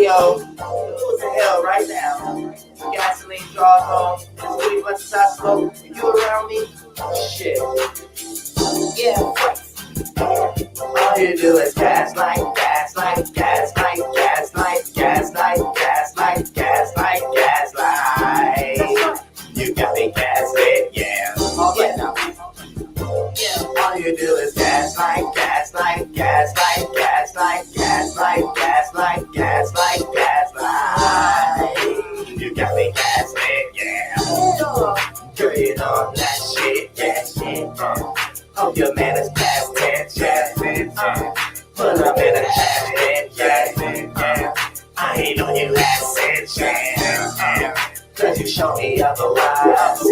yo, what the hell right now? Gasoline draws on, it's really much as I smoke. If you around me, shit. Yeah, all you do is gaslight, gaslight, gaslight, gaslight, gaslight, gaslight, gaslight, gaslight. You got me gaslit, yeah. Alright now. All you do is gaslight, gaslight, gaslight, gaslight, gaslight, gaslight, gaslight, gaslight. You got me gaslit, yeah. Girl, you know that shit, yeah, shit. Hope your man is past tense, yeah. Put up in a chat, yeah. I ain't on you last sense, yeah. Cause you show me otherwise,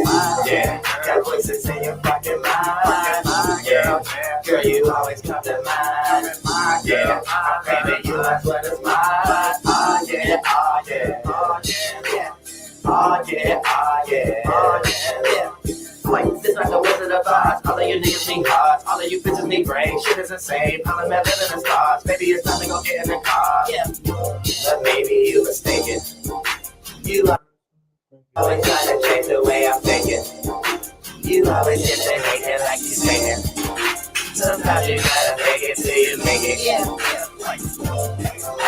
yeah. Got voices in your fucking mind, yeah. Girl, you always come to mind, yeah. I'm craving you, that's what it's mine, oh yeah, oh yeah, oh yeah, oh yeah, oh yeah, oh yeah. Wait, this like the Wizard of Oz. All of you niggas need cars, all of you bitches need brains. Shit is insane, I'm living in stars. Maybe it's time to go get in the car, yeah. But maybe you mistaken. You always trying to change the way I'm thinking. You always hit the hating like you saying. Sometimes you gotta make it till you make it, yeah.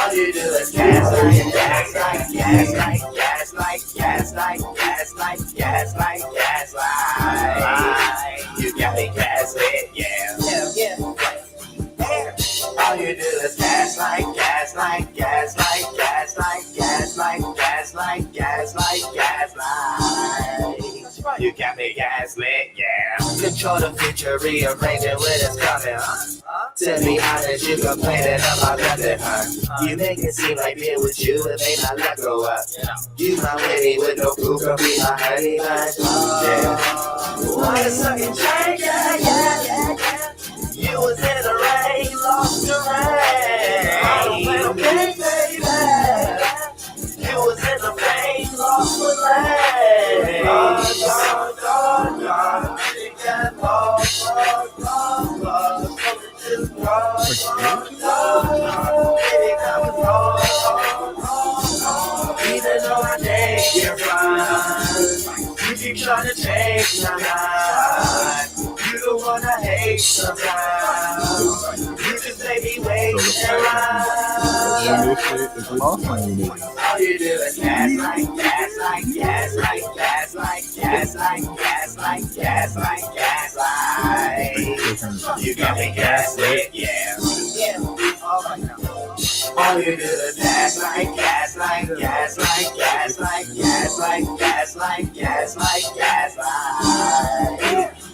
All you do is gaslight, gaslight, gaslight, gaslight, gaslight, gaslight, gaslight, gaslight. You got me gaslit, yeah. All you do is gaslight, gaslight, gaslight, gaslight, gaslight, gaslight, gaslight, gaslight. You got me gaslit, yeah. Control the future, rearrange it when it's coming. Tell me how did you complaining about nothing, huh? You make it seem like being with you, it may not let go up. You my lady with no proof, gonna be my honey bunch, yeah. What a sucking change, yeah. You was in the rain, lost your rain. I don't play no games, baby. You was in the pain, lost the lane. Even though I think you're fine, you keep trying to change my mind. You the one I hate sometimes. You just make me wait around. All you do is gaslight, gaslight, gaslight, gaslight, gaslight, gaslight, gaslight, gaslight. You got me gaslit, yeah. All you do is gaslight, gaslight, gaslight, gaslight, gaslight, gaslight, gaslight, gaslight.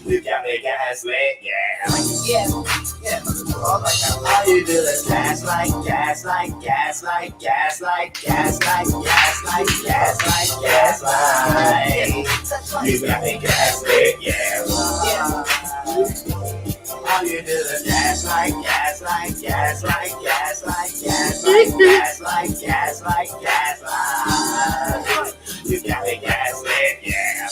You got me gaslit, yeah. All you do is gaslight, gaslight, gaslight, gaslight, gaslight, gaslight, gaslight, gaslight. You got me gaslit, yeah. All you do is gaslight, gaslight, gaslight, gaslight, gaslight, gaslight, gaslight, gaslight. You got me gaslit, yeah.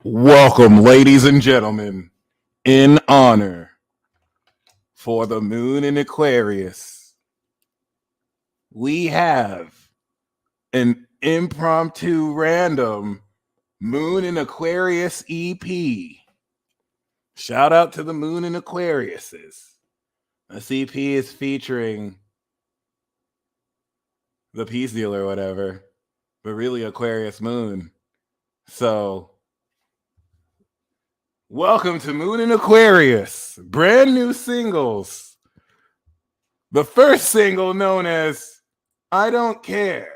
Welcome, ladies and gentlemen, in honor for the moon in Aquarius, we have an impromptu random moon in Aquarius EP. Shout out to the moon in Aquariuses. This EP is featuring the Peace Deal or whatever, but really Aquarius moon. So welcome to Moon in Aquarius, brand new singles. The first single known as I Don't Care.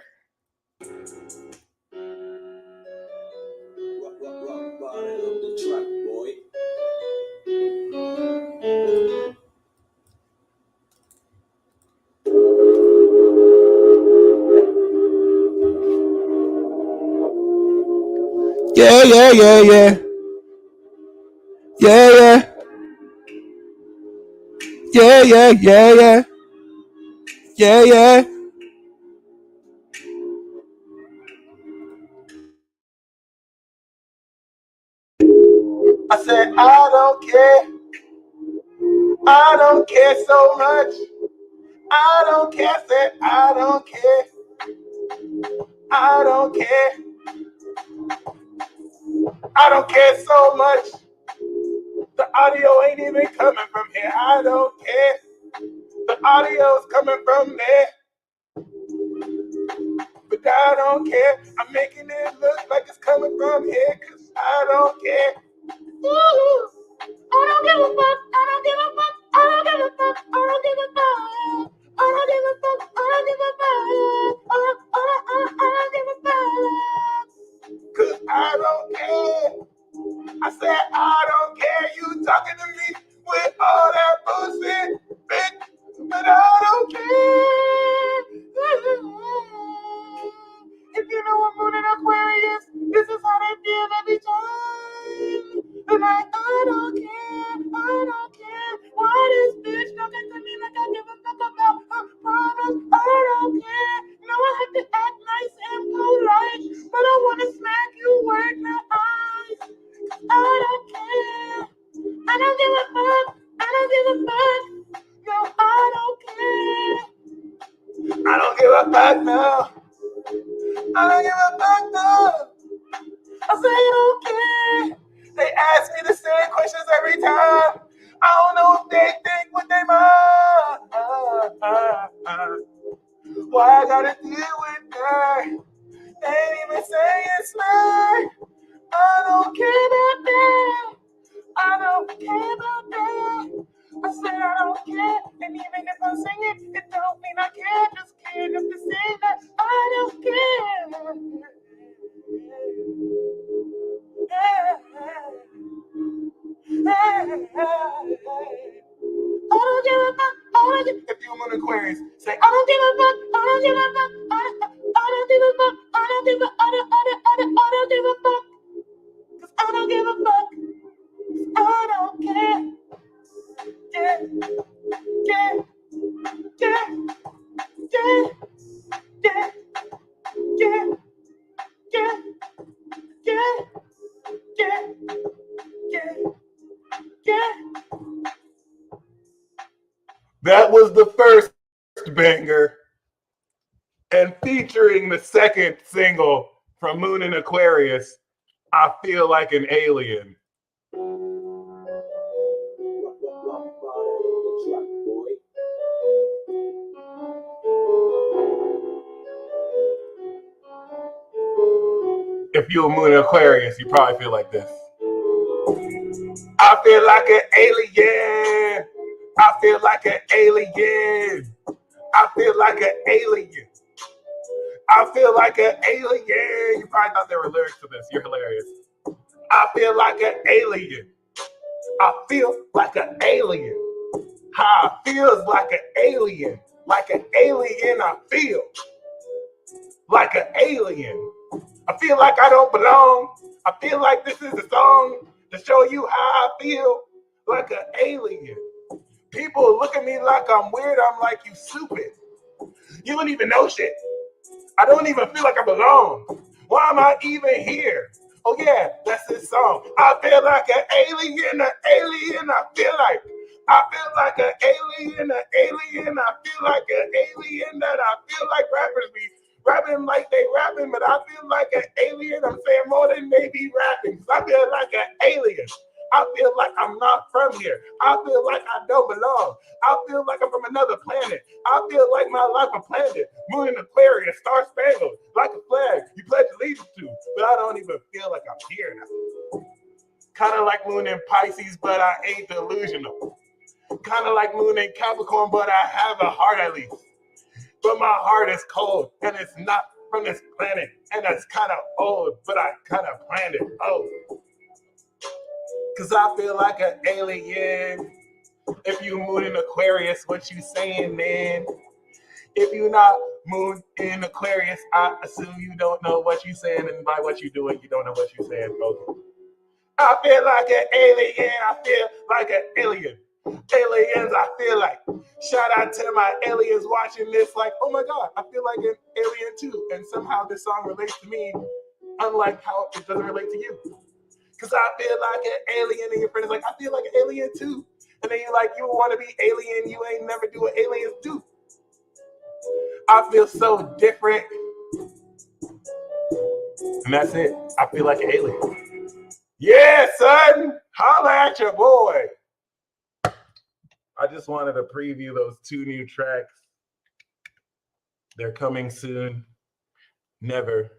Yeah. Yeah. I said, I don't care. I don't care so much. I don't care, said I don't care. I don't care. I don't care so much. The audio ain't even coming from here. I don't care. The audio's coming from there. But I don't care. I'm making it look like it's coming from here, cause I don't care. Ooh. I don't give a fuck. I don't give a fuck. I don't give a fuck. I don't give a fuck. I don't give a fuck. I don't give a fuck. I don't give a fuck. Cause I don't care. I said I don't care. You talking to me with all that bullshit, bitch. But I don't care. If you know I'm Moon and Aquarius, this is how they feel every time. And I don't care. I don't care. Why this bitch talking to me like I give a fuck about her problems? I don't care. No, I have to act nice and polite, but I want to smack you right in the eyes. I don't care. I don't give a fuck. I don't give a fuck. No, I don't care. I don't give a fuck, no. I don't give a fuck, no. I say I don't care. They ask me the same questions every time. I don't know if they think what they mind. Why I gotta deal with that? They ain't even saying slang. I don't care about that. I don't care about that. I said I don't care. And even if I sing it, it don't mean I care. Just care enough to say that I don't care. I don't give a fuck. I don't give. If you're an Aquarius, say I don't give a fuck. I don't give a fuck. I don't give a fuck. I don't give a. I don't give a fuck. 'Cause I don't give a fuck. I don't care. Yeah, yeah, yeah, yeah, yeah, yeah, yeah, yeah, yeah, yeah, yeah. That was the first banger, and featuring the second single from Moon and Aquarius, I Feel Like an Alien. If you're a Moon and Aquarius, you probably feel like this. I feel like an alien. I feel like an alien. I feel like an alien. I feel like an alien. You probably thought there were lyrics to this. You're hilarious. I feel like an alien. I feel like an alien. How I feel is like an alien. Like an alien, I feel. Like an alien. I feel like I don't belong. I feel like this is a song to show you how I feel. Like an alien. People look at me like I'm weird. I'm like, you stupid. You don't even know shit. I don't even feel like I belong. Why am I even here? Oh yeah, that's this song. I feel like an alien, I feel like. I feel like an alien, I feel like an alien that I feel like rappers be rapping like they rapping, but I feel like an alien. I'm saying more than they be rapping. I feel like an alien. I feel like I'm not from here. I feel like I don't belong. I feel like I'm from another planet. I feel like my life a planet. Moon and Aquarius, Star Spangled, like a flag you pledge allegiance to. But I don't even feel like I'm here now. Kind of like Moon in Pisces, but I ain't delusional. Kind of like Moon in Capricorn, but I have a heart at least. But my heart is cold, and it's not from this planet. And it's kind of old, but I kind of planned it. Oh. Cause I feel like an alien. If you Moon in Aquarius, what you saying, man? If you not Moon in Aquarius, I assume you don't know what you saying, and by what you doing, you don't know what you saying, folks. I feel like an alien. I feel like an alien. Aliens, I feel like. Shout out to my aliens watching this, like, oh my God, I feel like an alien too. And somehow this song relates to me, unlike how it doesn't relate to you. because I feel like an alien. And your friend is like, I feel like an alien too. And then you're like, you want to be alien. You ain't never do what aliens do. I feel so different. And that's it. I feel like an alien. Yeah, son. Holla at your boy. I just wanted to preview those 2 new tracks. They're coming soon. Never.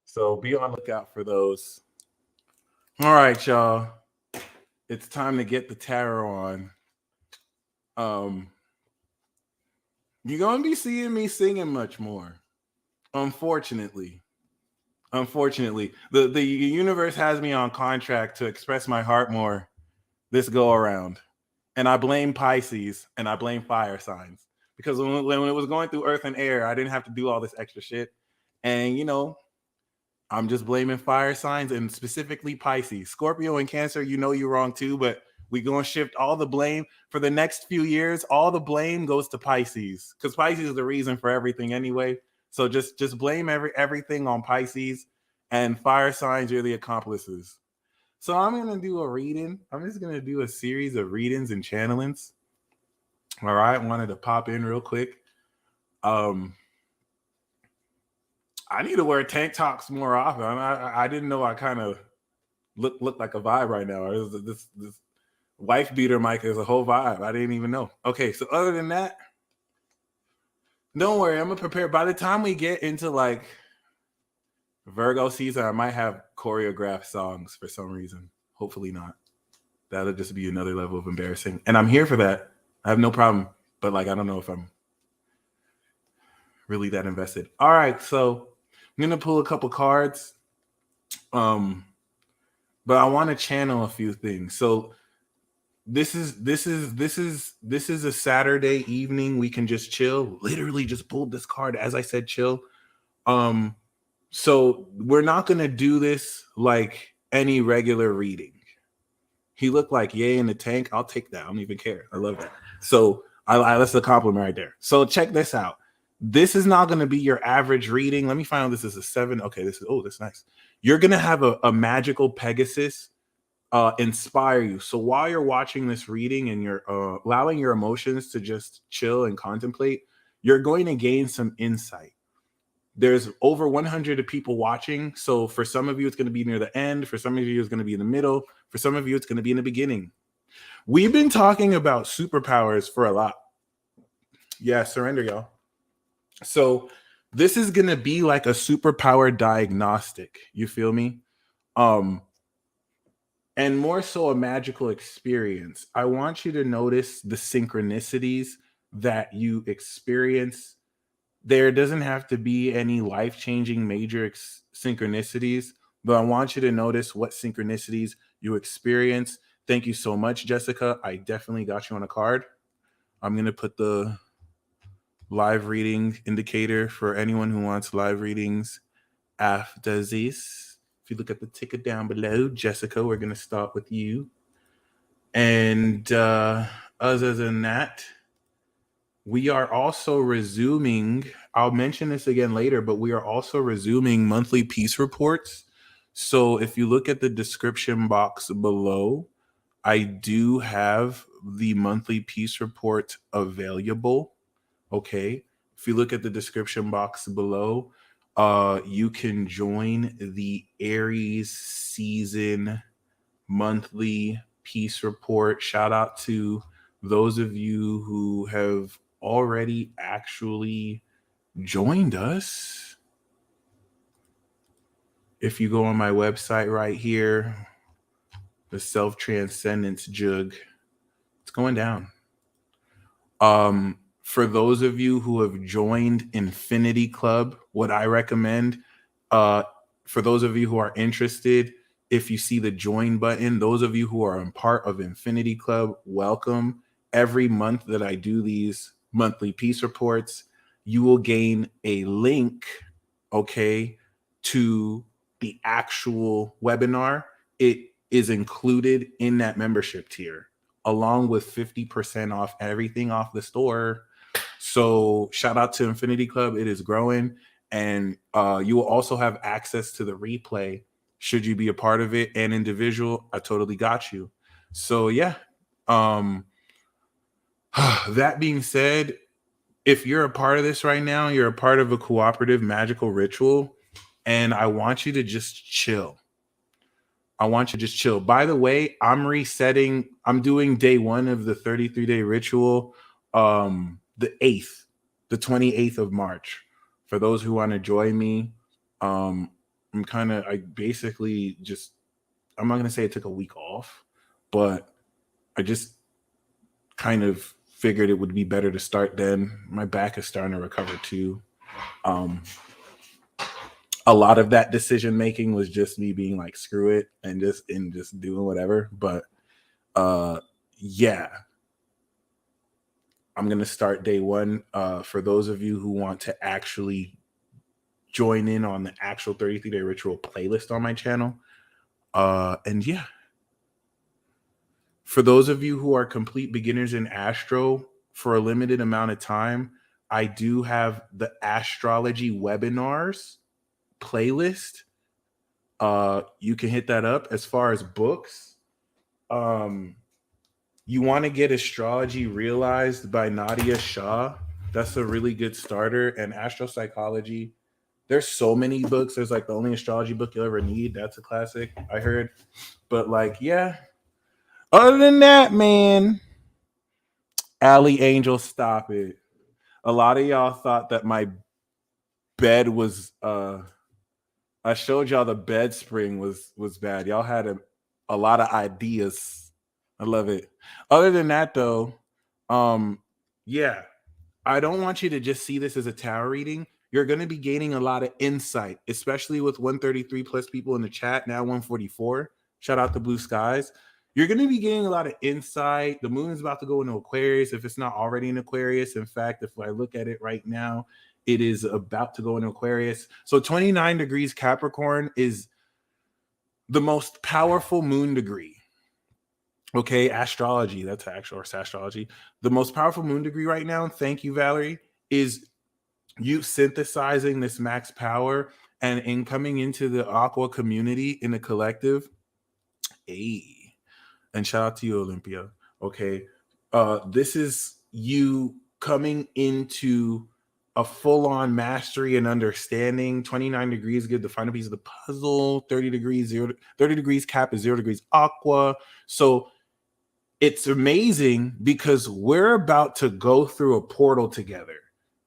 So be on the lookout for those. All right, y'all. It's time to get the tarot on. You're going to be seeing me singing much more. Unfortunately. The universe has me on contract to express my heart more this go around. And I blame Pisces and I blame fire signs. Because when it was going through earth and air, I didn't have to do all this extra shit. And, you know, I'm just blaming fire signs and specifically Pisces. Scorpio and Cancer, you know you're wrong too, but we're going to shift all the blame for the next few years. All the blame goes to Pisces because Pisces is the reason for everything anyway. So just blame everything on Pisces, and fire signs, you're the accomplices. So I'm going to do a reading. I'm just going to do a series of readings and channelings. All right. Wanted to pop in real quick. I need to wear tank tops more often. I didn't know I kind of look like a vibe right now. This wife beater mic is a whole vibe. I didn't even know. Okay. So other than that, don't worry. I'm going to prepare. By the time we get into like Virgo season, I might have choreographed songs for some reason. Hopefully not. That'll just be another level of embarrassing. And I'm here for that. I have no problem. But like, I don't know if I'm really that invested. All right. So I'm going to pull a couple cards. But I want to channel a few things. So this is a Saturday evening. We can just chill. Literally just pulled this card. As I said, chill. So we're not going to do this like any regular reading. He looked like yay in the tank. I'll take that. I don't even care. I love that. So that's a compliment right there. So check this out. This is not going to be your average reading. Let me find out this is a 7. Okay, that's nice. You're going to have a magical Pegasus inspire you. So while you're watching this reading and you're allowing your emotions to just chill and contemplate, you're going to gain some insight. There's over 100 people watching. So for some of you, it's going to be near the end. For some of you, it's going to be in the middle. For some of you, it's going to be in the beginning. We've been talking about superpowers for a lot. Yeah, surrender, y'all. So this is going to be like a superpower diagnostic. You feel me? And more so a magical experience. I want you to notice the synchronicities that you experience. There doesn't have to be any life-changing major synchronicities, but I want you to notice what synchronicities you experience. Thank you so much, Jessica. I definitely got you on a card. I'm going to put the live reading indicator for anyone who wants live readings after this. If you look at the ticket down below, Jessica, we're going to start with you. And other than that, we are also resuming, I'll mention this again later, but we are also resuming monthly peace reports. So if you look at the description box below, I do have the monthly peace report available. Okay. If you look at the description box below, you can join the Aries season monthly peace report. Shout out to those of you who have already actually joined us. If you go on my website right here, the self-transcendence jug, it's going down. For those of you who have joined Infinity Club, what I recommend, for those of you who are interested, if you see the join button, those of you who are a part of Infinity Club, welcome. Every month that I do these monthly peace reports, you will gain a link, okay, to the actual webinar. It is included in that membership tier, along with 50% off everything off the store. So shout out to Infinity Club. It is growing. And you will also have access to the replay Should you be a part of it and individual, I totally got you. So yeah. That being said, if you're a part of this right now, you're a part of a cooperative magical ritual, and I want you to just chill. I want you to just chill. By the way, I'm resetting. I'm doing day 1 of the 33-day ritual, the 8th, the 28th of March. For those who want to join me, I'm basically just, I'm not going to say I took a week off, but I just kind of figured it would be better to start then. My back is starting to recover too. A lot of that decision making was just me being like, screw it, and just doing whatever. But yeah, I'm gonna start day 1. For those of you who want to actually join in on the actual 33-day ritual playlist on my channel. And yeah, for those of you who are complete beginners in astro, for a limited amount of time, I do have the astrology webinars playlist. You can hit that up. As far as books, you want to get Astrology Realized by Nadia Shah. That's a really good starter. And astropsychology, there's so many books. There's like the only astrology book you'll ever need. That's a classic, I heard. But like, yeah. Other than that, man, Allie Angel, stop it. A lot of y'all thought that my bed was I showed y'all the bed spring was bad. Y'all had a lot of ideas. I love it. Other than that though, yeah, I don't want you to just see this as a tarot reading. You're going to be gaining a lot of insight, especially with 133 plus people in the chat, now 144. Shout out to Blue Skies. You're going to be getting a lot of insight. The moon is about to go into Aquarius if it's not already in Aquarius. In fact, if I look at it right now, it is about to go into Aquarius. So 29 degrees Capricorn is the most powerful moon degree. Okay, astrology, that's actual or astrology. The most powerful moon degree right now, thank you, Valerie, is you synthesizing this max power and in coming into the aqua community in the collective. Hey, and shout out to you, Olympia. Okay, this is you coming into a full-on mastery and understanding. 29 degrees give the final piece of the puzzle. 30 degrees cap is 0 degrees aqua. So it's amazing because we're about to go through a portal together.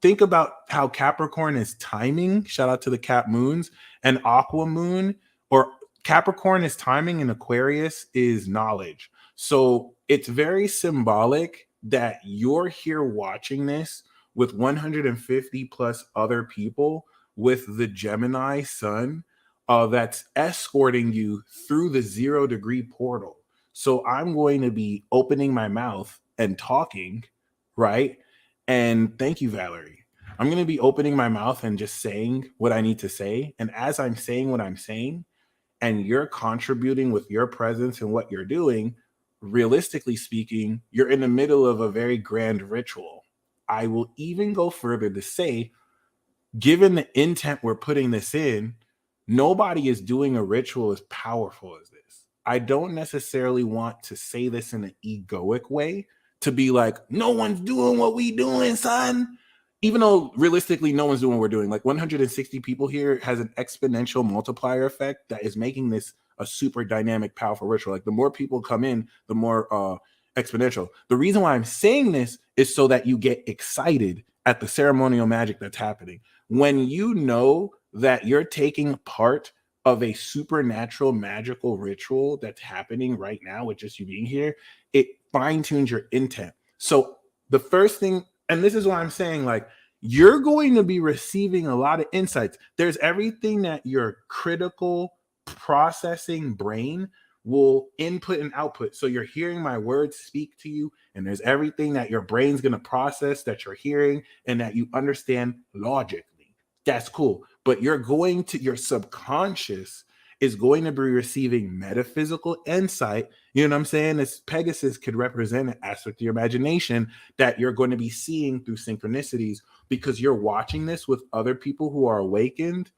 Think about how Capricorn is timing. Shout out to the Cap moons, and Aqua moon, or Capricorn is timing and Aquarius is knowledge. So it's very symbolic that you're here watching this with 150 plus other people with the Gemini sun that's escorting you through the 0 degree portal. So I'm going to be opening my mouth and talking, right? And thank you, Valerie. I'm going to be opening my mouth and just saying what I need to say. And as I'm saying what I'm saying, and you're contributing with your presence and what you're doing, realistically speaking, you're in the middle of a very grand ritual. I will even go further to say, given the intent we're putting this in, nobody is doing a ritual as powerful as this. I don't necessarily want to say this in an egoic way, to be like, no one's doing what we doing, son. Even though realistically, no one's doing what we're doing. Like 160 people here has an exponential multiplier effect that is making this a super dynamic, powerful ritual. Like the more people come in, the more exponential. The reason why I'm saying this is so that you get excited at the ceremonial magic that's happening. When you know that you're taking part of a supernatural magical ritual that's happening right now with just you being here, it fine-tunes your intent. So the first thing, and this is why I'm saying, like, you're going to be receiving a lot of insights. There's everything that your critical processing brain will input and output. So you're hearing my words speak to you, and there's everything that your brain's going to process that you're hearing and that you understand logically. That's cool. But you're going to, your subconscious is going to be receiving metaphysical insight. You know what I'm saying? This Pegasus could represent an aspect of your imagination that you're going to be seeing through synchronicities, because you're watching this with other people who are awakened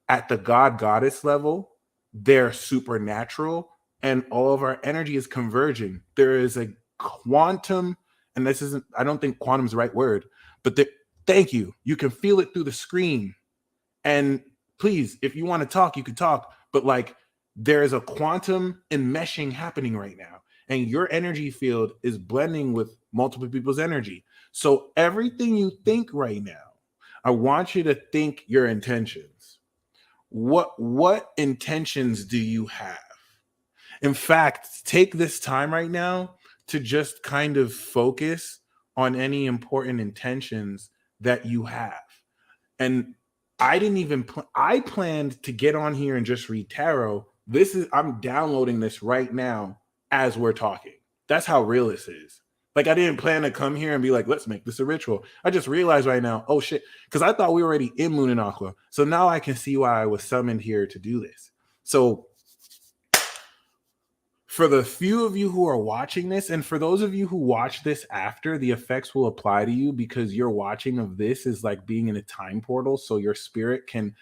at the God goddess level they're supernatural, and all of our energy is converging. There is a quantum, and this isn't, I don't think quantum is the right word, but thank you. You can feel it through the screen. And please, if you want to talk, you can talk. But like, there is a quantum enmeshing happening right now. And your energy field is blending with multiple people's energy. So everything you think right now, I want you to think your intentions. What intentions do you have? In fact, take this time right now to just kind of focus on any important intentions that you have. And I didn't even I planned to get on here and just read tarot. I'm downloading this right now as we're talking. That's how real this is. Like, I didn't plan to come here and be like, let's make this a ritual. I just realized right now, oh shit, because I thought we were already in Moon and Aqua. So now I can see why I was summoned here to do this. So for the few of you who are watching this, and for those of you who watch this after, the effects will apply to you, because your watching of this is like being in a time portal. So your spirit can,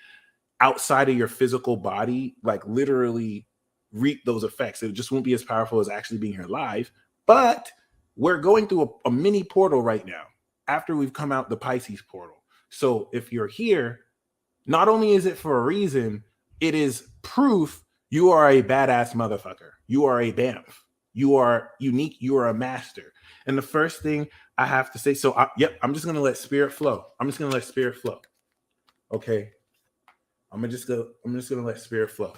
outside of your physical body, like literally reap those effects. It just won't be as powerful as actually being here live. But we're going through a mini portal right now after we've come out the Pisces portal. So if you're here, not only is it for a reason, it is proof you are a badass motherfucker. You are a BAMF. You are unique. You are a master. And the first thing I have to say, I'm just going to let spirit flow. I'm just going to let spirit flow. Okay. I'm just going to let spirit flow.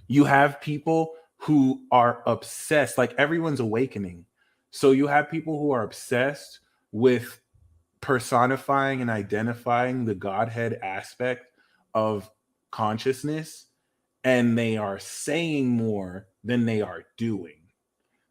You have people who are obsessed, like everyone's awakening. So you have people who are obsessed with personifying and identifying the Godhead aspect of consciousness, and they are saying more than they are doing.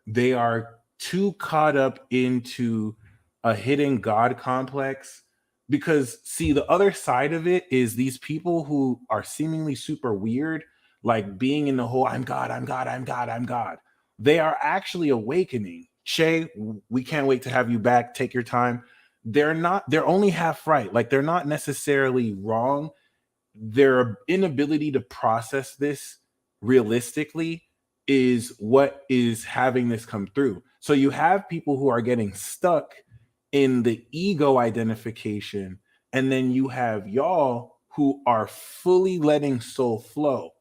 They are too caught up into a hidden God complex, because see, the other side of it is these people who are seemingly super weird, like being in the whole I'm God, I'm God, I'm God, I'm God. They are actually awakening. Shay, we can't wait to have you back. Take your time. They're only half right. Like, they're not necessarily wrong. Their inability to process this realistically is what is having this come through. So you have people who are getting stuck in the ego identification, and then you have y'all who are fully letting soul flow.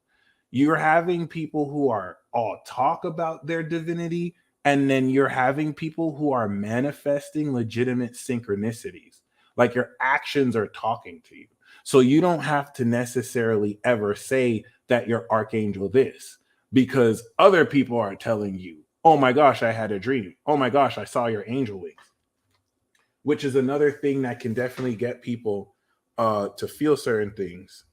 You're having people who are all talk about their divinity, and then you're having people who are manifesting legitimate synchronicities. Like, your actions are talking to you. So you don't have to necessarily ever say that you're Archangel this, because other people are telling you, oh my gosh, I had a dream. Oh my gosh, I saw your angel wings. Which is another thing that can definitely get people to feel certain things.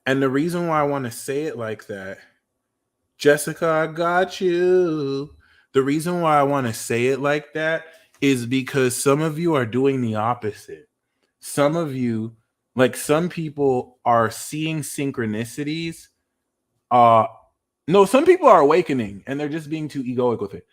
And the reason why I want to say it like that, Jessica, I got you. The reason why I want to say it like that is because some of you are doing the opposite. Some of you, like some people, are seeing synchronicities. No, some people are awakening and they're just being too egoic with it.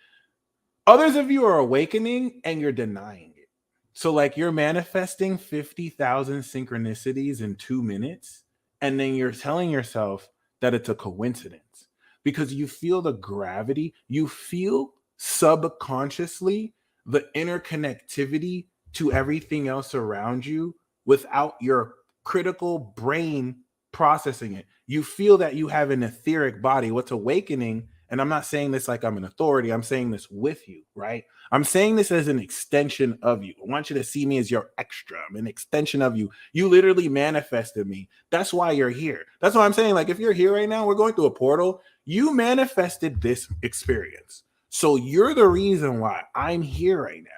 Others of you are awakening and you're denying it. So like, you're manifesting 50,000 synchronicities in 2 minutes, and then you're telling yourself that it's a coincidence because you feel the gravity, you feel subconsciously the interconnectivity to everything else around you without your critical brain processing it. You feel that you have an etheric body. What's awakening, and I'm not saying this like I'm an authority, I'm saying this with you, right? I'm saying this as an extension of you. I want you to see me as your extra. I'm an extension of you. You literally manifested me. That's why you're here. That's why I'm saying, like, if you're here right now, we're going through a portal. You manifested this experience. So you're the reason why I'm here right now.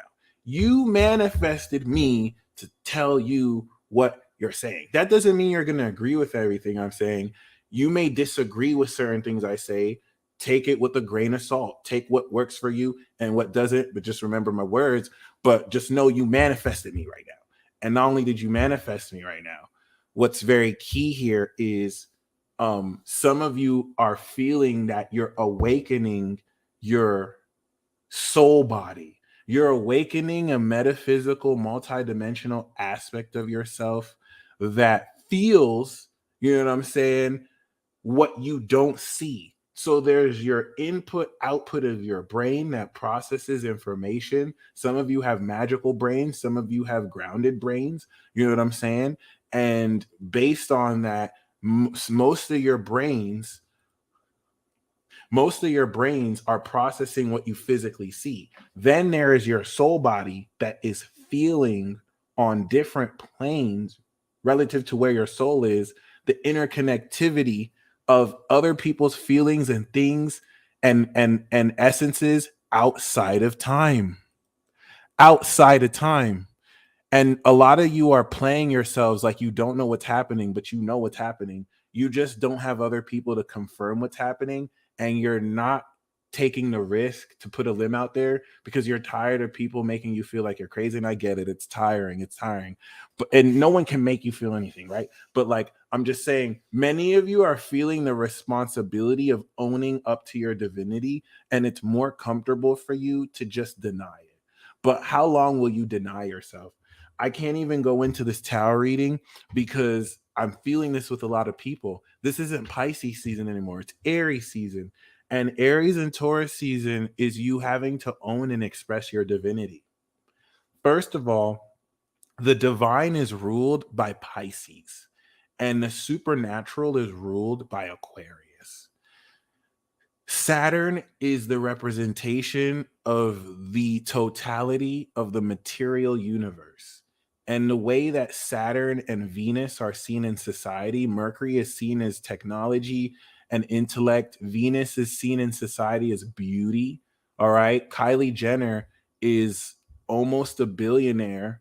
You manifested me to tell you what you're saying. That doesn't mean you're going to agree with everything I'm saying. You may disagree with certain things I say. Take it with a grain of salt. Take what works for you and what doesn't, but just remember my words. But just know you manifested me right now. And not only did you manifest me right now, what's very key here is some of you are feeling that you're awakening your soul body. You're awakening a metaphysical, multidimensional aspect of yourself that feels, you know what I'm saying, what you don't see. So there's your input output of your brain that processes information. Some of you have magical brains, some of you have grounded brains, you know what I'm saying? And based on that, most of your brains are processing what you physically see. Then there is your soul body that is feeling on different planes relative to where your soul is, the interconnectivity of other people's feelings and things and essences outside of time. Outside of time. And a lot of you are playing yourselves like you don't know what's happening, but you know what's happening. You just don't have other people to confirm what's happening. And you're not taking the risk to put a limb out there because you're tired of people making you feel like you're crazy. And I get it. It's tiring. It's tiring. And no one can make you feel anything, right? But like, I'm just saying, many of you are feeling the responsibility of owning up to your divinity. And it's more comfortable for you to just deny it. But how long will you deny yourself? I can't even go into this tarot reading because I'm feeling this with a lot of people. This isn't Pisces season anymore. It's Aries season. And Aries and Taurus season is you having to own and express your divinity. First of all, the divine is ruled by Pisces, and the supernatural is ruled by Aquarius. Saturn is the representation of the totality of the material universe. And the way that Saturn and Venus are seen in society, Mercury is seen as technology and intellect. Venus is seen in society as beauty. All right. Kylie Jenner is almost a billionaire.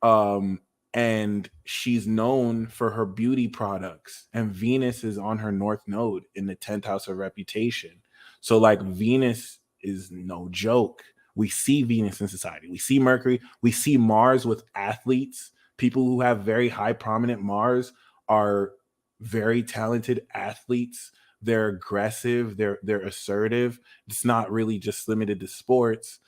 And she's known for her beauty products, and Venus is on her north node in the 10th house of reputation. So like Venus is no joke. We see Venus in society. We see Mercury. We see Mars with athletes. People who have very high prominent Mars are very talented athletes. They're aggressive. They're assertive. It's not really just limited to sports.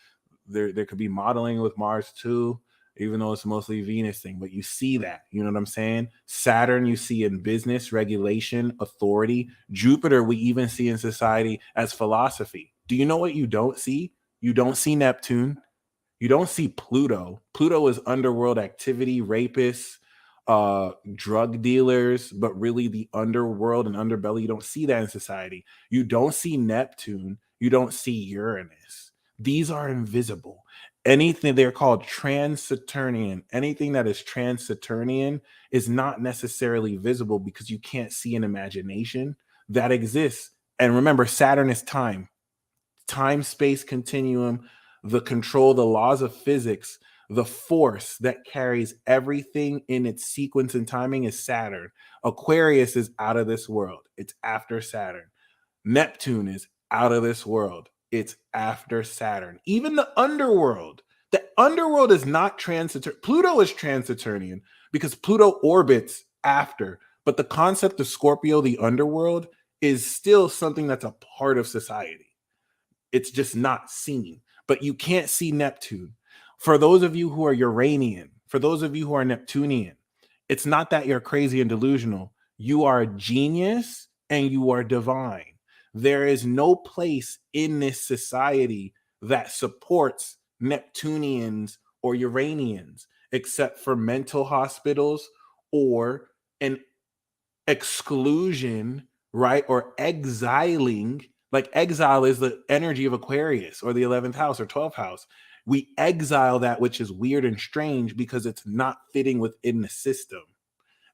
There could be modeling with Mars too, even though it's mostly Venus thing, but you see that, you know what I'm saying? Saturn, you see in business, regulation, authority. Jupiter, we even see in society as philosophy. Do you know what you don't see? You don't see Neptune. You don't see Pluto. Pluto is underworld activity, rapists, drug dealers, but really the underworld and underbelly. You don't see that in society. You don't see Neptune. You don't see Uranus. These are invisible. Anything they're called trans-Saturnian. Anything that is trans-Saturnian is not necessarily visible because you can't see an imagination that exists. And remember, Saturn is time, space continuum, the control, the laws of physics, the force that carries everything in its sequence and timing is Saturn. Aquarius is out of this world. It's after Saturn. Neptune is out of this world. It's after Saturn. Even the underworld. The underworld is not transitory. Pluto is transitory because Pluto orbits after. But the concept of Scorpio, the underworld, is still something that's a part of society. It's just not seen. But you can't see Neptune. For those of you who are Uranian, for those of you who are Neptunian, it's not that you're crazy and delusional. You are a genius and you are divine. There is no place in this society that supports Neptunians or Uranians except for mental hospitals or an exclusion, right? Or exiling. Like exile is the energy of Aquarius or the 11th house or 12th house. We exile that which is weird and strange because it's not fitting within the system.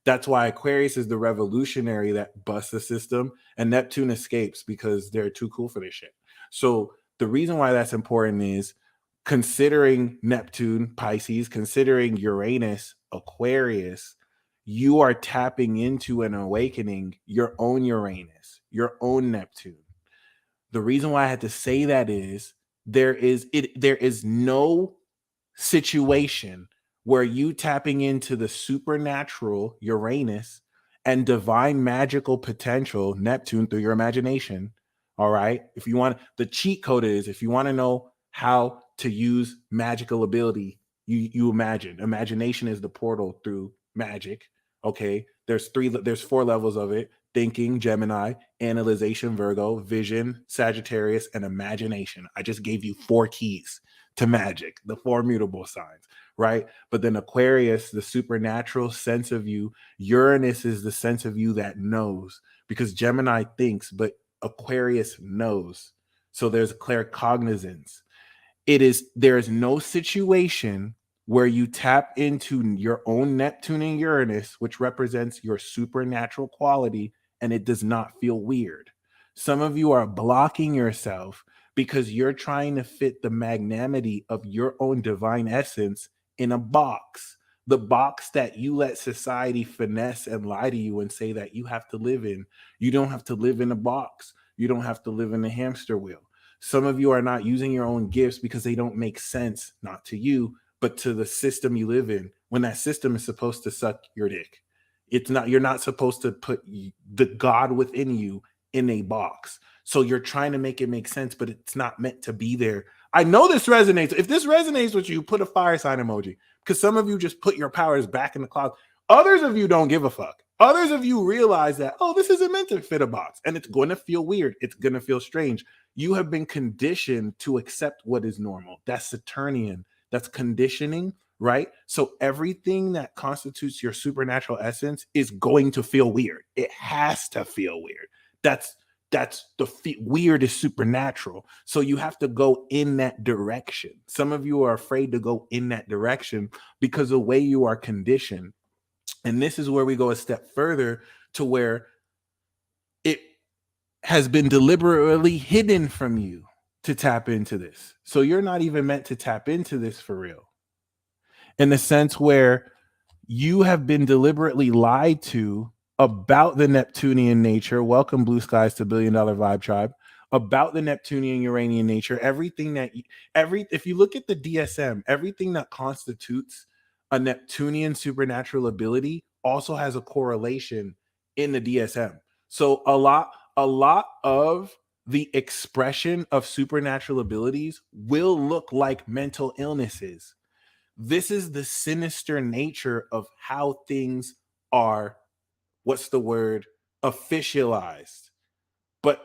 That's why Aquarius is the revolutionary that busts the system, and Neptune escapes because they're too cool for this shit. So the reason why that's important is considering Neptune, Pisces, considering Uranus, Aquarius, you are tapping into and awakening your own Uranus, your own Neptune. The reason why I had to say that is there is no situation where you tapping into the supernatural Uranus and divine magical potential Neptune through your imagination. All right. If you want, the cheat code is if you want to know how to use magical ability. You imagine. Imagination is the portal through magic. Okay. There's 4 levels of it: thinking, Gemini; analyzation, Virgo; vision, Sagittarius; and imagination. I just gave you 4 keys to magic, the 4 mutable signs, right? But then Aquarius, the supernatural sense of you. Uranus is the sense of you that knows, because Gemini thinks, but Aquarius knows. So there's claircognizance. There is no situation where you tap into your own Neptune and Uranus, which represents your supernatural quality, and it does not feel weird. Some of you are blocking yourself because you're trying to fit the magnanimity of your own divine essence in a box. The box that you let society finesse and lie to you and say that you have to live in. You don't have to live in a box. You don't have to live in a hamster wheel. Some of you are not using your own gifts because they don't make sense, not to you, but to the system you live in, when that system is supposed to suck your dick. It's not, you're not supposed to put the God within you in a box. So you're trying to make it make sense, but it's not meant to be there. I know this resonates. If this resonates with you, put a fire sign emoji, because some of you just put your powers back in the closet. Others of you don't give a fuck. Others of you realize that, oh, this isn't meant to fit a box, and it's going to feel weird. It's going to feel strange. You have been conditioned to accept what is normal. That's Saturnian. That's conditioning, right? So everything that constitutes your supernatural essence is going to feel weird. It has to feel weird. That's weird is supernatural. So you have to go in that direction. Some of you are afraid to go in that direction because the way you are conditioned. And this is where we go a step further, to where it has been deliberately hidden from you to tap into this. So you're not even meant to tap into this for real, in the sense where you have been deliberately lied to about the Neptunian nature. Welcome, Blue Skies, to $1 Billion Vibe Tribe. About the Neptunian Uranian nature, everything that if you look at the DSM, everything that constitutes a Neptunian supernatural ability also has a correlation in the DSM. So a lot of the expression of supernatural abilities will look like mental illnesses. This is the sinister nature of how things are, what's the word, officialized. But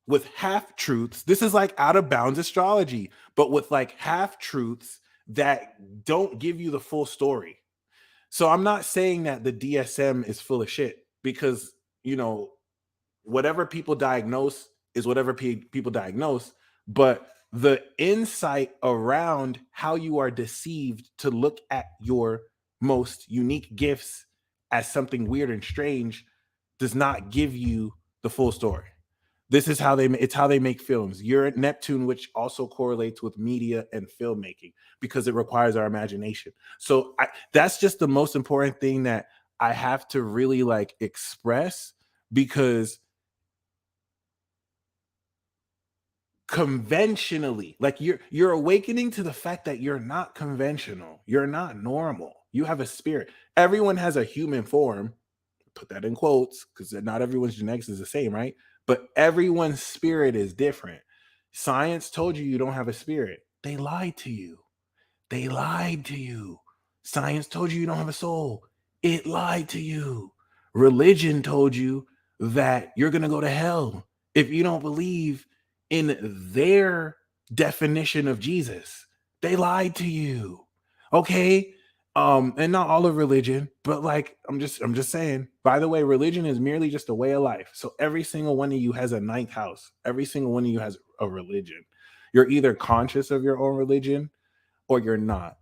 with half truths, this is like out of bounds astrology, but with like half truths that don't give you the full story. So I'm not saying that the DSM is full of shit, because, whatever people diagnose is whatever people diagnose, but the insight around how you are deceived to look at your most unique gifts as something weird and strange does not give you the full story. This is how it's how they make films. You're at Neptune, which also correlates with media and filmmaking, because it requires our imagination. So that's just the most important thing that I have to really like express, because conventionally, like you're awakening to the fact that you're not conventional. You're not normal. You have a spirit. Everyone has a human form. Put that in quotes, because not everyone's genetics is the same, right? But everyone's spirit is different. Science told you don't have a spirit. They lied to you. They lied to you. Science told you don't have a soul. It lied to you. Religion told you that you're going to go to hell if you don't believe in their definition of Jesus. They lied to you. Okay? And not all of religion, but like I'm just saying, by the way, religion is merely just a way of life. So every single one of you has a 9th house. Every single one of you has a religion. You're either conscious of your own religion or you're not.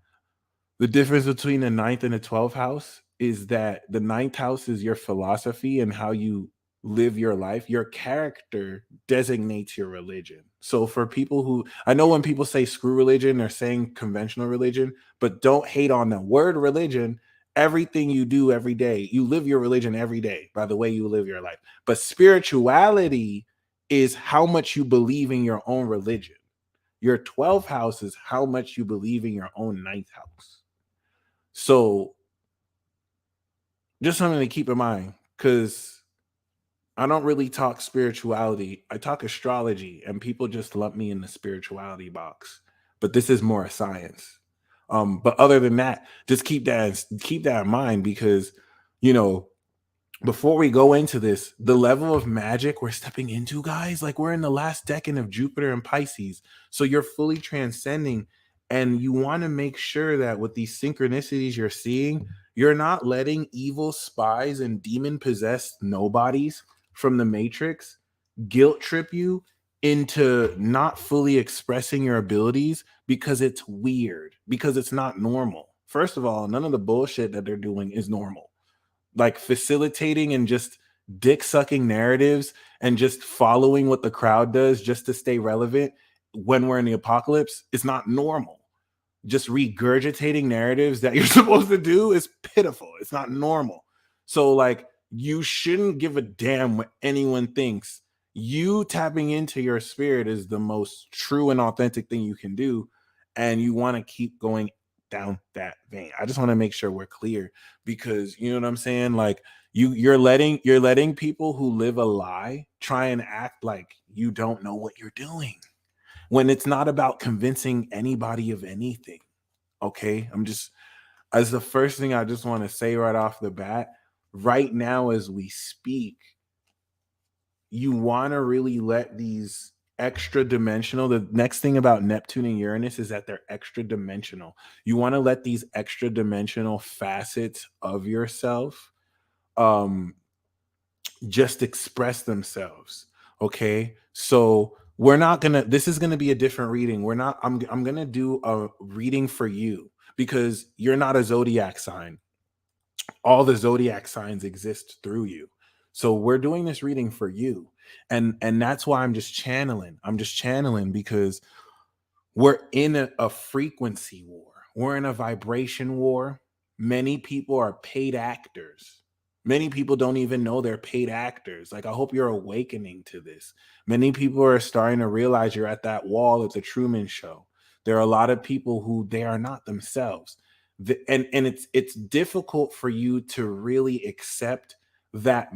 The difference between the 9th and the 12th house is that the 9th house is your philosophy and how you live your life. Your character designates your religion. So for people who, I know when people say screw religion, they're saying conventional religion, but don't hate on the word religion. Everything you do every day, you live your religion every day by the way you live your life. But spirituality is how much you believe in your own religion. Your 12th house is how much you believe in your own 9th house. So just something to keep in mind, because I don't really talk spirituality. I talk astrology, and people just lump me in the spirituality box. but this is more a science. But other than that, just keep that in mind, because you know, before we go into this, the level of magic we're stepping into, guys, like we're in the last decade of Jupiter and Pisces. So you're fully transcending, and you want to make sure that with these synchronicities you're seeing, you're not letting evil spies and demon possessed nobodies from the Matrix guilt trip you into not fully expressing your abilities because it's weird, because it's not normal. First of all, none of the bullshit that they're doing is normal, like facilitating and just dick sucking narratives and just following what the crowd does just to stay relevant when we're in the apocalypse is not normal. Just regurgitating narratives that you're supposed to do is pitiful. It's not normal. So, like, you shouldn't give a damn what anyone thinks. You tapping into your spirit is the most true and authentic thing you can do. And you want to keep going down that vein. I just want to make sure we're clear, because you know what I'm saying? Like, you're letting people who live a lie try and act like you don't know what you're doing, when it's not about convincing anybody of anything. Okay. I'm just, as the first thing I just want to say right off the bat, right now as we speak, you want to really let these extra dimensional, the next thing about Neptune and Uranus is that they're extra dimensional. You want to let these extra dimensional facets of yourself um just express themselves. Okay. So we're not gonna, this is gonna be a different reading. We're not, I'm gonna do a reading for you because you're not a zodiac sign. All the zodiac signs exist through you. So we're doing this reading for you. And that's why I'm just channeling because we're in a frequency war. We're in a vibration war. Many people are paid actors. Many people don't even know they're paid actors. Like, I hope you're awakening to this. Many people are starting to realize you're at that wall at the Truman Show. There are a lot of people who they are not themselves. And it's difficult for you to really accept that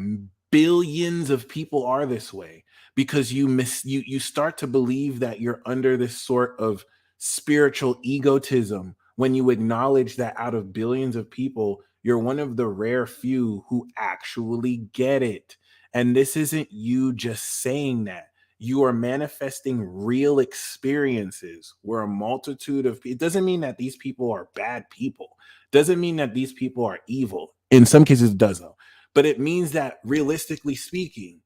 billions of people are this way, because you start to believe that you're under this sort of spiritual egotism when you acknowledge that out of billions of people, you're one of the rare few who actually get it. And this isn't you just saying that. You are manifesting real experiences where a multitude of, it doesn't mean that these people are bad people. Doesn't mean that these people are evil. In some cases it does, though. But it means that realistically speaking,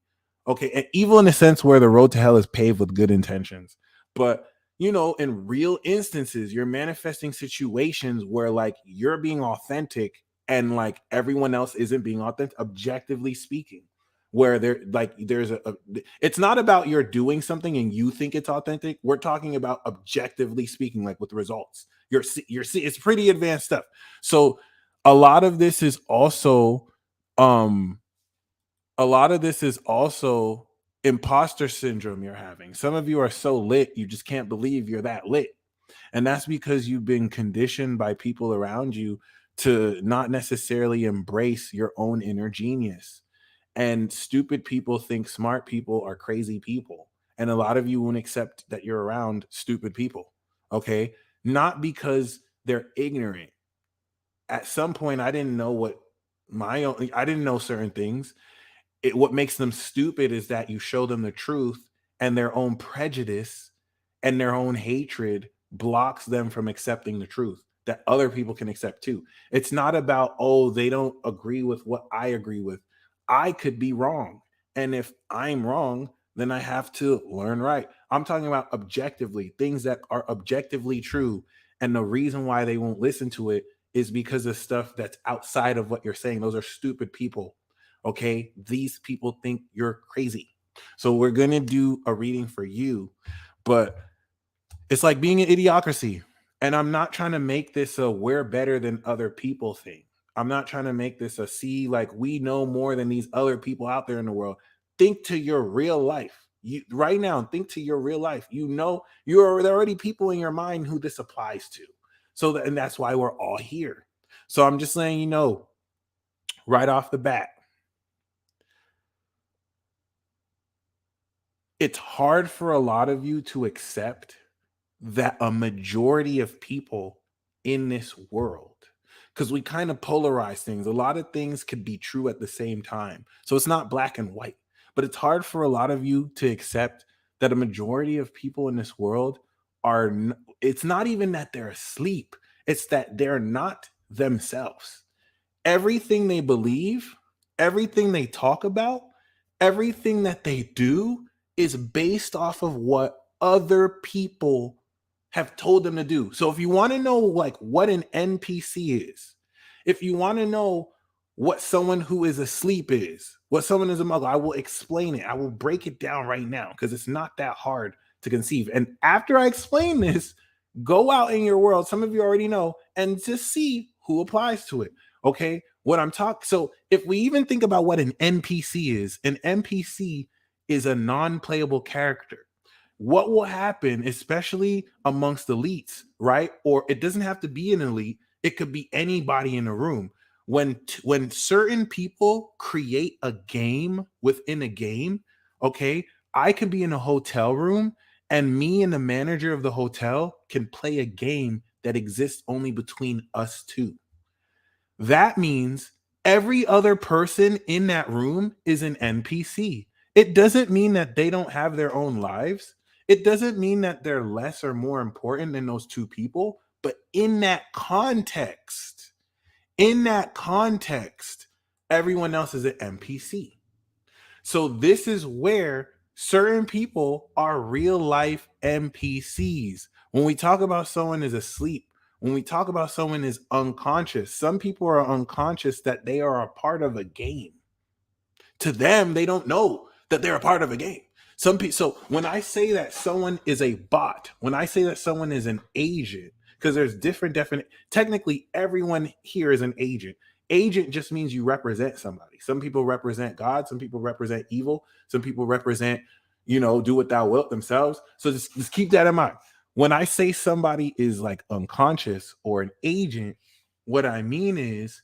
okay, and evil in the sense where the road to hell is paved with good intentions. But in real instances, you're manifesting situations where like you're being authentic and like everyone else isn't being authentic, objectively speaking. Where there's it's not about you're doing something and you think it's authentic. We're talking about objectively speaking, like with results. It's pretty advanced stuff. So a lot of this is also um a lot of this is also imposter syndrome you're having. Some of you are so lit, you just can't believe you're that lit. And that's because you've been conditioned by people around you to not necessarily embrace your own inner genius. And stupid people think smart people are crazy people. And a lot of you won't accept that you're around stupid people. Okay. Not because they're ignorant. At some point, I didn't know I didn't know certain things. What makes them stupid is that you show them the truth, and their own prejudice and their own hatred blocks them from accepting the truth that other people can accept too. It's not about, oh, they don't agree with what I agree with. I could be wrong, and if I'm wrong, then I have to learn right. I'm talking about objectively, things that are objectively true, and the reason why they won't listen to it is because of stuff that's outside of what you're saying. Those are stupid people. Okay. These people think you're crazy. So we're going to do a reading for you, but it's like being an idiocracy. And I'm not trying to make this a we're better than other people thing. I'm not trying to make this a see, like we know more than these other people out there in the world. Think to your real life. You right now, think to your real life. There are already people in your mind who this applies to. And that's why we're all here. So I'm just letting you know right off the bat, it's hard for a lot of you to accept that a majority of people in this world, because we kind of polarize things, a lot of things could be true at the same time. So it's not black and white, but it's hard for a lot of you to accept that a majority of people in this world it's not even that they're asleep, it's that they're not themselves. Everything they believe, everything they talk about, everything that they do is based off of what other people have told them to do. So if you want to know like what an NPC is, if you want to know what someone who is asleep is, what someone is a muggle, I will explain it. I will break it down right now because it's not that hard to conceive. And after I explain this, go out in your world, some of you already know, and just see who applies to it. Okay, what I'm talking. So if we even think about what an NPC is, an NPC is a non-playable character. What will happen, especially amongst elites, right? Or it doesn't have to be an elite, it could be anybody in a room. When certain people create a game within a game, okay, I could be in a hotel room and me and the manager of the hotel can play a game that exists only between us two. That means every other person in that room is an NPC. It doesn't mean that they don't have their own lives. It doesn't mean that they're less or more important than those two people. But in that context, everyone else is an NPC. So this is where certain people are real life NPCs. When we talk about someone is asleep, when we talk about someone is unconscious, some people are unconscious that they are a part of a game. To them, they don't know that they're a part of a game. Some people. So when I say that someone is a bot, when I say that someone is an agent, because there's different definite. Technically, everyone here is an agent. Agent just means you represent somebody. Some people represent God. Some people represent evil. Some people represent, do what thou wilt themselves. So just keep that in mind. When I say somebody is like unconscious or an agent, what I mean is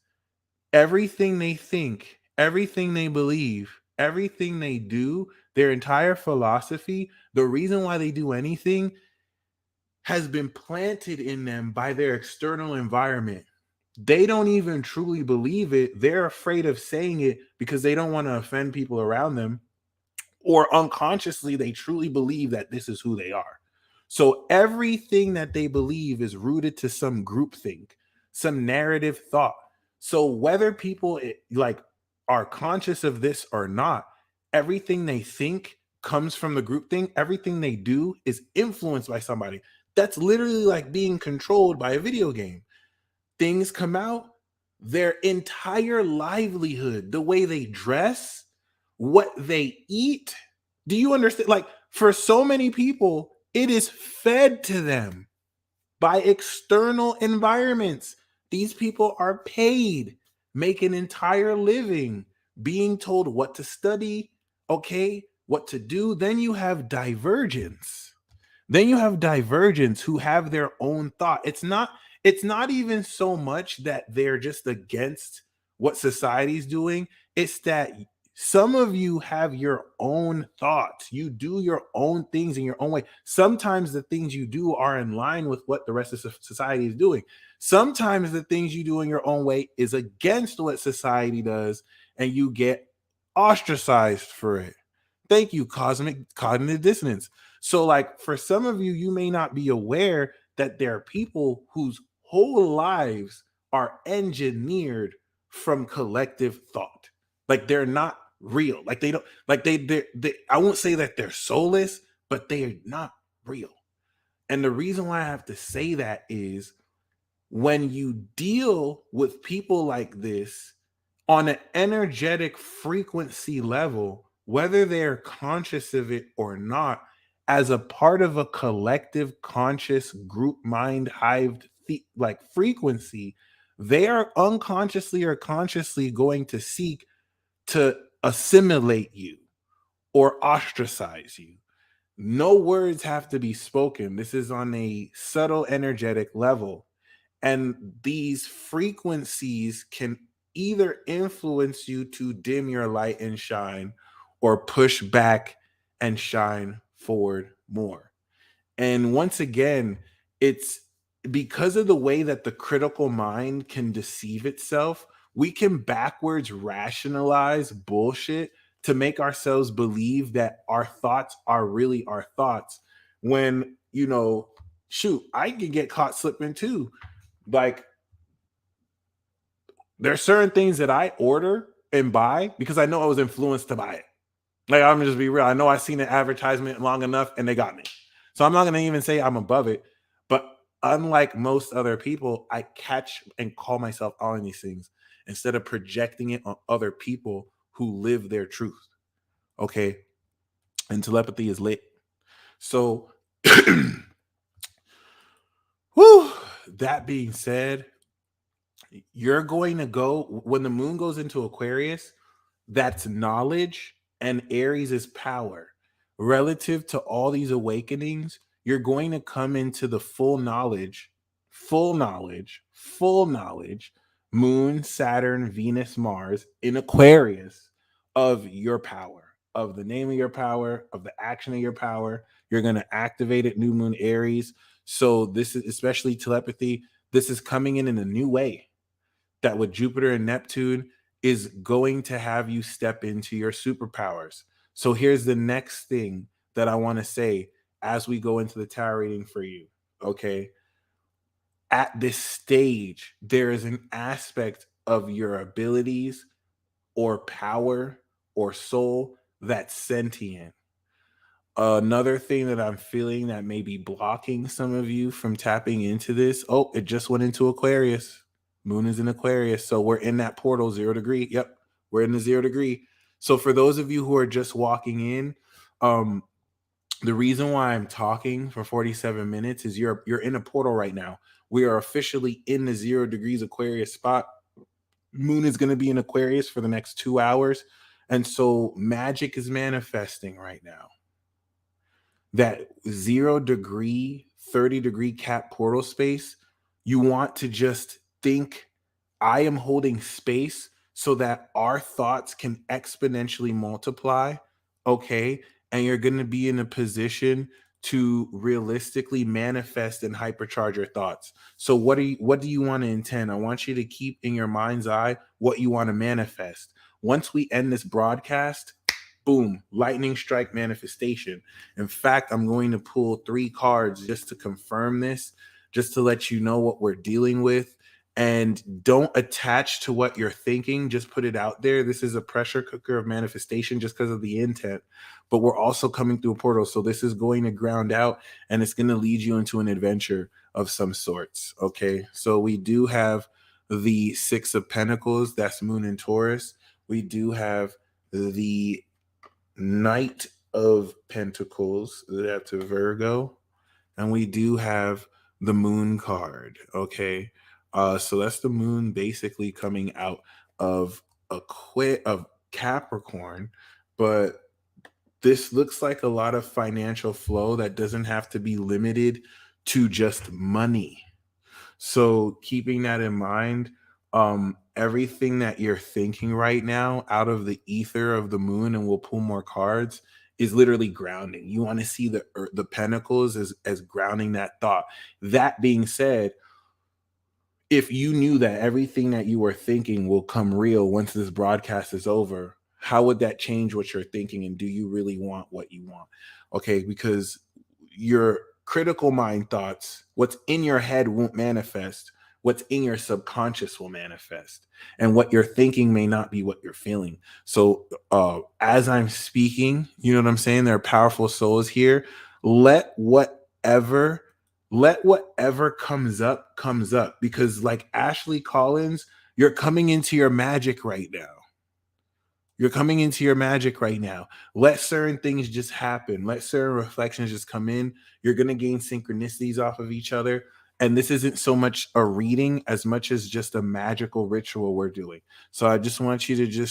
everything they think, everything they believe, everything they do, their entire philosophy, the reason why they do anything has been planted in them by their external environment. They don't even truly believe it. They're afraid of saying it because they don't want to offend people around them, or unconsciously they truly believe that this is who they are. So everything that they believe is rooted to some groupthink, some narrative thought. So whether people like are conscious of this or not, everything they think comes from the groupthink. Everything they do is influenced by somebody. That's literally like being controlled by a video game. Things come out, their entire livelihood, the way they dress, what they eat. Do you understand? Like for so many people, it is fed to them by external environments. These people are paid, make an entire living, being told what to study, okay, what to do. Then you have divergence. Who have their own thought. It's not even so much that they're just against what society's doing. It's that some of you have your own thoughts. You do your own things in your own way. Sometimes the things you do are in line with what the rest of society is doing. Sometimes the things you do in your own way is against what society does, and you get ostracized for it. Thank you, cosmic cognitive dissonance. So, like, for some of you, you may not be aware that there are people whose whole lives are engineered from collective thought. Like, they're not real. Like, they don't, like, they I won't say that they're soulless, but they are not real. And the reason why I have to say that is when you deal with people like this on an energetic frequency level, whether they're conscious of it or not, as a part of a collective conscious group mind hived like frequency, they are unconsciously or consciously going to seek to assimilate you or ostracize you. No words have to be spoken. This is on a subtle energetic level. And these frequencies can either influence you to dim your light and shine or push back and shine forward more. And once again, it's because of the way that the critical mind can deceive itself, we can backwards rationalize bullshit to make ourselves believe that our thoughts are really our thoughts. When, shoot, I can get caught slipping too. Like, there's certain things that I order and buy because I know I was influenced to buy it. Like, I'm gonna just be real. I know I've seen an advertisement long enough and they got me. So I'm not gonna even say I'm above it. But unlike most other people, I catch and call myself on these things instead of projecting it on other people who live their truth. Okay. And telepathy is lit. So whew, that being said, you're going to go when the moon goes into Aquarius, that's knowledge, and Aries is power. Relative to all these awakenings, you're going to come into the full knowledge, Moon, Saturn, Venus, Mars in Aquarius of your power, of the name of your power, of the action of your power. You're going to activate it, new moon Aries. So this is especially telepathy. This is coming in a new way that with Jupiter and Neptune is going to have you step into your superpowers. So here's the next thing that I want to say as we go into the tarot reading for you. Okay. At this stage, there is an aspect of your abilities or power or soul that's sentient. Another thing that I'm feeling that may be blocking some of you from tapping into this. Oh, it just went into Aquarius. Moon is in Aquarius. So we're in that portal, 0 degree. Yep. We're in the 0 degree. So for those of you who are just walking in, the reason why I'm talking for 47 minutes is you're in a portal right now. We are officially in the 0 degrees Aquarius spot. Moon is going to be in Aquarius for the next 2 hours. And so magic is manifesting right now. That 0 degree, 30 degree cap portal space, you want to just think, I am holding space so that our thoughts can exponentially multiply. Okay. And you're going to be in a position to realistically manifest and hypercharge your thoughts. So what do you want to intend? I want you to keep in your mind's eye what you want to manifest. Once we end this broadcast, boom, lightning strike manifestation. In fact, I'm going to pull 3 cards just to confirm this, just to let you know what we're dealing with. And don't attach to what you're thinking. Just put it out there. This is a pressure cooker of manifestation just because of the intent. But we're also coming through a portal. So this is going to ground out and it's going to lead you into an adventure of some sorts. Okay. So we do have the 6 of Pentacles. That's Moon and Taurus. We do have the Knight of Pentacles. That's a Virgo. And we do have the Moon card. Okay. So that's the moon basically coming out of of Capricorn, but this looks like a lot of financial flow that doesn't have to be limited to just money. So keeping that in mind, everything that you're thinking right now out of the ether of the moon, and we'll pull more cards, is literally grounding. You want to see the pentacles as grounding that thought. That being said, if you knew that everything that you were thinking will come real once this broadcast is over, how would that change what you're thinking? And do you really want what you want? Okay, because your critical mind thoughts, what's in your head won't manifest. What's in your subconscious will manifest. And what you're thinking may not be what you're feeling. So as I'm speaking, you know what I'm saying? There are powerful souls here. Let whatever comes up, because like Ashley Collins, you're coming into your magic right now. You're coming into your magic right now. Let certain things just happen. Let certain reflections just come in. You're going to gain synchronicities off of each other. And this isn't so much a reading as much as just a magical ritual we're doing. So I just want you to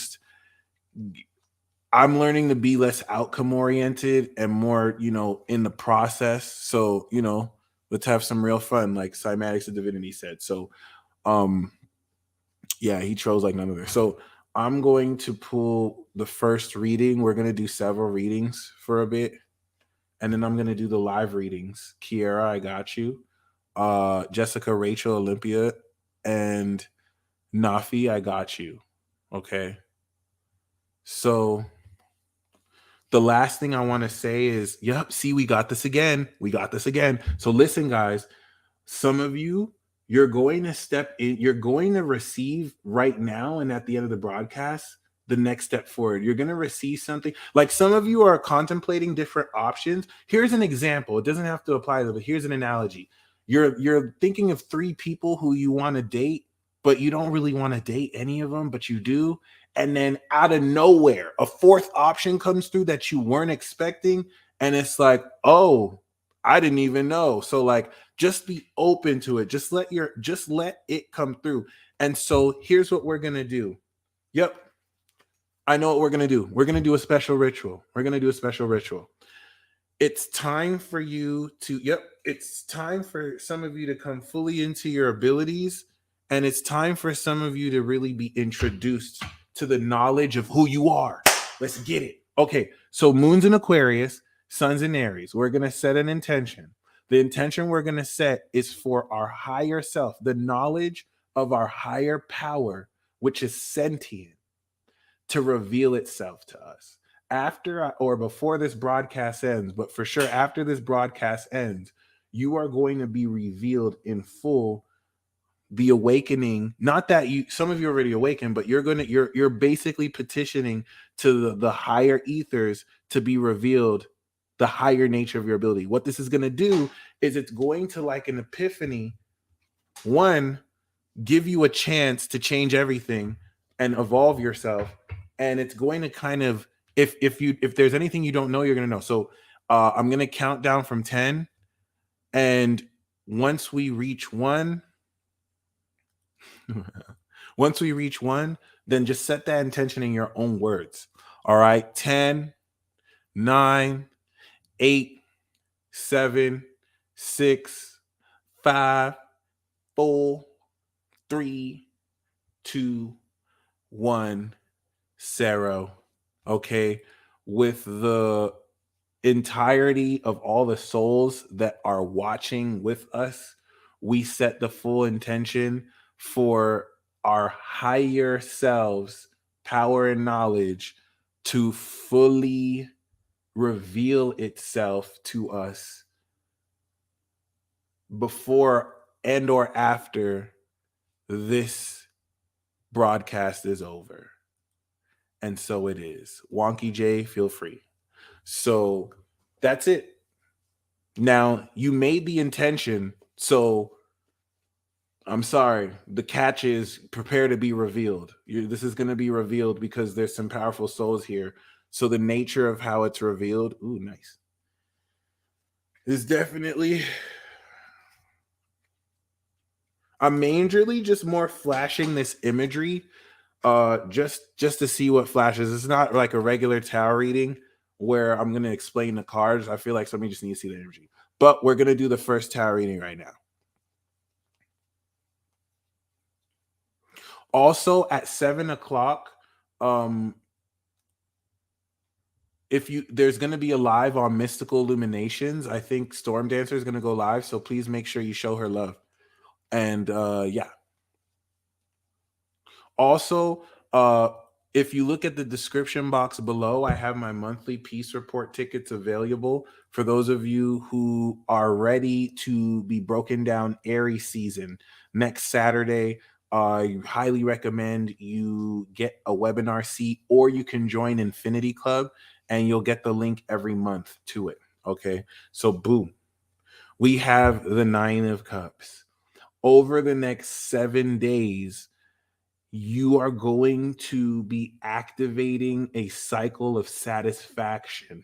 I'm learning to be less outcome oriented and more, in the process. So, let's have some real fun, like Cymatics of Divinity said. So, yeah, he chose like none of this. So I'm going to pull the first reading. We're going to do several readings for a bit. and then I'm gonna do the live readings. Kiera, I got you. Jessica, Rachel, Olympia, and Nafi, I got you. Okay. So the last thing I want to say is, yep, see, we got this again. We got this again. So listen, guys, some of you, you're going to step in, you're going to receive right now and at the end of the broadcast the next step forward. You're going to receive something. Like some of you are contemplating different options. Here's an example. It doesn't have to apply to, but here's an analogy. You're thinking of 3 people who you want to date, but you don't really want to date any of them, but you do. And then out of nowhere, a 4th option comes through that you weren't expecting. And it's like, oh, I didn't even know. So like, just be open to it. Just let it come through. And so here's what we're going to do. Yep. I know what we're going to do. We're going to do a special ritual. It's time for you to, it's time for some of you to come fully into your abilities. And it's time for some of you to really be introduced to the knowledge of who you are. Let's get it. Okay. So moon's in Aquarius, sun's in Aries. We're going to set an intention. The intention we're going to set is for our higher self, the knowledge of our higher power, which is sentient, to reveal itself to us. After or before this broadcast ends, but for sure after this broadcast ends, you are going to be revealed in full the awakening. Not that you, some of you already awakened, but you're basically petitioning to the higher ethers to be revealed, the higher nature of your ability. What this is going to do is it's going to, like an epiphany, one, give you a chance to change everything and evolve yourself. And it's going to kind of, if there's anything you don't know, you're going to know. So I'm going to count down from 10. And once we reach 1, then just set that intention in your own words. All right. 10, 9, 8, 7, 6, 5, 4, 3, 2, 1, 0. Okay. With the entirety of all the souls that are watching with us, we set the full intention for our higher selves, power and knowledge, to fully reveal itself to us before and or after this broadcast is over. And so it is. Wonky J, feel free. So that's it. Now, you made the intention, so I'm sorry. The catch is prepare to be revealed. This is going to be revealed because there's some powerful souls here. So the nature of how it's revealed, ooh, nice, is definitely, I'm majorly just more flashing this imagery just to see what flashes. It's not like a regular tarot reading where I'm going to explain the cards. I feel like somebody just needs to see the energy. But we're going to do the first tarot reading right now. Also at 7 o'clock, there's going to be a live on Mystical Illuminations. I think Storm Dancer is going to go live, so please make sure you show her love. And yeah. Also, if you look at the description box below, I have my monthly peace report tickets available for those of you who are ready to be broken down Aries season. Next Saturday, I highly recommend you get a webinar seat, or you can join Infinity Club and you'll get the link every month to it. Okay, so boom, we have the 9 of Cups. Over the next 7 days, you are going to be activating a cycle of satisfaction.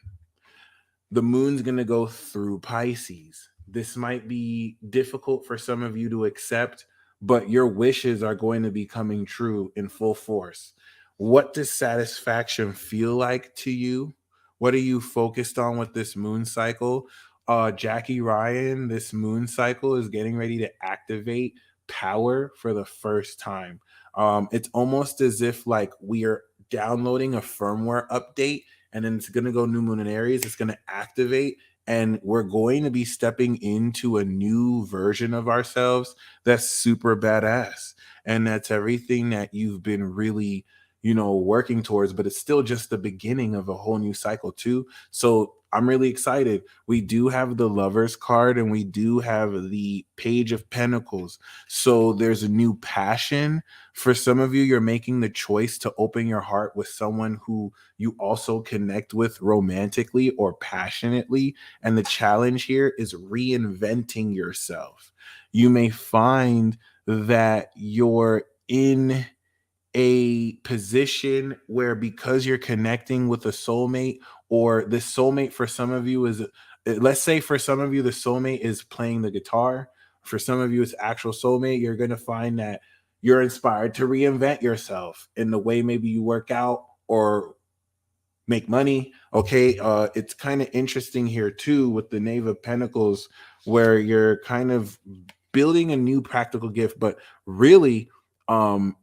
The moon's going to go through Pisces. This might be difficult for some of you to accept, but your wishes are going to be coming true in full force. What does satisfaction feel like to you? What are you focused on with this moon cycle? Jackie Ryan, this moon cycle is getting ready to activate power for the first time. It's almost as if like we are downloading a firmware update, and then it's going to go new moon in Aries. It's going to activate, And we're going to be stepping into a new version of ourselves that's super badass. And that's everything that you've been really, working towards, but it's still just the beginning of a whole new cycle, too. So I'm really excited. We do have the Lovers card and we do have the Page of Pentacles. So there's a new passion. For some of you, you're making the choice to open your heart with someone who you also connect with romantically or passionately. And the challenge here is reinventing yourself. You may find that you're in a position where, because you're connecting with a soulmate, or the soulmate for some of you is, let's say for some of you the soulmate is playing the guitar, for some of you it's actual soulmate, you're going to find that you're inspired to reinvent yourself in the way maybe you work out or make money. Okay. It's kind of interesting here too with the Knave of Pentacles, where you're kind of building a new practical gift, but really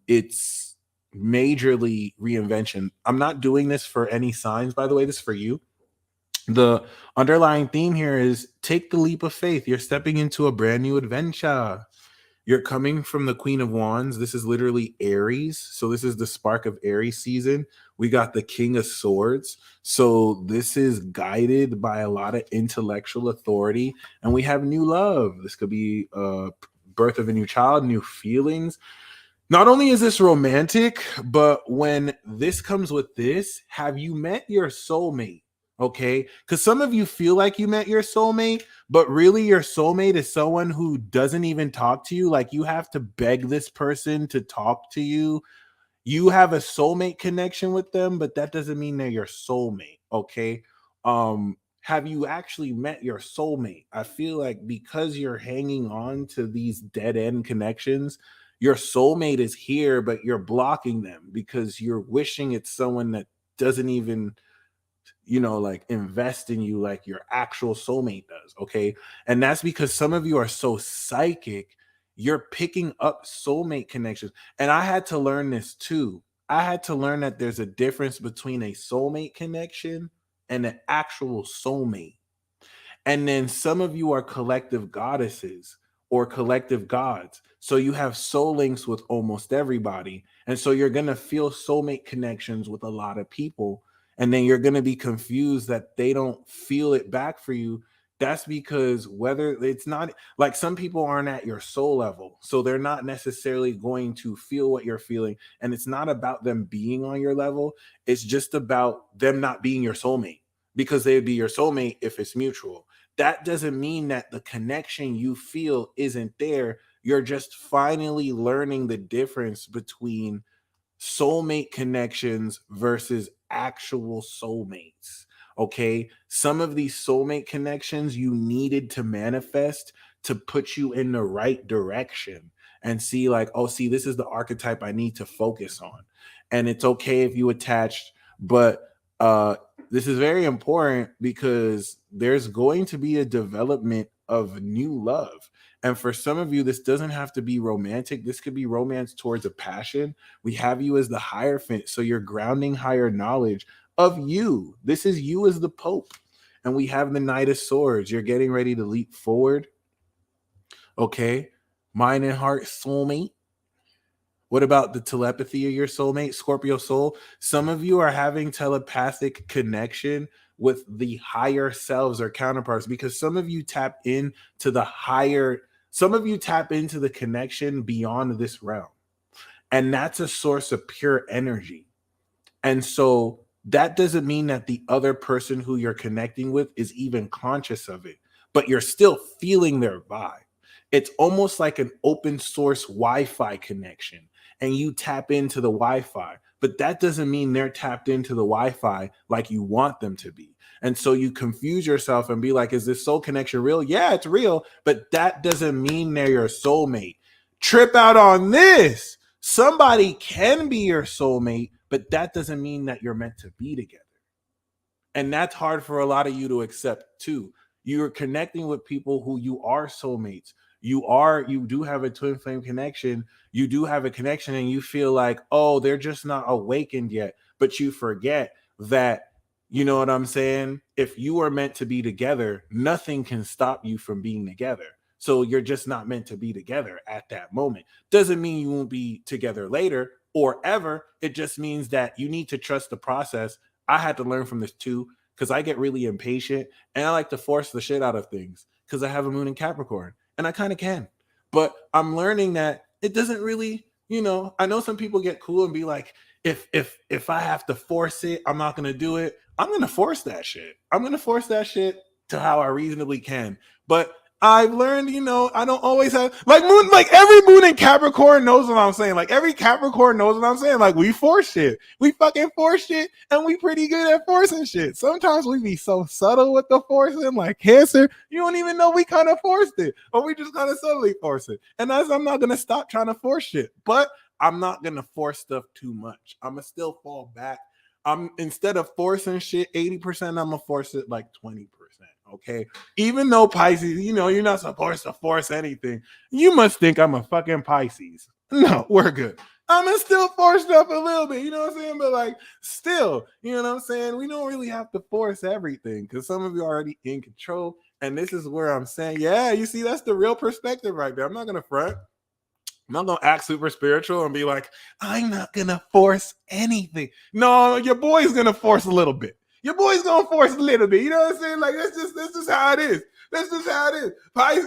it's majorly reinvention. I'm not doing this for any signs, by the way. This is for you. The underlying theme here is take the leap of faith. You're stepping into a brand new adventure. You're coming from the Queen of Wands. This is literally Aries. So this is the spark of Aries season. We got the King of Swords. So this is guided by a lot of intellectual authority. And we have new love. This could be birth of a new child, new feelings. Not only is this romantic, but when this comes with this, have you met your soulmate? Okay. Because some of you feel like you met your soulmate, but really your soulmate is someone who doesn't even talk to you. Like, you have to beg this person to talk to you. You have a soulmate connection with them, but that doesn't mean they're your soulmate. Okay. Have you actually met your soulmate? I feel like because you're hanging on to these dead end connections, your soulmate is here, but you're blocking them because you're wishing it's someone that doesn't even, like, invest in you like your actual soulmate does. Okay. And that's because some of you are so psychic, you're picking up soulmate connections. And I had to learn this too. I had to learn that there's a difference between a soulmate connection and an actual soulmate. And then some of you are collective goddesses or collective gods. So you have soul links with almost everybody. And so you're going to feel soulmate connections with a lot of people. And then you're going to be confused that they don't feel it back for you. That's because whether it's not, like, some people aren't at your soul level. So they're not necessarily going to feel what you're feeling. And it's not about them being on your level. It's just about them not being your soulmate, because they'd be your soulmate if it's mutual. That doesn't mean that the connection you feel isn't there. You're just finally learning the difference between soulmate connections versus actual soulmates. Okay. Some of these soulmate connections you needed to manifest to put you in the right direction and see, like, oh, see, this is the archetype I need to focus on. And it's okay if you attached, but this is very important because there's going to be a development of new love. And for some of you, this doesn't have to be romantic. This could be romance towards a passion. We have you as the Hierophant. So you're grounding higher knowledge of you. This is you as the Pope. And we have the Knight of Swords. You're getting ready to leap forward. Okay. Mind and heart soulmate. What about the telepathy of your soulmate, Scorpio soul? Some of you are having telepathic connection with the higher selves or counterparts, because some of you tap into the higher, some of you tap into the connection beyond this realm. And that's a source of pure energy. And so that doesn't mean that the other person who you're connecting with is even conscious of it, but you're still feeling their vibe. It's almost like an open source Wi-Fi connection, and you tap into the Wi-Fi, but that doesn't mean they're tapped into the Wi-Fi like you want them to be. And so you confuse yourself and be like, is this soul connection real? Yeah, it's real, but that doesn't mean they're your soulmate. Trip out on this. Somebody can be your soulmate, but that doesn't mean that you're meant to be together. And that's hard for a lot of you to accept too. You're connecting with people who you are soulmates. You do have a twin flame connection. You do have a connection, and you feel like, oh, they're just not awakened yet. But you forget that You know what I'm saying? If you are meant to be together, nothing can stop you from being together. So you're just not meant to be together at that moment. Doesn't mean you won't be together later or ever. It just means that you need to trust the process. I had to learn from this too, because I get really impatient and I like to force the shit out of things because I have a moon in Capricorn and I kind of can. But I'm learning that it doesn't really, I know some people get cool and be like, if I have to force it, I'm not gonna do it. I'm gonna force that shit. I'm gonna force that shit to how I reasonably can. But I've learned, I don't always have like every moon in Capricorn knows what I'm saying. Like every Capricorn knows what I'm saying. Like we force shit. We fucking force shit and we pretty good at forcing shit. Sometimes we be so subtle with the forcing, like Cancer, you don't even know we kind of forced it. Or we just kind of subtly force it. And I'm not gonna stop trying to force shit. But I'm not gonna force stuff too much. I'm gonna still fall back. I'm instead of forcing shit 80%, I'm gonna force it like 20%. Okay. Even though Pisces, you're not supposed to force anything. You must think I'm a fucking Pisces. No, we're good. I'm gonna still force stuff a little bit, you know what I'm saying? But like still, you know what I'm saying? We don't really have to force everything because some of you are already in control. And this is where I'm saying, yeah, you see, that's the real perspective right there. I'm not gonna front. I'm not gonna act super spiritual and be like, I'm not gonna force anything. No, your boy's gonna force a little bit. Your boy's gonna force a little bit. You know what I'm saying? Like that's just how it is. That's just how it is.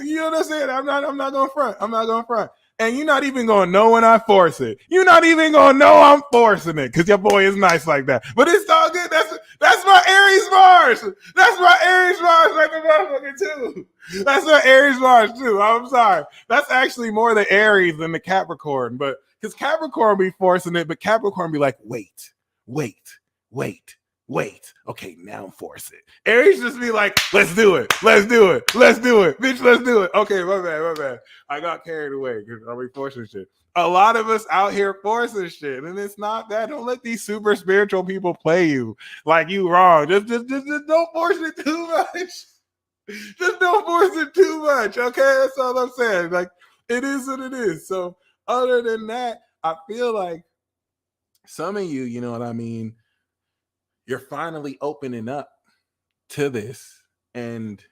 You know what I'm saying? I'm not gonna front. I'm not gonna front. And you're not even gonna know when I force it. You're not even gonna know I'm forcing it because your boy is nice like that. But it's all good. That's my Aries Mars. That's my Aries Mars right the motherfucker too. That's my Aries Mars too. I'm sorry. That's actually more the Aries than the Capricorn. But because Capricorn be forcing it, but Capricorn be like, wait, wait, wait, wait. Okay, now I'm forcing it. Aries just be like, let's do it. Let's do it. Let's do it. Bitch, let's do it. Okay, my bad, my bad. I got carried away because I'll be forcing shit. A lot of us out here forcing shit, and it's not that. Don't let these super spiritual people play you like you wrong. Just don't force it too much. Just don't force it too much, okay? That's all I'm saying. Like, it is what it is. So, other than that, I feel like some of you, you know what I mean, you're finally opening up to this. And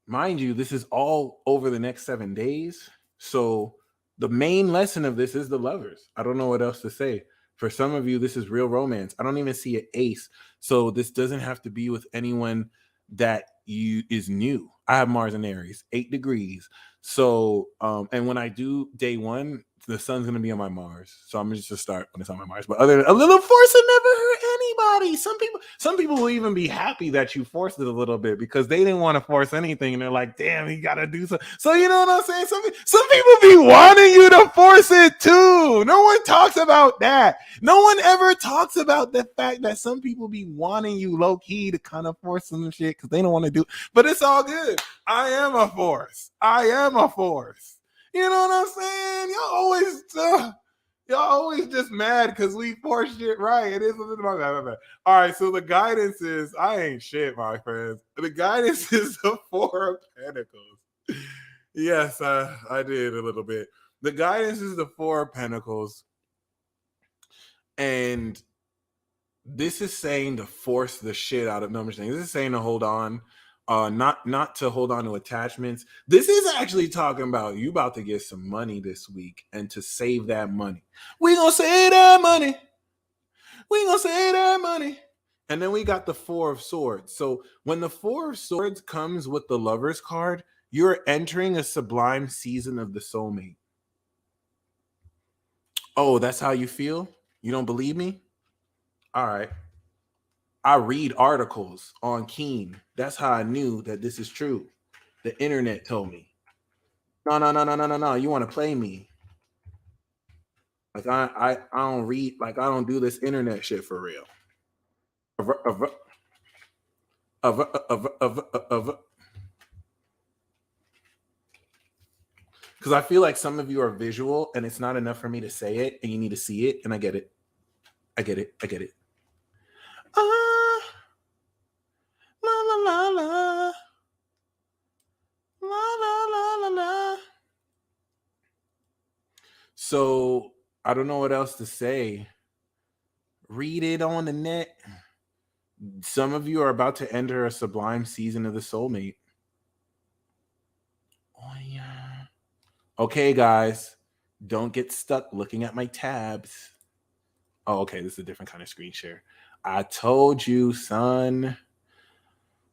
mind you, this is all over the next 7 days. So, the main lesson of this is the lovers. I don't know what else to say. For some of you, this is real romance. I don't even see an ace. So, this doesn't have to be with anyone that you is new. I have Mars and Aries, 8 degrees. So, and when I do day one, the sun's gonna be on my Mars. So I'm just to start when it's on my Mars. But other than a little forcing never hurt anybody. Some people will even be happy that you forced it a little bit because they didn't want to force anything, and they're like, damn, he gotta do something. So you know what I'm saying? Some people be wanting you to force it too. No one talks about that. No one ever talks about the fact that some people be wanting you low key to kind of force some shit because they don't want to do. But it's all good. I am a force. I am a force. You know what I'm saying? Y'all always just mad because we force shit right. It is my bad. All right, so the guidance is I ain't shit, my friends. The guidance is the 4 of Pentacles. Yes, I did a little bit. The guidance is the 4 of Pentacles. And this is saying to force the shit out of numbers. This is saying to hold on. Not to hold on to attachments. This is actually talking about you about to get some money this week and to save that money. We gonna save that money. We gonna save that money. And then we got the 4 of Swords. So when the 4 of Swords comes with the Lover's card, you're entering a sublime season of the soulmate. Oh, that's how you feel? You don't believe me? All right. I read articles on Keen. That's how I knew that this is true. The internet told me. No. You want to play me? Like I don't read. Like I don't do this internet shit for real. Because I feel like some of you are visual, and it's not enough for me to say it, and you need to see it, and I get it. I get it. I get it. La la la la. La la la la la. So I don't know what else to say. Read it on the net. Some of you are about to enter a sublime season of the soulmate. Oh, yeah. Okay, guys, don't get stuck looking at my tabs. Oh, okay, this is a different kind of screen share. I told you, son.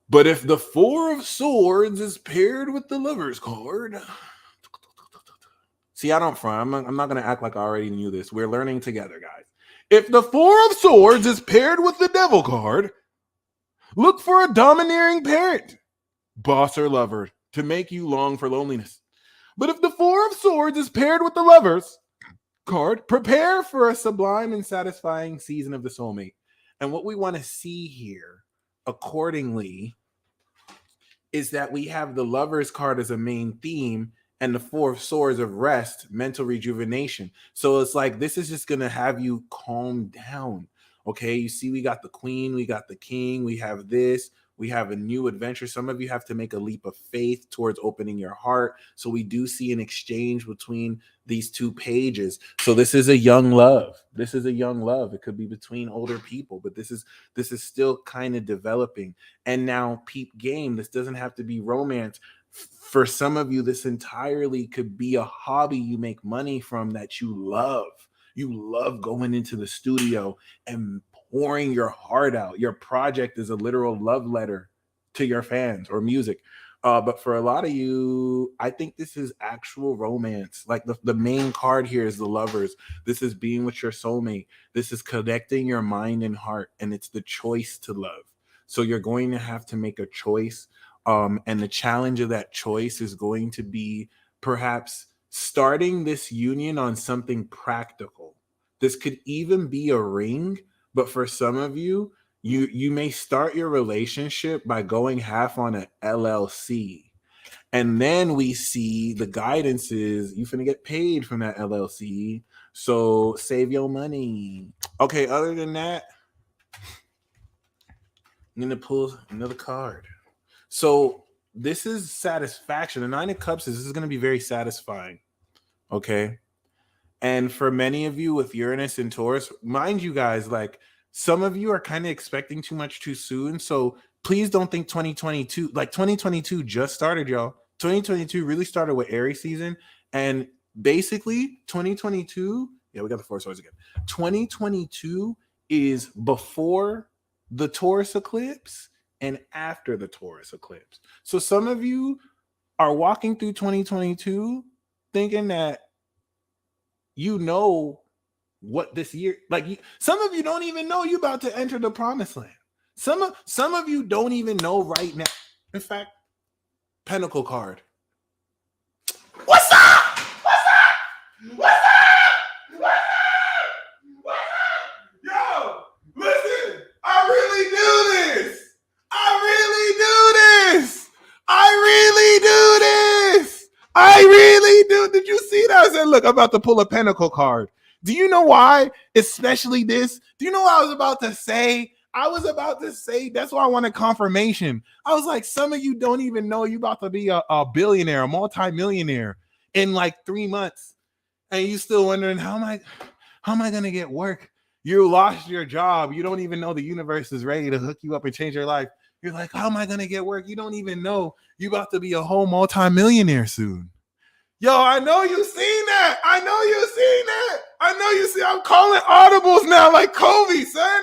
But if the Four of Swords is paired with the Lover's card... See, I don't front. I'm not going to act like I already knew this. We're learning together, guys. If the Four of Swords is paired with the Devil card, look for a domineering parent, boss or lover, to make you long for loneliness. But if the Four of Swords is paired with the Lover's card, prepare for a sublime and satisfying season of the soulmate. And what we want to see here, accordingly, is that we have the Lover's card as a main theme and the Four of Swords of rest, mental rejuvenation. So it's like, this is just going to have you calm down. Okay, you see, we got the Queen, we got the King, we have this, we have a new adventure. Some of you have to make a leap of faith towards opening your heart. So we do see an exchange between these two pages. So this is a young love. This is a young love. It could be between older people, but this is still kind of developing. And now, peep game, this doesn't have to be romance. For some of you, this entirely could be a hobby you make money from that you love. You love going into the studio and pouring your heart out. Your project is a literal love letter to your fans or music. But for a lot of you, I think this is actual romance. Like the main card here is the Lovers. This is being with your soulmate. This is connecting your mind and heart, and it's the choice to love. So you're going to have to make a choice. And the challenge of that choice is going to be perhaps starting this union on something practical. This could even be a ring, but for some of you, you may start your relationship by going half on an LLC. And then we see the guidance is you finna get paid from that LLC. So save your money. Okay, other than that, I'm gonna pull another card. So this is satisfaction. The Nine of Cups is going to be very satisfying. Okay. And for many of you with Uranus and Taurus, mind you guys, like some of you are kind of expecting too much too soon. So please don't think 2022, like 2022 just started, y'all. 2022 really started with Aries season. And basically 2022, yeah, we got the Four Swords again. 2022 is before the Taurus eclipse and after the Taurus eclipse. So some of you are walking through 2022 thinking that you know what this year, like some of you don't even know you're about to enter the promised land. Some of you don't even know right now. In fact, Pentacle card. What's up? What's up? What's up? What's up? What's up? Yo, listen, I really do this. I really do. Did you see that? I said, look, I'm about to pull a Pentacle card. Do you know why? Especially this. Do you know what I was about to say? I was about to say, that's why I wanted confirmation. I was like, some of you don't even know you about to be a billionaire, a multi-millionaire in like 3 months. And you still wondering, how am I going to get work? You lost your job. You don't even know the universe is ready to hook you up and change your life. You're like, how am I going to get work? You don't even know you about to be a whole multi-millionaire soon. Yo, I know you seen that. I know you see. I'm calling audibles now like Kobe, son.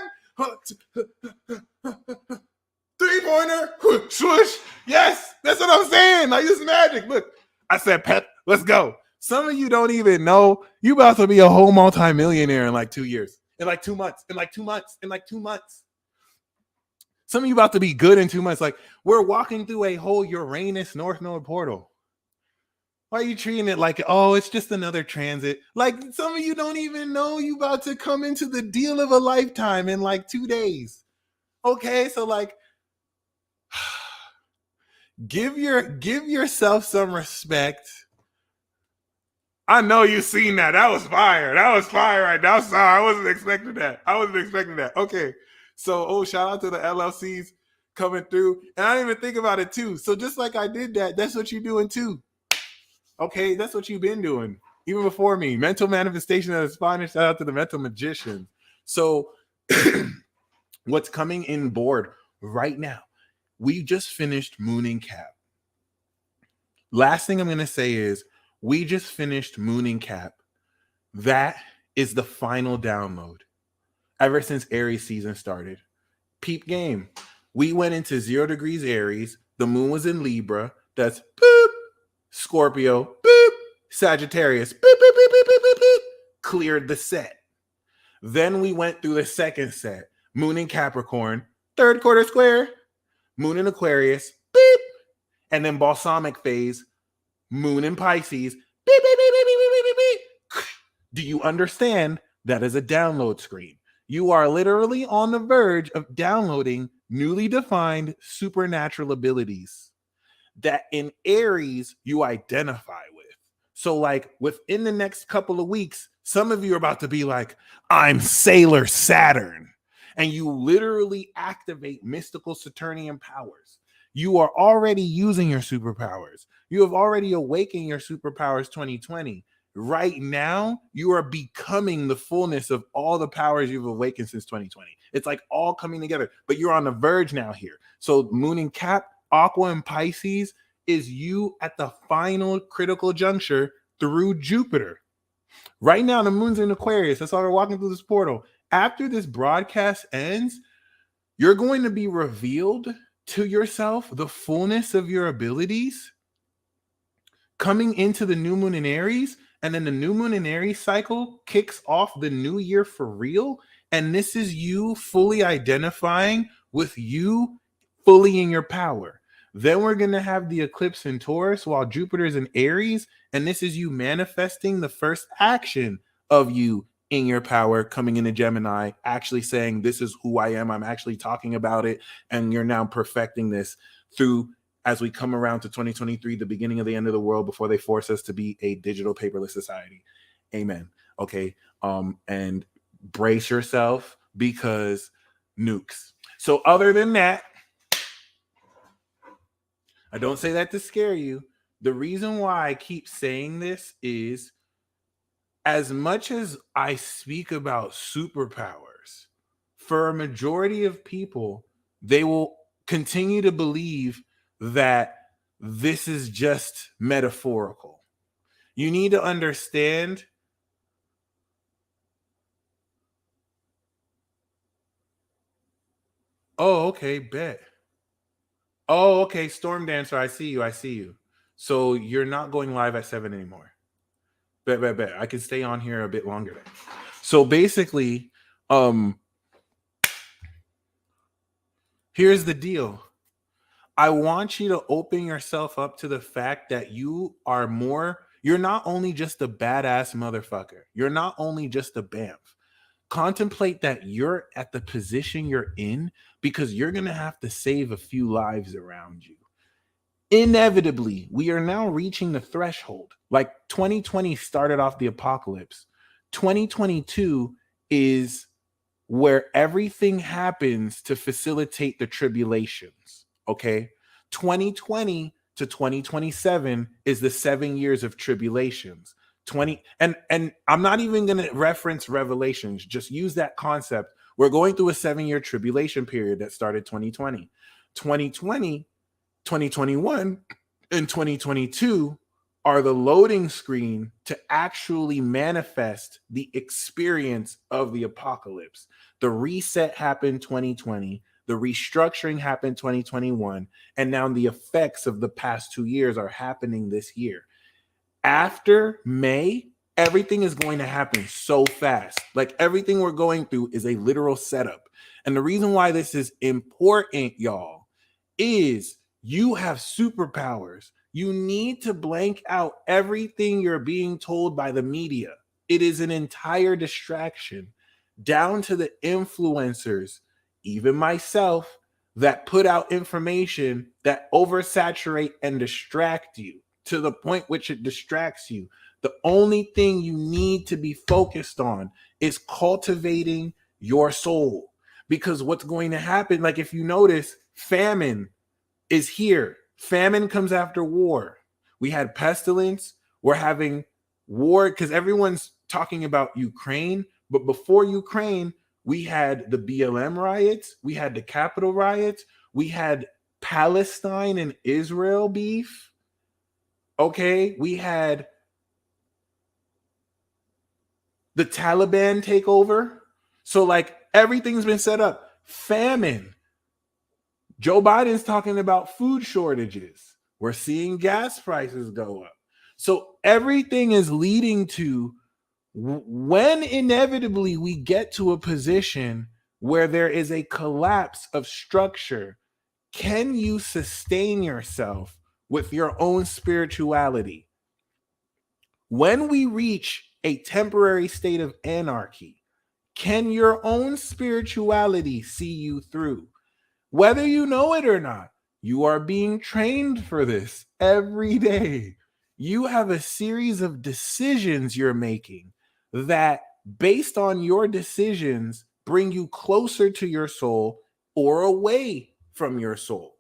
3-pointer, swoosh. Yes, that's what I'm saying. Like, this is magic. Look, I said, Pep, let's go. Some of you don't even know you about to be a whole multi-millionaire in like 2 years, in like 2 months, in like 2 months, in like 2 months. Some of you about to be good in 2 months. Like, we're walking through a whole Uranus North Node portal. Why are you treating it like, oh, it's just another transit? Like, some of you don't even know you about to come into the deal of a lifetime in like 2 days. Okay, so like, give yourself some respect. I know you seen that. That was fire. That was fire right now. Sorry, I wasn't expecting that. Okay, so shout out to the LLCs coming through. And I didn't even think about it too. So just like I did that, that's what you're doing too. Okay, that's what you've been doing even before me. Mental manifestation at its finest. Shout out to the mental magician. So What's coming in board right now? We just finished Mooning Cap. Last thing I'm going to say is we just finished Mooning Cap. That is the final download ever since Aries season started. Peep game. We went into 0 degrees Aries. The moon was in Libra. That's boop. Scorpio. Boop. Sagittarius. Boop, boop, boop, boop, boop, boop, boop. Cleared the set. Then we went through the second set. Moon in Capricorn. Third quarter square. Moon in Aquarius. Beep. And then balsamic phase. Moon in Pisces. Beep, beep, beep, beep, beep, beep, beep, beep. Do you understand? That is a download screen. You are literally on the verge of downloading newly defined supernatural abilities that in Aries you identify with. So like within the next couple of weeks, some of you are about to be like, I'm Sailor Saturn. And you literally activate mystical Saturnian powers. You are already using your superpowers. You have already awakened your superpowers 2020. Right now, you are becoming the fullness of all the powers you've awakened since 2020. It's like all coming together, but you're on the verge now here. So Moon and Cap, Aqua and Pisces is you at the final critical juncture through Jupiter. Right now, the moon's in Aquarius. That's why we're walking through this portal. After this broadcast ends, you're going to be revealed to yourself the fullness of your abilities coming into the new moon in Aries. And then the new moon in Aries cycle kicks off the new year for real. And this is you fully identifying with you fully in your power. Then we're going to have the eclipse in Taurus while Jupiter's in Aries. And this is you manifesting the first action of you in your power coming into Gemini, actually saying, this is who I am. I'm actually talking about it. And you're now perfecting this through as we come around to 2023, the beginning of the end of the world before they force us to be a digital paperless society. Amen. Okay. And brace yourself because nukes. So other than that, I don't say that to scare you. The reason why I keep saying this is as much as I speak about superpowers, for a majority of people, they will continue to believe that this is just metaphorical. You need to understand oh, okay, bet. Oh, okay, Storm Dancer, I see you. So you're not going live at 7 anymore. Bet. I can stay on here a bit longer then. So basically, here's the deal. I want you to open yourself up to the fact that you are more, you're not only just a badass motherfucker. You're not only just a BAMF. Contemplate that you're at the position you're in because you're going to have to save a few lives around you. Inevitably, we are now reaching the threshold. Like 2020 started off the apocalypse. 2022 is where everything happens to facilitate the tribulations. Okay. 2020 to 2027 is the 7 years of tribulations. 20 and I'm not even going to reference Revelations. Just use that concept. We're going through a 7-year tribulation period that started 2020. 2020, 2021, and 2022 are the loading screen to actually manifest the experience of the apocalypse. The reset happened 2020. The restructuring happened 2021. And now the effects of the past 2 years are happening this year. After May, everything is going to happen so fast. Like everything we're going through is a literal setup. And the reason why this is important, y'all, is you have superpowers. You need to blank out everything you're being told by the media. It is an entire distraction, down to the influencers, even myself, that put out information that oversaturate and distract you to the point which it distracts you. The only thing you need to be focused on is cultivating your soul. Because what's going to happen, like if you notice, famine is here. Famine comes after war. We had pestilence. We're having war because everyone's talking about Ukraine. But before Ukraine, We had the BLM riots. We had the Capitol riots. We had Palestine and Israel beef. Okay. We had the Taliban takeover. So, like, everything's been set up. Famine. Joe Biden's talking about food shortages. We're seeing gas prices go up. So, everything is leading to when inevitably we get to a position where there is a collapse of structure, can you sustain yourself with your own spirituality? When we reach a temporary state of anarchy, can your own spirituality see you through? Whether you know it or not, you are being trained for this every day. You have a series of decisions you're making that, based on your decisions, bring you closer to your soul or away from your soul.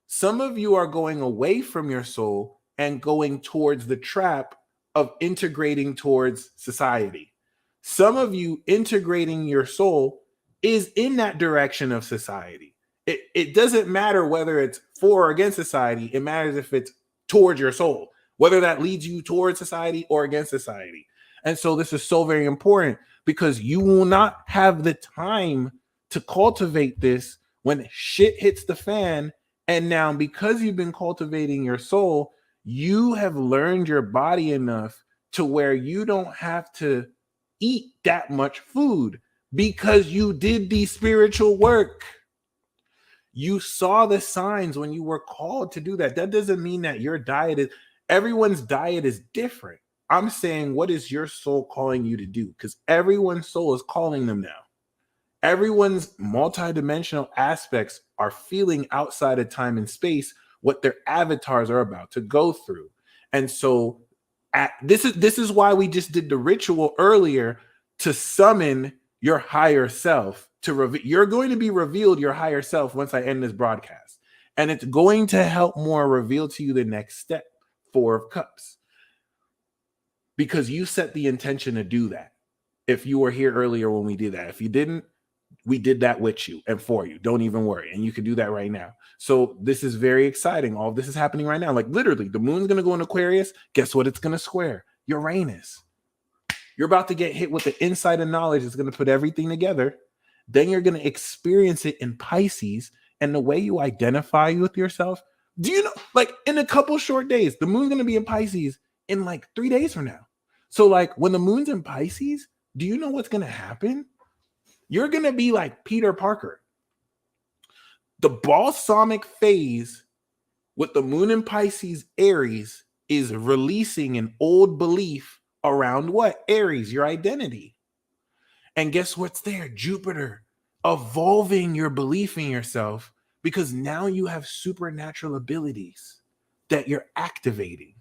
Some of you are going away from your soul and going towards the trap of integrating towards society. Some of you integrating your soul is in that direction of society. It doesn't matter whether it's for or against society. It matters if it's towards your soul, whether that leads you towards society or against society. And so this is so very important, because you will not have the time to cultivate this when shit hits the fan. And now, because you've been cultivating your soul, you have learned your body enough to where you don't have to eat that much food because you did the spiritual work. You saw the signs when you were called to do that. That doesn't mean that your diet is, everyone's diet is different. I'm saying, what is your soul calling you to do? Because everyone's soul is calling them now. Everyone's multidimensional aspects are feeling outside of time and space what their avatars are about to go through. And so this is why we just did the ritual earlier, to summon your higher self, you're going to be revealed your higher self once I end this broadcast. And it's going to help more reveal to you the next step, 4 of Cups. Because you set the intention to do that. If you were here earlier when we did that. If you didn't, we did that with you and for you. Don't even worry. And you can do that right now. So this is very exciting. All of this is happening right now. Like, literally, the moon's going to go in Aquarius. Guess what it's going to square? Uranus. You're about to get hit with the insight and knowledge that's going to put everything together. Then you're going to experience it in Pisces. And the way you identify with yourself, do you know, like, in a couple short days, the moon's going to be in Pisces in like 3 days from now. So, like, when the moon's in Pisces, do you know what's going to happen? You're going to be like Peter Parker. The balsamic phase with the moon in Pisces, Aries, is releasing an old belief around what? Aries, your identity. And guess what's there? Jupiter, evolving your belief in yourself, because now you have supernatural abilities that you're activating.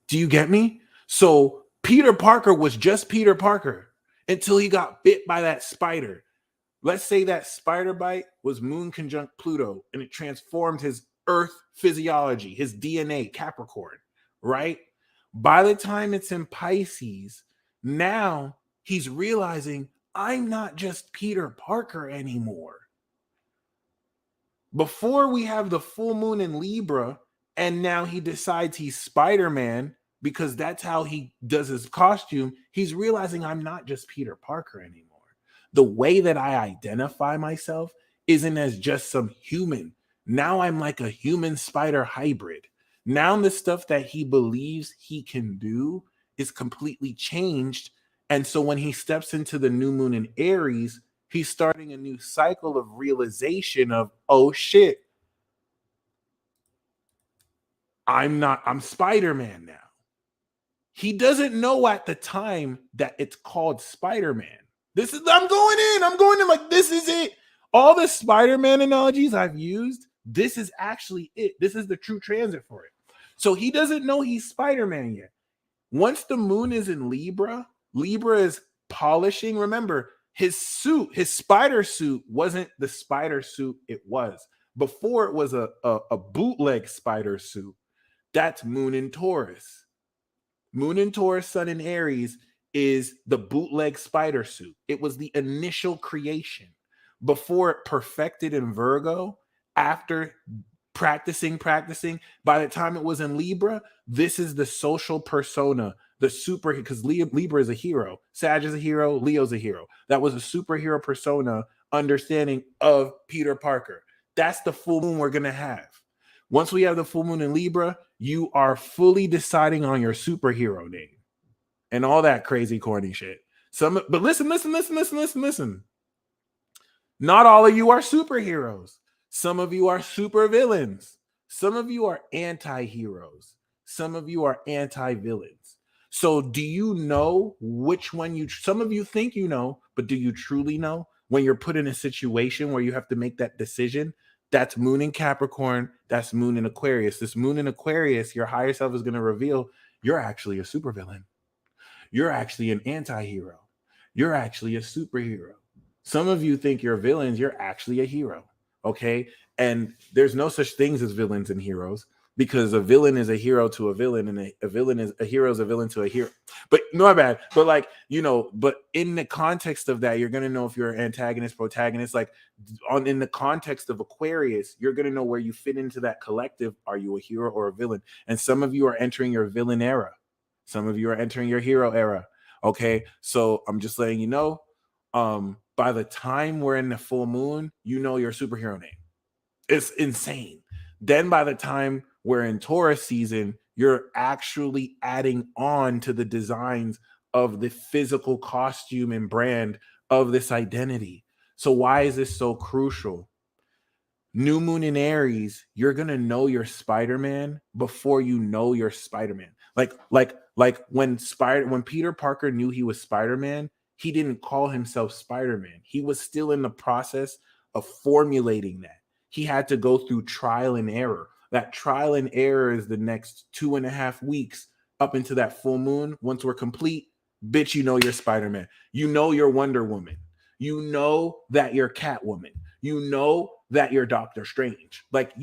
Do you get me? So Peter Parker was just Peter Parker until he got bit by that spider. Let's say that spider bite was moon conjunct Pluto, and it transformed his earth physiology, his DNA, Capricorn, right? By the time it's in Pisces, now he's realizing, I'm not just Peter Parker anymore. Before we have the full moon in Libra, and now he decides he's Spider-Man because that's how he does his costume, he's realizing, I'm not just Peter Parker anymore. The way that I identify myself isn't as just some human. Now I'm like a human spider hybrid. Now the stuff that he believes he can do is completely changed. And so when he steps into the new moon in Aries, he's starting a new cycle of realization of, oh shit, I'm Spider-Man now. He doesn't know at the time that it's called Spider-Man. I'm going in like, this is it. All the Spider-Man analogies I've used, this is actually it. This is the true transit for it. So he doesn't know he's Spider-Man yet. Once the moon is in Libra, Libra is polishing. Remember, his suit, his spider suit wasn't the spider suit it was. Before, it was a bootleg spider suit. That's moon in Taurus. Moon in Taurus, sun in Aries is the bootleg spider suit. It was the initial creation before it perfected in Virgo. After practicing, by the time it was in Libra, this is the social persona, the super, because Libra is a hero, Sag is a hero, Leo's a hero. That was a superhero persona understanding of Peter Parker. That's the full moon we're going to have. Once we have the full moon in Libra, you are fully deciding on your superhero name and all that crazy corny shit. But listen. Not all of you are superheroes. Some of you are super villains. Some of you are anti-heroes. Some of you are anti-villains. So do you know which one some of you think you know, but do you truly know? When you're put in a situation where you have to make that decision, that's moon in Capricorn, that's moon in Aquarius. This moon in Aquarius, your higher self is going to reveal you're actually a supervillain. You're actually an anti-hero. You're actually a superhero. Some of you think you're villains. You're actually a hero. Okay. And there's no such things as villains and heroes, because a villain is a hero to a villain, and a villain is a hero is a villain to a hero. But no, bad. But like, but in the context of that, you're going to know if you're an antagonist, protagonist. Like in the context of Aquarius, you're going to know where you fit into that collective. Are you a hero or a villain? And some of you are entering your villain era. Some of you are entering your hero era. Okay. So I'm just letting you know, by the time we're in the full moon, you know your superhero name. It's insane. Then by the time we're in Taurus season, you're actually adding on to the designs of the physical costume and brand of this identity. So why is this so crucial? New moon in Aries, you're going to know your Spider-Man before you know your Spider-Man. Like when Peter Parker knew he was Spider-Man, he didn't call himself Spider-Man. He was still in the process of formulating that. He had to go through trial and error. That trial and error is the next 2.5 weeks up into that full moon. Once we're complete, bitch, you know you're Spider-Man. You know you're Wonder Woman. You know that you're Catwoman. You know that you're Doctor Strange. Like,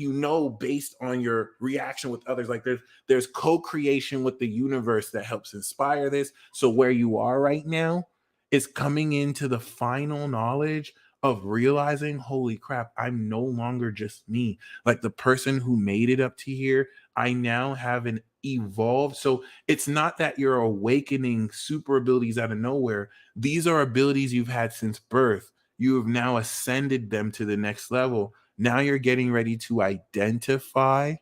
based on your reaction with others. Like there's co-creation with the universe that helps inspire this. So where you are right now is coming into the final knowledge of realizing, holy crap, I'm no longer just me. Like the person who made it up to here, I now have an evolved. So it's not that you're awakening super abilities out of nowhere. These are abilities you've had since birth. You have now ascended them to the next level. Now you're getting ready to identify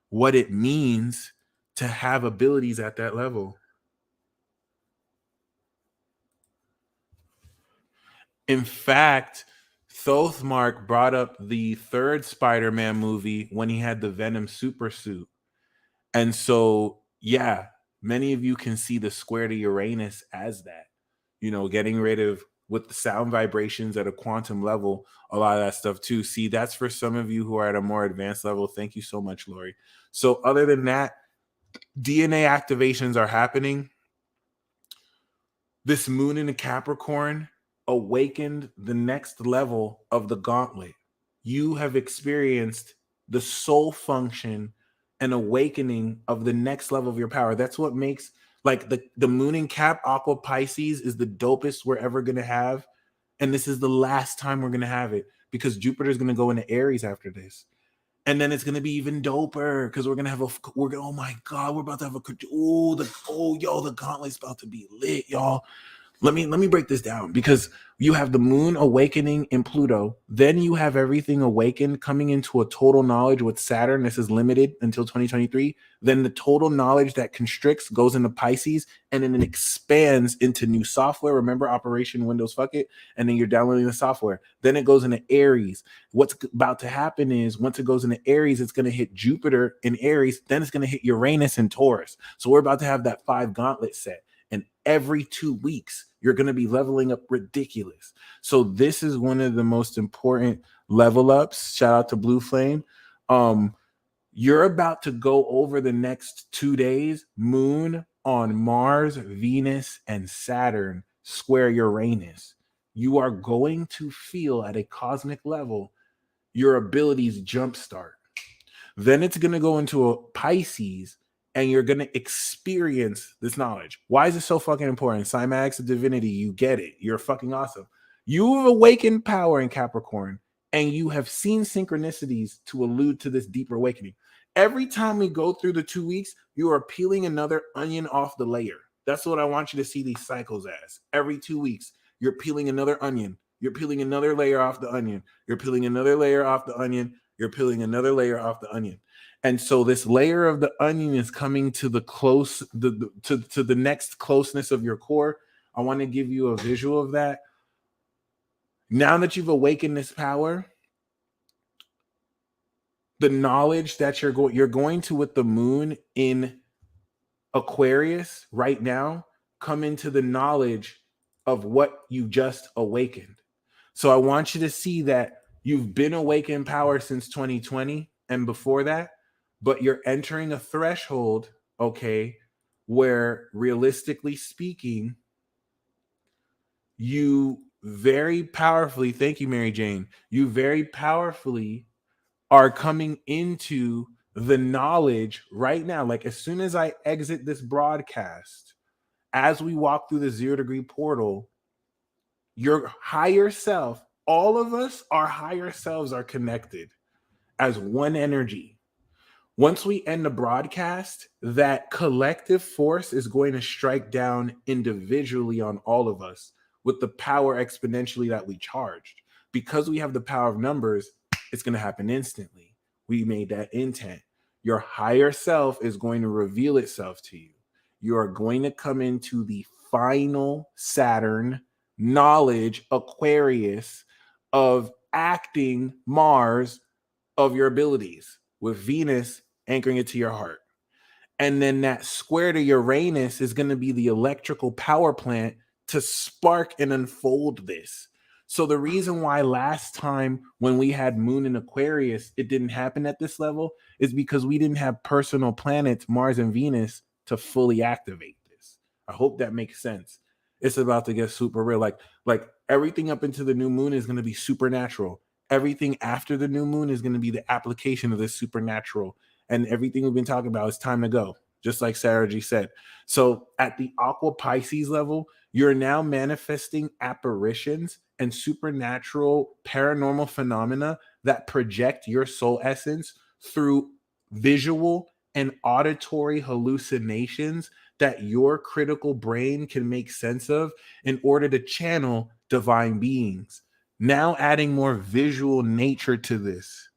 what it means to have abilities at that level. In fact, Thothmark brought up the third Spider-Man movie when he had the Venom super suit. And so, yeah, many of you can see the square to Uranus as that, getting rid of, with the sound vibrations at a quantum level, a lot of that stuff too. See, that's for some of you who are at a more advanced level. Thank you so much, Lori. So other than that, DNA activations are happening. This moon in a Capricorn awakened the next level of the gauntlet. You have experienced the soul function and awakening of the next level of your power. That's what makes, like, the moon in Cap, Aqua Pisces is the dopest we're ever going to have. And this is the last time we're going to have it, because Jupiter is going to go into Aries after this. And then it's going to be even doper, because we're going to have oh my God, we're about to have the gauntlet's about to be lit, y'all. Let me break this down, because you have the moon awakening in Pluto. Then you have everything awakened coming into a total knowledge with Saturn. This is limited until 2023. Then the total knowledge that constricts goes into Pisces, and then it expands into new software. Remember Operation Windows Fuck It? And then you're downloading the software. Then it goes into Aries. What's about to happen is, once it goes into Aries, it's going to hit Jupiter in Aries. Then it's going to hit Uranus in Taurus. So we're about to have that 5 gauntlet set. And every 2 weeks, you're going to be leveling up ridiculous. So this is one of the most important level ups. Shout out to Blue Flame. You're about to go over the next 2 days, moon on Mars, Venus, and Saturn square Uranus. You are going to feel at a cosmic level your abilities jumpstart. Then it's going to go into a Pisces, and you're going to experience this knowledge. Why is it so fucking important? Cymatics of divinity, you get it. You're fucking awesome. You've awakened power in Capricorn, and you have seen synchronicities to allude to this deeper awakening. Every time we go through the 2 weeks, you are peeling another onion off the layer. That's what I want you to see these cycles as. Every 2 weeks, you're peeling another onion. You're peeling another layer off the onion. You're peeling another layer off the onion. You're peeling another layer off the onion. And so this layer of the onion is coming to the to the next closeness of your core. I want to give you a visual of that. Now that you've awakened this power, the knowledge that you're going to with the moon in Aquarius right now, come into the knowledge of what you just awakened. So I want you to see that you've been awakened power since 2020 and before that, but you're entering a threshold, okay, where realistically speaking, you very powerfully, thank you, Mary Jane, you very powerfully are coming into the knowledge right now. Like as soon as I exit this broadcast, as we walk through the 0 degree portal, your higher self, all of us, our higher selves are connected as one energy. Once we end the broadcast, that collective force is going to strike down individually on all of us with the power exponentially that we charged. Because we have the power of numbers, it's going to happen instantly. We made that intent. Your higher self is going to reveal itself to you. You are going to come into the final Saturn knowledge Aquarius of acting Mars of your abilities, with Venus anchoring it to your heart. And then that square to Uranus is going to be the electrical power plant to spark and unfold this. So the reason why last time when we had Moon in Aquarius, it didn't happen at this level is because we didn't have personal planets, Mars and Venus, to fully activate this. I hope that makes sense. It's about to get super real. Like everything up into the new moon is going to be supernatural. Everything after the new moon is going to be the application of this supernatural. And everything we've been talking about is time to go, just like Sarah G said. So at the Aqua Pisces level, you're now manifesting apparitions and supernatural paranormal phenomena that project your soul essence through visual and auditory hallucinations that your critical brain can make sense of in order to channel divine beings. Now adding more visual nature to this.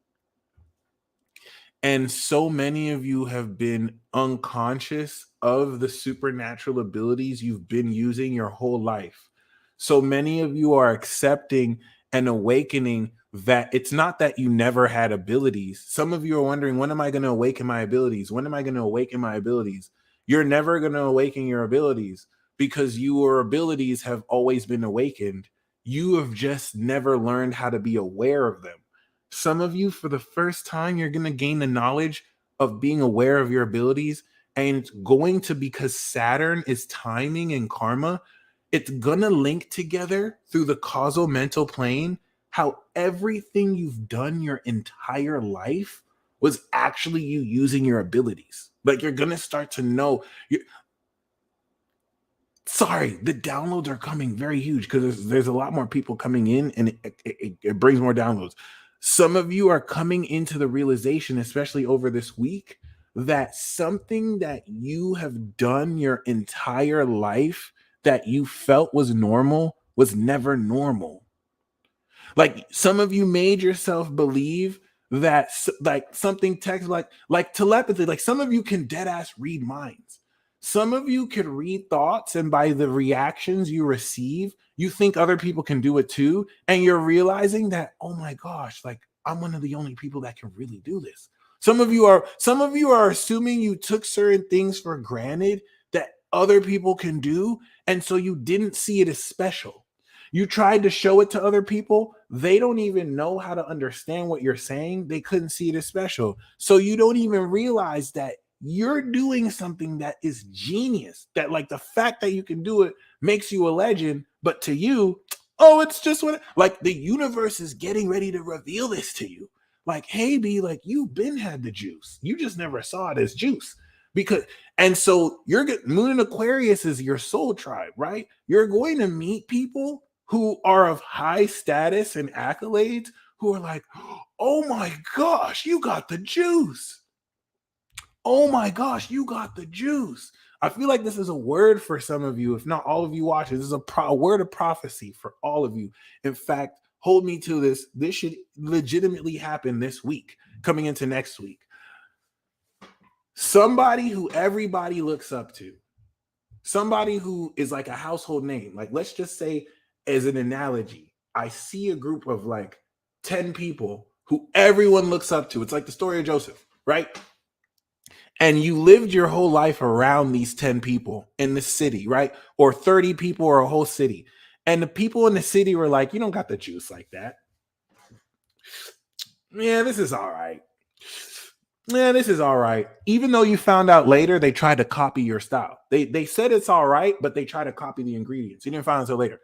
And so many of you have been unconscious of the supernatural abilities you've been using your whole life. So many of you are accepting and awakening that it's not that you never had abilities. Some of you are wondering, when am I going to awaken my abilities? When am I going to awaken my abilities? You're never going to awaken your abilities because your abilities have always been awakened. You have just never learned how to be aware of them. Some of you, for the first time, you're going to gain the knowledge of being aware of your abilities, and it's going to, because Saturn is timing and karma, it's going to link together through the causal mental plane how everything you've done your entire life was actually you using your abilities. Like you're going to start to know. Sorry, the downloads are coming very huge because there's a lot more people coming in, and it brings more downloads. Some of you are coming into the realization, especially over this week, that something that you have done your entire life that you felt was normal was never normal. Like some of you made yourself believe that like something text like telepathy, like some of you can dead ass read minds. Some of you can read thoughts, and by the reactions you receive, you think other people can do it too. And you're realizing that, oh my gosh, like I'm one of the only people that can really do this. Some of you are assuming you took certain things for granted that other people can do. And so you didn't see it as special. You tried to show it to other people. They don't even know how to understand what you're saying. They couldn't see it as special. So you don't even realize that you're doing something that is genius, that like the fact that you can do it makes you a legend. But to you, oh, it's just what, like the universe is getting ready to reveal this to you. Like, hey, B, like you've been had the juice. You just never saw it as juice. And so Moon and Aquarius is your soul tribe, right? You're going to meet people who are of high status and accolades who are like, oh my gosh, you got the juice. Oh my gosh, you got the juice. I feel like this is a word for some of you, if not all of you watching. This is a word of prophecy for all of you. In fact, hold me to this. This should legitimately happen this week, coming into next week. Somebody who everybody looks up to, somebody who is like a household name. Like, let's just say, as an analogy, I see a group of like 10 people who everyone looks up to. It's like the story of Joseph, right? And you lived your whole life around these 10 people in the city, right? Or 30 people or a whole city. And the people in the city were like, you don't got the juice like that. Yeah, this is all right. Yeah, this is all right. Even though you found out later they tried to copy your style. They said it's all right, but they tried to copy the ingredients. You didn't find out until later.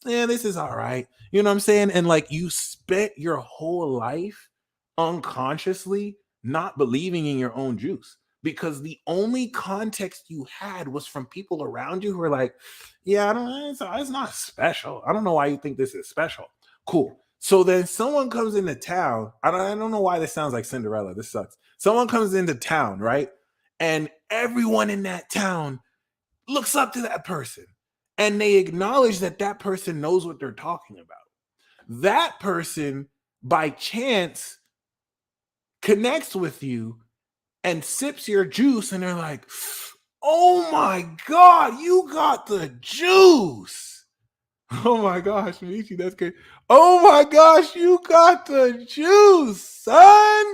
Yeah, this is all right. You know what I'm saying? And like, you spent your whole life unconsciously not believing in your own juice, because the only context you had was from people around you who were like, yeah, I don't know, it's not special. I don't know why you think this is special. Cool. So then someone comes into town. I don't know why this sounds like Cinderella. This sucks. Someone comes into town, right? And everyone in that town looks up to that person, and they acknowledge that that person knows what they're talking about. That person, by chance, connects with you and sips your juice, and they're like, oh my God, you got the juice. Oh my gosh, Michi, that's good. Oh my gosh, you got the juice, son.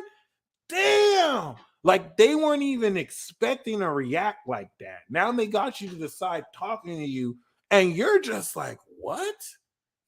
Damn. Like, they weren't even expecting to react like that. Now they got you to the side talking to you, and you're just like, what?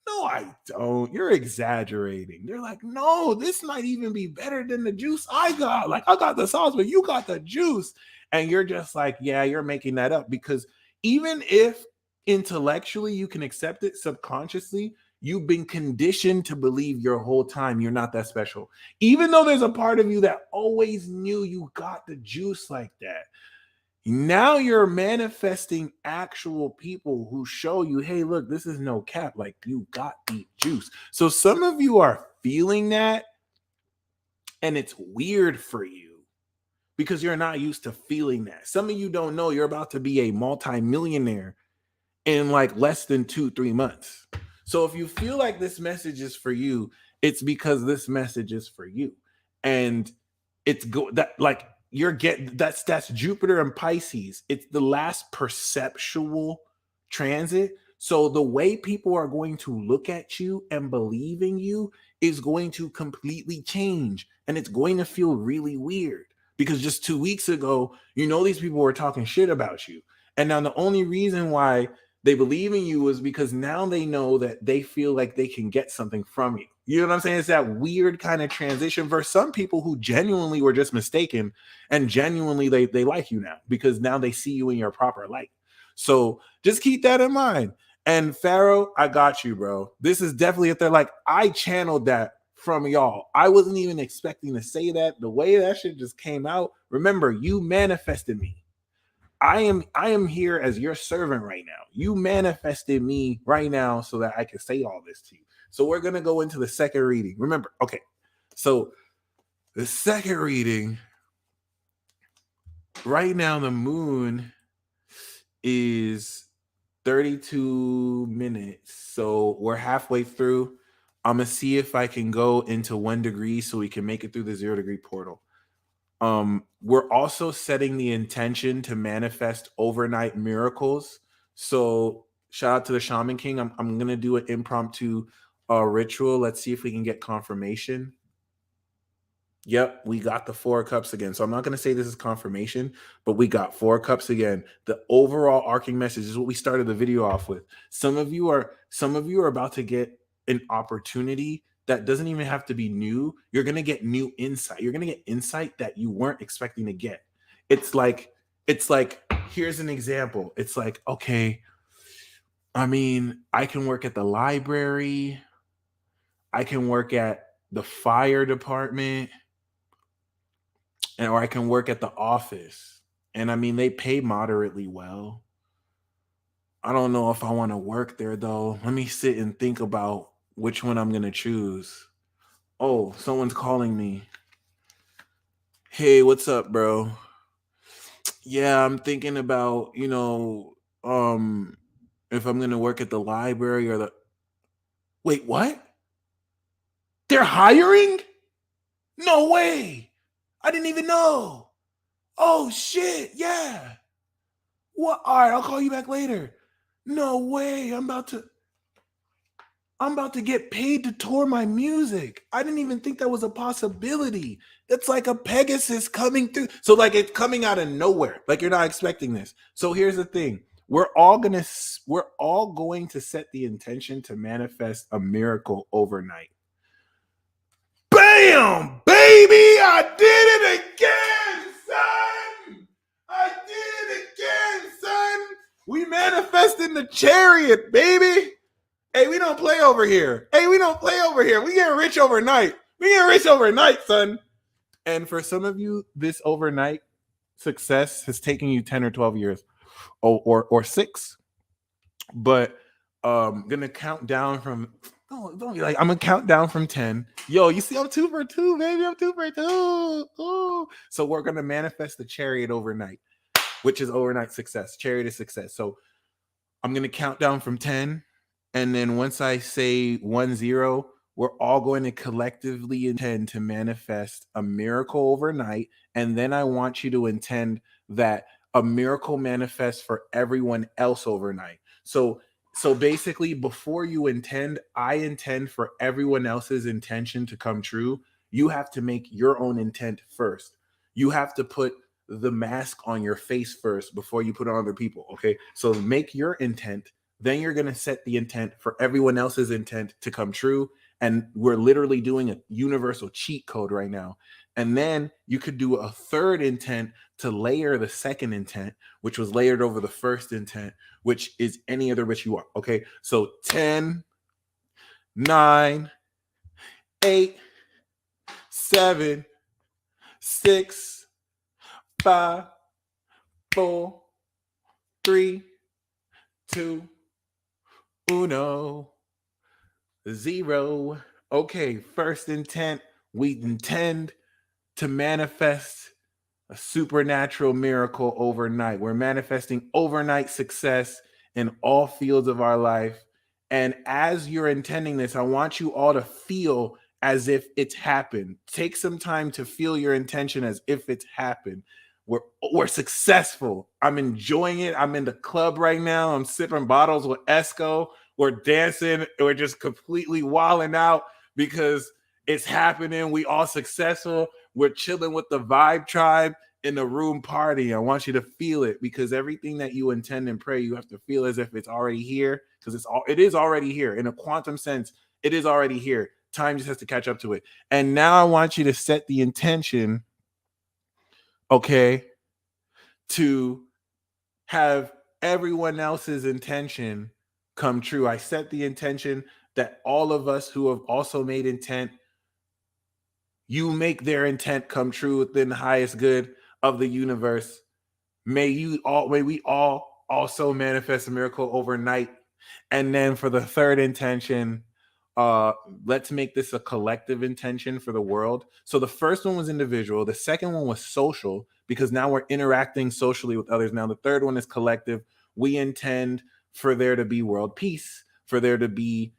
No, I don't. You're exaggerating. They're like, no, this might even be better than the juice I got. Like, I got the sauce, but you got the juice. And you're just like, yeah, you're making that up. Because even if intellectually you can accept it, subconsciously, you've been conditioned to believe your whole time you're not that special. Even though there's a part of you that always knew you got the juice like that. Now you're manifesting actual people who show you, hey, look, this is no cap. Like, you got the juice. So some of you are feeling that, and it's weird for you because you're not used to feeling that. Some of you don't know you're about to be a multimillionaire in like less than 2-3 months. So if you feel like this message is for you, it's because this message is for you. And it's that's Jupiter and Pisces. It's the last perceptual transit. So the way people are going to look at you and believe in you is going to completely change, and it's going to feel really weird, because just 2 weeks ago, these people were talking shit about you. And now the only reason why they believe in you is because now they know that they feel like they can get something from you. You know what I'm saying? It's that weird kind of transition versus some people who genuinely were just mistaken, and genuinely they like you now because now they see you in your proper light. So just keep that in mind. And Pharaoh, I got you, bro. This is definitely if they're like, I channeled that from y'all. I wasn't even expecting to say that. The way that shit just came out. Remember, you manifested me. I am here as your servant right now. You manifested me right now so that I can say all this to you. So we're going to go into the second reading. Remember, okay. So the second reading, right now the moon is 32 minutes. So we're halfway through. I'm going to see if I can go into 1 degree so we can make it through the 0 degree portal. We're also setting the intention to manifest overnight miracles. So shout out to the Shaman King. I'm gonna do an impromptu ritual. Let's see if we can get confirmation. Yep, we got the 4 cups again. So I'm not gonna say this is confirmation, but we got 4 cups again. The overall arcing message is what we started the video off with. Some of you are about to get an opportunity that doesn't even have to be new. You're going to get new insight. You're going to get insight that you weren't expecting to get. It's like, here's an example. It's like, okay, I mean, I can work at the library. I can work at the fire department, or I can work at the office. And I mean, they pay moderately well. I don't know if I want to work there though. Let me sit and think about which one I'm going to choose. Oh, someone's calling me. Hey, what's up, bro? Yeah, I'm thinking about, if I'm going to work at the library or the. Wait, what? They're hiring? No way. I didn't even know. Oh, shit. Yeah. What? All right, I'll call you back later. No way. I'm about to get paid to tour my music. I didn't even think that was a possibility. It's like a Pegasus coming through. So like it's coming out of nowhere. Like you're not expecting this. So here's the thing. We're all going to set the intention to manifest a miracle overnight. Bam! Baby, I did it again, son! I did it again, son! We manifested the chariot, baby! Hey, we don't play over here. We get rich overnight. Son. And for some of you, this overnight success has taken you 10 or 12 years or 6. But gonna count down from don't be like, I'm gonna count down from 10. Yo, you see, I'm 2 for 2, baby. I'm 2 for 2. Ooh. So we're gonna manifest the chariot overnight, which is overnight success. Chariot is success. So I'm gonna count down from 10. And then once I say 1-0, we're all going to collectively intend to manifest a miracle overnight. And then I want you to intend that a miracle manifests for everyone else overnight. So basically, before you intend, I intend for everyone else's intention to come true. You have to make your own intent first. You have to put the mask on your face first before you put it on other people. Okay. So make your intent. Then you're going to set the intent for everyone else's intent to come true. And we're literally doing a universal cheat code right now. And then you could do a third intent to layer the second intent, which was layered over the first intent, which is any other wish you want. Okay. So 10, 9, 8, 7, 6, 5, 4, 3, 2, 1, 0. Okay, first intent, we intend to manifest a supernatural miracle overnight. We're manifesting overnight success in all fields of our life. And as you're intending this, I want you all to feel as if it's happened. Take some time to feel your intention as if it's happened. We're successful. I'm enjoying it. I'm in the club right now. I'm sipping bottles with Esco. We're dancing. We're just completely wilding out because it's happening. We all successful. We're chilling with the vibe tribe in the room party. I want you to feel it because everything that you intend and pray, you have to feel as if it's already here because it is already here. In a quantum sense, it is already here. Time just has to catch up to it. And now I want you to set the intention, okay, to have everyone else's intention come true. I set the intention that all of us who have also made intent, you make their intent come true within the highest good of the universe. May we all also manifest a miracle overnight. And then for the third intention, let's make this a collective intention for the world. So the first one was individual. The second one was social because now we're interacting socially with others. Now the third one is collective. We intend for there to be world peace, for there to be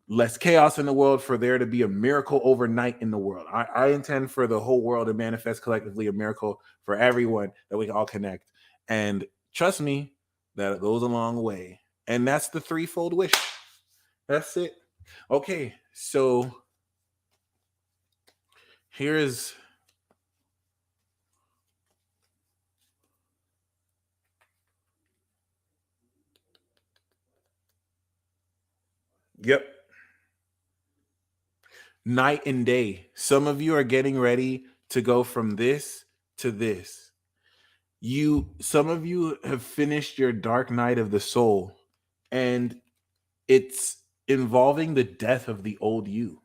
less chaos in the world, for there to be a miracle overnight in the world. I intend for the whole world to manifest collectively a miracle for everyone that we can all connect. And trust me, that it goes a long way. And that's the threefold wish. That's it. Okay, so here's yep. Night and day. Some of you are getting ready to go from this to this. Some of you have finished your dark night of the soul, and it's involving the death of the old you.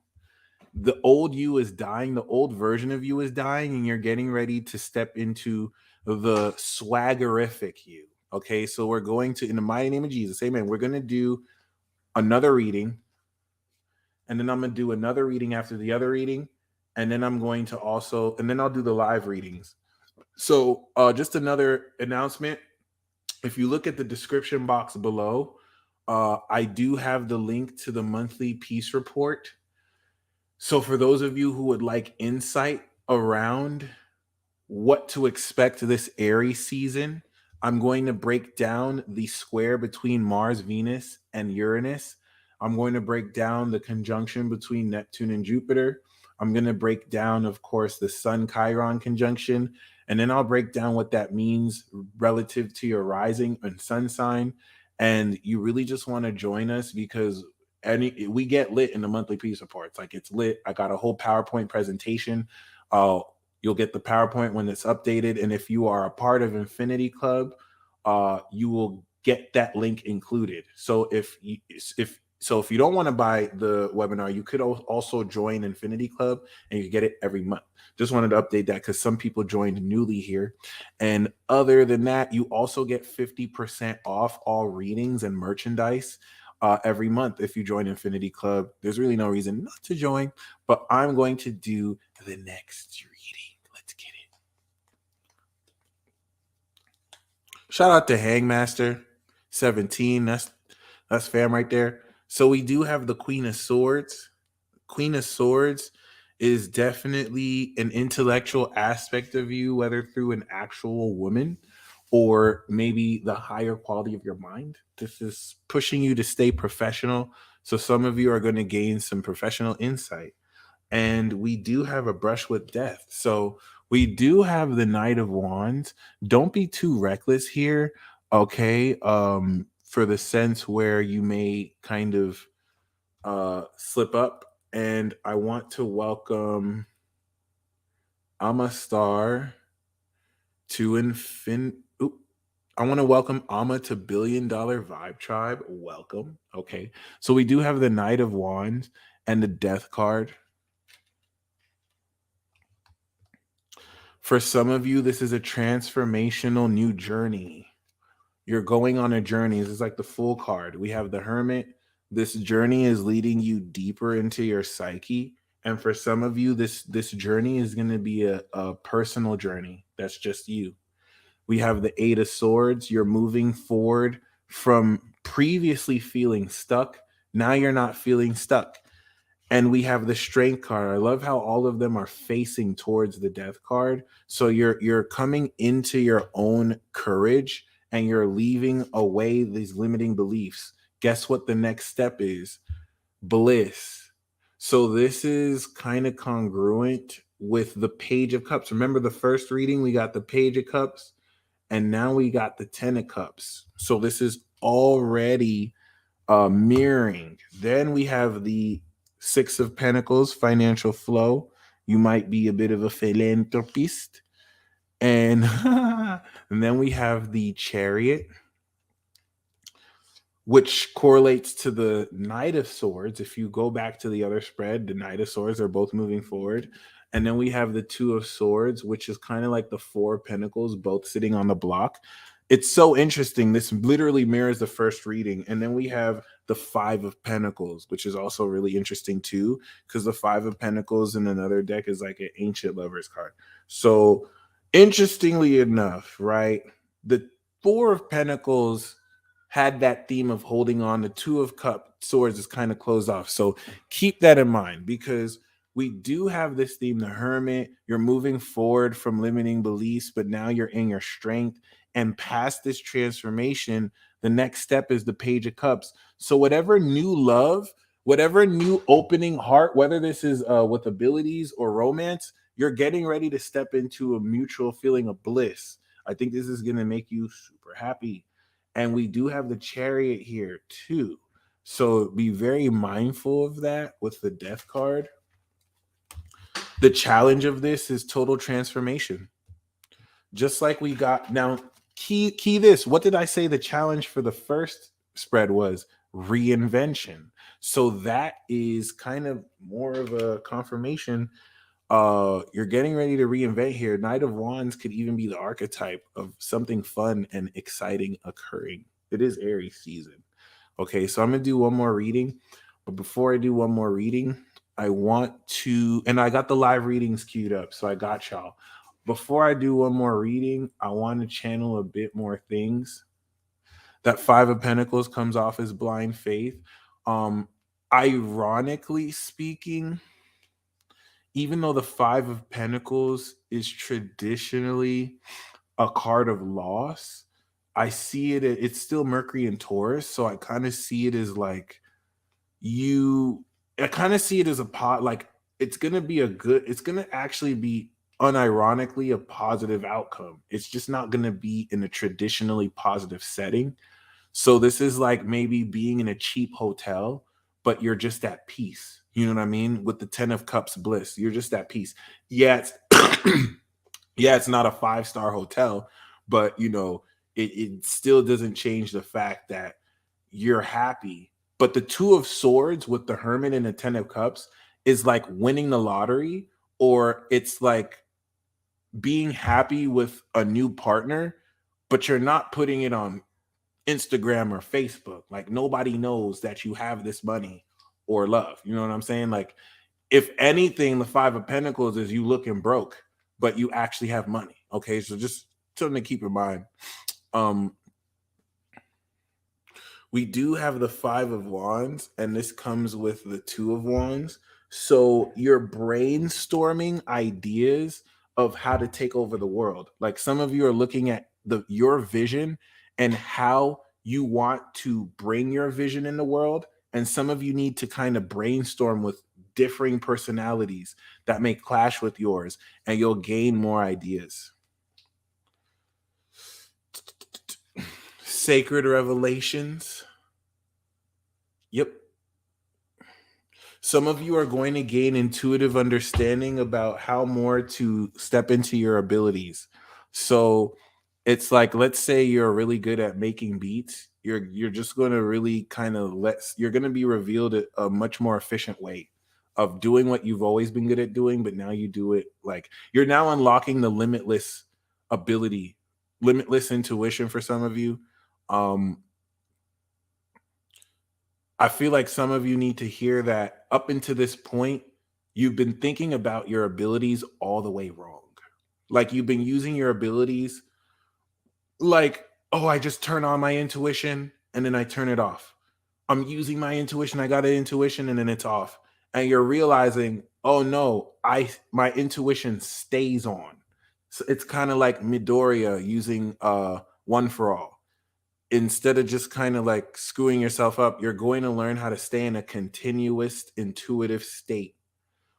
The old you is dying, the old version of you is dying, and you're getting ready to step into the swaggerific you. Okay, so we're going to, in the mighty name of Jesus, amen, we're going to do another reading, and then I'm going to do another reading after the other reading, and then I'm going to also, and then I'll do the live readings. So just another announcement. If you look at the description box below, I do have the link to the monthly peace report. So for those of you who would like insight around what to expect this Aries season, I'm going to break down the square between Mars, Venus, and Uranus. I'm going to break down the conjunction between Neptune and Jupiter. I'm going to break down, of course, the Sun Chiron conjunction, and then I'll break down what that means relative to your rising and sun sign. And you really just want to join us because we get lit in the monthly peace reports. Like, it's lit. I got a whole PowerPoint presentation. You'll get the PowerPoint when it's updated. And if you are a part of Infinity Club, you will get that link included. So if you don't want to buy the webinar, you could also join Infinity Club and you get it every month. Just wanted to update that because some people joined newly here. And other than that, you also get 50% off all readings and merchandise every month if you join Infinity Club. There's really no reason not to join, but I'm going to do the next reading. Let's get it. Shout out to Hangmaster 17. That's fam right there. So we do have the Queen of Swords. Queen of Swords is definitely an intellectual aspect of you, whether through an actual woman or maybe the higher quality of your mind. This is pushing you to stay professional. So some of you are going to gain some professional insight. And we do have a brush with death. So we do have the Knight of Wands. Don't be too reckless here, okay? For the sense where you may kind of slip up. And I want to welcome Amastar to I want to welcome Amma to $1 Billion Vibe Tribe. Welcome. Okay. So we do have the Knight of Wands and the Death card. For some of you, this is a transformational new journey. You're going on a journey. This is like the Fool card. We have the Hermit. This journey is leading you deeper into your psyche. And for some of you, this journey is going to be a personal journey. That's just you. We have the Eight of Swords. You're moving forward from previously feeling stuck. Now you're not feeling stuck. And we have the Strength card. I love how all of them are facing towards the Death card. So you're coming into your own courage and you're leaving away these limiting beliefs. Guess what the next step is? Bliss. So this is kind of congruent with the Page of Cups. Remember the first reading, we got the Page of Cups, and now we got the Ten of Cups. So this is already mirroring. Then we have the Six of Pentacles, financial flow. You might be a bit of a philanthropist. And, and then we have the Chariot, which correlates to the Knight of Swords. If you go back to the other spread, the Knight of Swords are both moving forward. And then we have the Two of Swords, which is kind of like the Four of Pentacles, both sitting on the block. It's so interesting. This literally mirrors the first reading. And then we have the Five of Pentacles, which is also really interesting too, because the Five of Pentacles in another deck is like an Ancient Lovers card. So interestingly enough, right, the Four of Pentacles had that theme of holding on. The Two of Swords is kind of closed off. So keep that in mind, because we do have this theme, the Hermit. You're moving forward from limiting beliefs, but now you're in your strength. And past this transformation, the next step is the Page of Cups. So whatever new love, whatever new opening heart, whether this is with abilities or romance, you're getting ready to step into a mutual feeling of bliss. I think this is going to make you super happy. And we do have the Chariot here too. So be very mindful of that with the Death card. The challenge of this is total transformation. Just like we got now, key this. What did I say the challenge for the first spread was? Reinvention. So that is kind of more of a confirmation You're getting ready to reinvent here. Knight of Wands could even be the archetype of something fun and exciting occurring. It is Aries season. Okay, so I'm gonna do one more reading, but before I do one more reading, I want to, and I got the live readings queued up, so I got y'all. Before I do one more reading, I want to channel a bit more things. That Five of Pentacles comes off as blind faith. Ironically speaking, even though the Five of Pentacles is traditionally a card of loss, I see it, it's still Mercury and Taurus, so I kind of see it as like I kind of see it as a pot, like it's gonna be it's gonna actually be unironically a positive outcome. It's just not gonna be in a traditionally positive setting. So this is like maybe being in a cheap hotel, but you're just at peace. You know what I mean? With the 10 of Cups bliss, you're just at peace. Yeah, it's yeah, it's not a 5-star hotel, but you know, it still doesn't change the fact that you're happy. But the Two of Swords with the Hermit and the 10 of Cups is like winning the lottery, or it's like being happy with a new partner, but you're not putting it on Instagram or Facebook. Like nobody knows that you have this money or love. You know what I'm saying? Like if anything, the Five of Pentacles is you looking broke, but you actually have money. Okay, so just something to keep in mind. We do have the Five of Wands, and this comes with the Two of Wands. So you're brainstorming ideas of how to take over the world. Like some of you are looking at your vision and how you want to bring your vision in the world. And some of you need to kind of brainstorm with differing personalities that may clash with yours, and you'll gain more ideas. Sacred revelations. Yep. Some of you are going to gain intuitive understanding about how more to step into your abilities. So it's like, let's say you're really good at making beats. You're just going to really kind of you're going to be revealed a much more efficient way of doing what you've always been good at doing, but now you do it like you're now unlocking the limitless ability, limitless intuition for some of you. I feel like some of you need to hear that up until this point, you've been thinking about your abilities all the way wrong. Like you've been using your abilities like, oh, I just turn on my intuition and then I turn it off. I'm using my intuition. I got an intuition and then it's off. And you're realizing, oh no, my intuition stays on. So it's kind of like Midoriya using One for All. Instead of just kind of like screwing yourself up, you're going to learn how to stay in a continuous intuitive state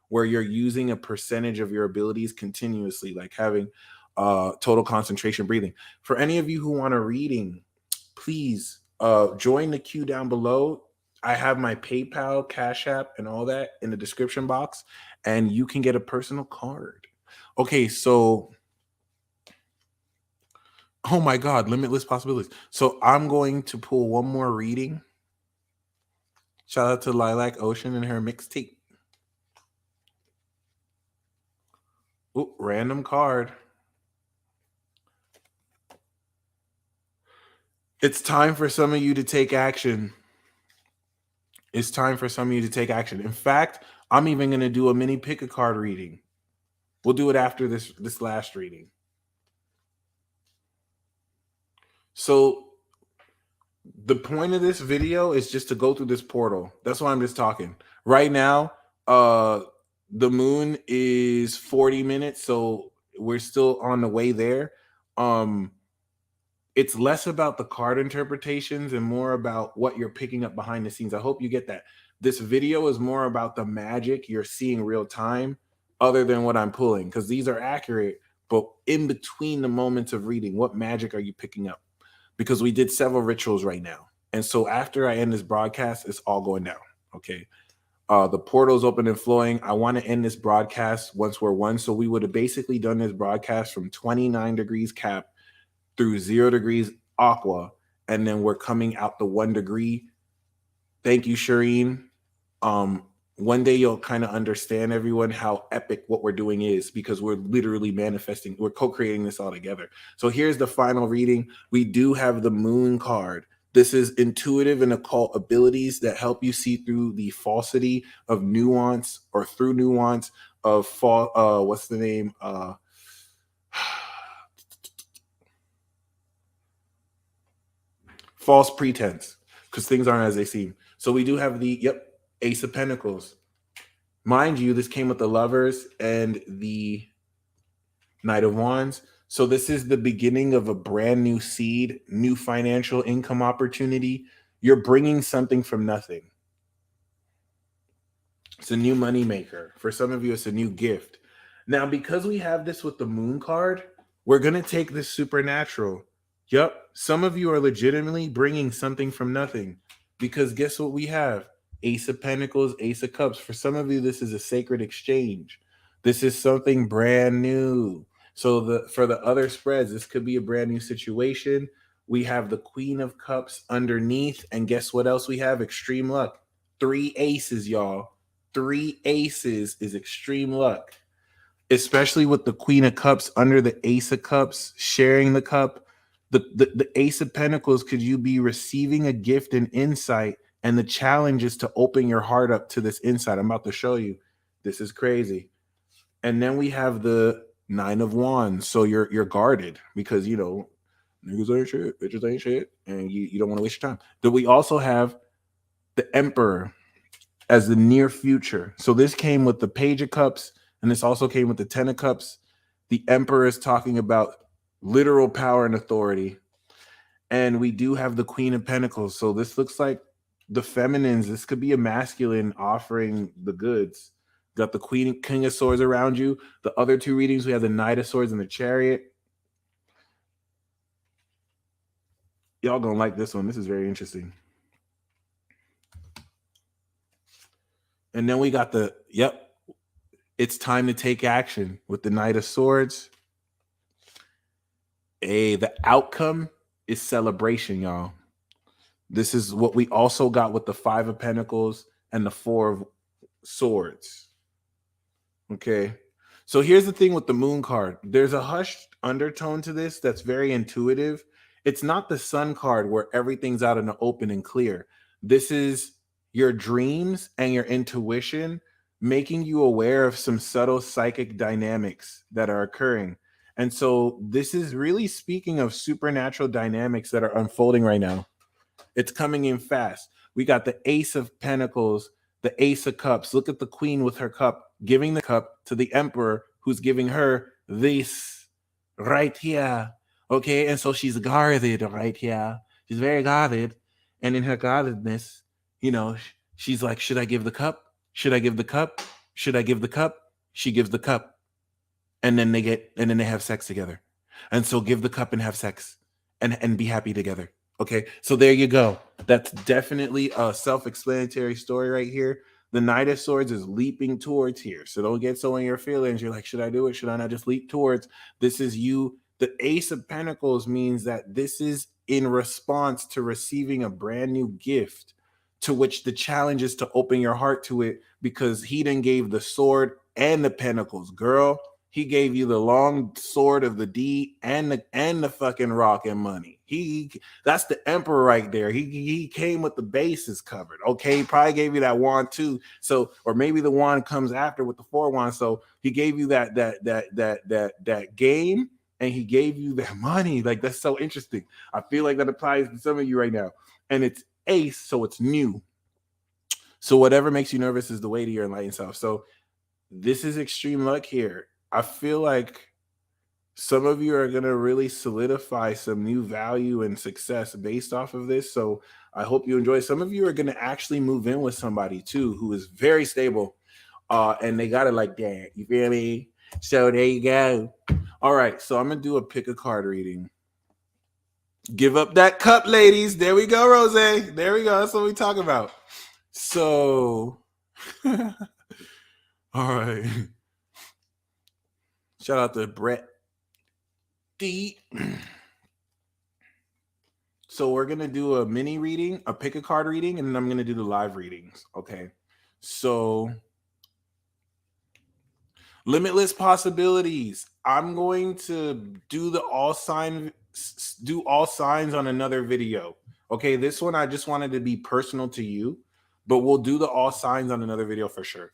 where you're using a percentage of your abilities continuously, like having total concentration breathing. For any of you who want a reading, please join the queue down below. I have my PayPal, Cash App, and all that in the description box, and you can get a personal card. Okay, so oh my God, limitless possibilities. So I'm going to pull one more reading. Shout out to Lilac Ocean and her mixtape. Ooh, random card. It's time for some of you to take action. It's time for some of you to take action. In fact, I'm even going to do a mini pick a card reading. We'll do it after this last reading. So the point of this video is just to go through this portal. That's why I'm just talking. Right now, the moon is 40 minutes, so we're still on the way there. It's less about the card interpretations and more about what you're picking up behind the scenes. I hope you get that. This video is more about the magic you're seeing real time, other than what I'm pulling, because these are accurate, but in between the moments of reading, what magic are you picking up? Because we did several rituals right now. And so after I end this broadcast, it's all going down. Okay. The portal's open and flowing. I want to end this broadcast once we're one. So we would have basically done this broadcast from 29 degrees Cap through 0 degrees Aqua. And then we're coming out the 1 degree. Thank you, Shireen. one day you'll kind of understand, everyone, how epic what we're doing is, because we're literally manifesting, we're co-creating this all together. So here's the final reading. We do have the moon card. This is intuitive and occult abilities that help you see through the falsity of nuance, or through nuance of what's the name? False pretense, because things aren't as they seem. So we do have the Ace of Pentacles. Mind you, this came with the Lovers and the Knight of Wands. So this is the beginning of a brand new seed, new financial income opportunity. You're bringing something from nothing. It's a new money maker. For some of you, it's a new gift. Now, because we have this with the Moon card, we're going to take this supernatural. Yep, some of you are legitimately bringing something from nothing, because guess what we have? Ace of Pentacles, Ace of Cups. For some of you, this is a sacred exchange. This is something brand new. So for the other spreads, this could be a brand new situation. We have the Queen of Cups underneath, and guess what else we have? Extreme luck. 3 aces, y'all. 3 aces is extreme luck, especially with the Queen of Cups under the Ace of Cups, sharing the cup. The Ace of Pentacles, could you be receiving a gift and insight, and the challenge is to open your heart up to this insight. I'm about to show you. This is crazy. And then we have the Nine of Wands. So you're guarded, because niggas ain't shit, bitches ain't shit, and you don't want to waste your time. Then we also have the Emperor as the near future. So this came with the Page of Cups, and this also came with the Ten of Cups. The Emperor is talking about literal power and authority. And we do have the Queen of Pentacles. So this looks like the feminines. This could be a masculine offering the goods. Got the King of Swords around you. The other 2 readings, we have the Knight of Swords and the Chariot. Y'all gonna like this one. This is very interesting. And then we got it's time to take action with the Knight of Swords. The outcome is celebration, y'all. This is what we also got with the 5 of Pentacles and the 4 of Swords. Okay. So here's the thing with the Moon card. There's a hushed undertone to this that's very intuitive. It's not the Sun card where everything's out in the open and clear. This is your dreams and your intuition making you aware of some subtle psychic dynamics that are occurring. And so this is really speaking of supernatural dynamics that are unfolding right now. It's coming in fast. We got the Ace of Pentacles, the Ace of Cups. Look at the Queen with her cup, giving the cup to the Emperor, who's giving her this right here. Okay, and so she's guarded right here. She's very guarded. And in her guardedness, she's like, should I give the cup? Should I give the cup? Should I give the cup? She gives the cup. And then they have sex together. And so give the cup and have sex and be happy together. Okay, so there you go. That's definitely a self-explanatory story right here. The Knight of Swords is leaping towards here. So don't get so in your feelings. You're like, should I do it? Should I not just leap towards? This is you. The Ace of Pentacles means that this is in response to receiving a brand new gift, to which the challenge is to open your heart to it, because he then gave the sword and the pentacles. Girl, he gave you the long sword of the D and the fucking rock and money. That's the Emperor right there. He came with the bases covered. Okay, he probably gave you that wand too. So, or maybe the wand comes after with the 4 wands. So he gave you that game, and he gave you that money. Like, that's so interesting. I feel like that applies to some of you right now. And it's Ace, so it's new. So whatever makes you nervous is the way to your enlightened self. So this is extreme luck here. I feel like some of you are going to really solidify some new value and success based off of this. So I hope you enjoy. Some of you are going to actually move in with somebody too who is very stable, and they got it like that. You feel me? So there you go. All right, so I'm going to do a pick a card reading. Give up that cup, ladies. There we go, Rose. There we go. That's what we talk about. So, all right. Shout out to Brett D. So we're going to do a mini reading, a pick a card reading, and then I'm going to do the live readings. Okay. So, limitless possibilities. I'm going to do all signs on another video. Okay, this one I just wanted to be personal to you, but we'll do the all signs on another video for sure.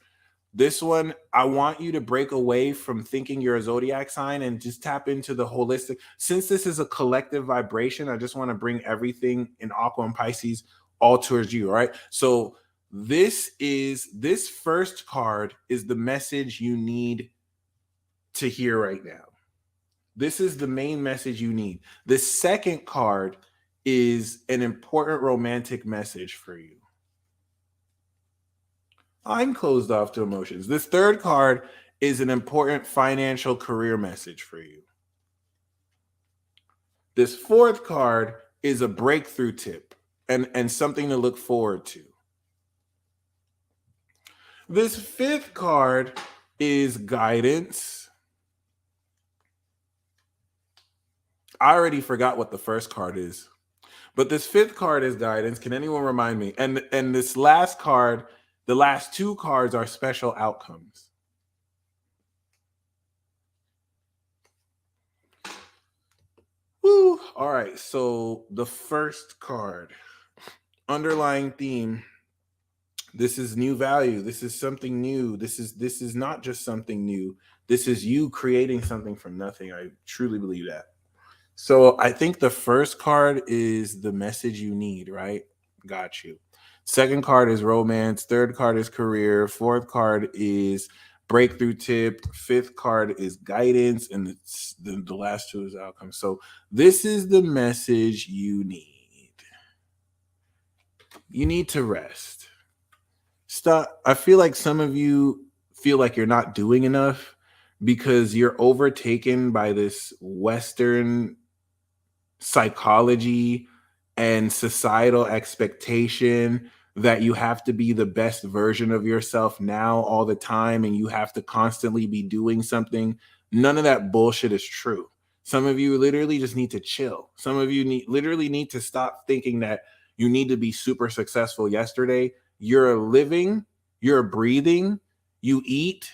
This one, I want you to break away from thinking you're a zodiac sign and just tap into the holistic. Since this is a collective vibration, I just want to bring everything in Aqua and Pisces all towards you. All right. So this first card is the message you need to hear right now. This is the main message you need. The second card is an important romantic message for you. I'm closed off to emotions. This third card is an important financial career message for you. This fourth card is a breakthrough tip and something to look forward to. This fifth card is guidance. I already forgot what the first card is, but this fifth card is guidance. Can anyone remind me? And this last card, the last two cards are special outcomes. Woo. All right. So the first card, underlying theme. This is new value. This is something new. This is not just something new. This is you creating something from nothing. I truly believe that. So I think the first card is the message you need, right? Got you. Second card is romance. Third card is career. Fourth card is breakthrough tip. Fifth card is guidance. And the last two is outcome. So this is the message you need. You need to rest. Stop. I feel like some of you feel like you're not doing enough because you're overtaken by this Western psychology and societal expectation that you have to be the best version of yourself now all the time and you have to constantly be doing something. None of that bullshit is true. Some of you literally just need to chill. Some of you literally need to stop thinking that you need to be super successful yesterday. You're living, you're breathing, you eat,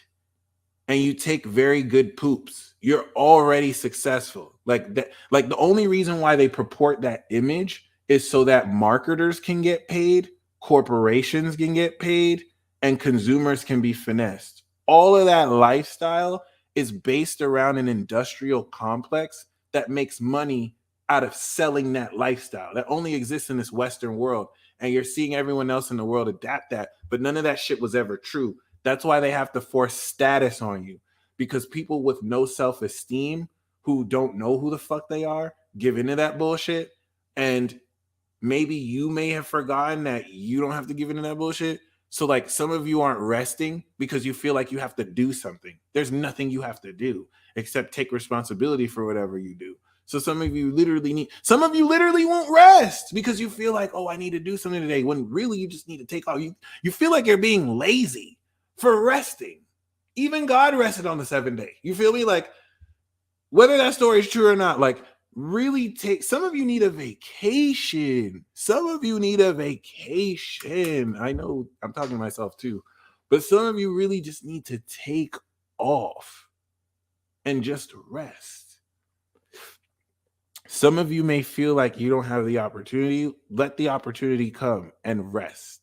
and you take very good poops. You're already successful. Like that, like the only reason why they purport that image is so that marketers can get paid, corporations can get paid, and consumers can be finessed. All of that lifestyle is based around an industrial complex that makes money out of selling that lifestyle that only exists in this Western world. And you're seeing everyone else in the world adapt that, but none of that shit was ever true. That's why they have to force status on you, because people with no self-esteem who don't know who the fuck they are give into that bullshit. And maybe you may have forgotten that you don't have to give into that bullshit. So like some of you aren't resting because you feel like you have to do something. There's nothing you have to do except take responsibility for whatever you do. So some of you literally won't rest because you feel like, oh, I need to do something today, when really you just need to take off. You feel like you're being lazy for resting. Even God rested on the seventh day. You feel me? Like, whether that story is true or not, like, really some of you need a vacation. Some of you need a vacation. I know I'm talking to myself too, but some of you really just need to take off and just rest. Some of you may feel like you don't have the opportunity. Let the opportunity come and rest.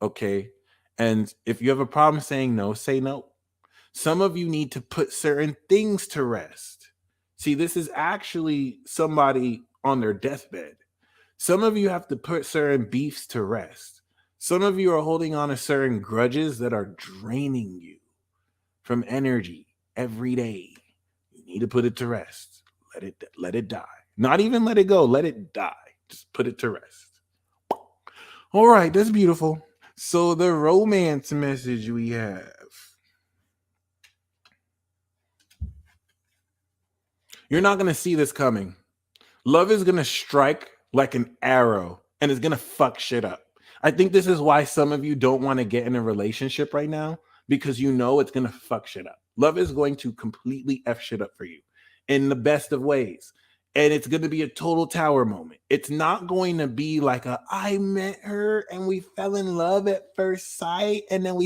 Okay. And if you have a problem saying no, say no. Some of you need to put certain things to rest. See, this is actually somebody on their deathbed. Some of you have to put certain beefs to rest. Some of you are holding on to certain grudges that are draining you from energy every day. You need to put it to rest. Let it die. Not even let it go. Let it die. Just put it to rest. All right, that's beautiful. So the romance message we have. You're not going to see this coming. Love is going to strike like an arrow and it's going to fuck shit up. I think this is why some of you don't want to get in a relationship right now, because you know it's going to fuck shit up. Love is going to completely F shit up for you in the best of ways. And it's going to be a total tower moment. It's not going to be like I met her and we fell in love at first sight and then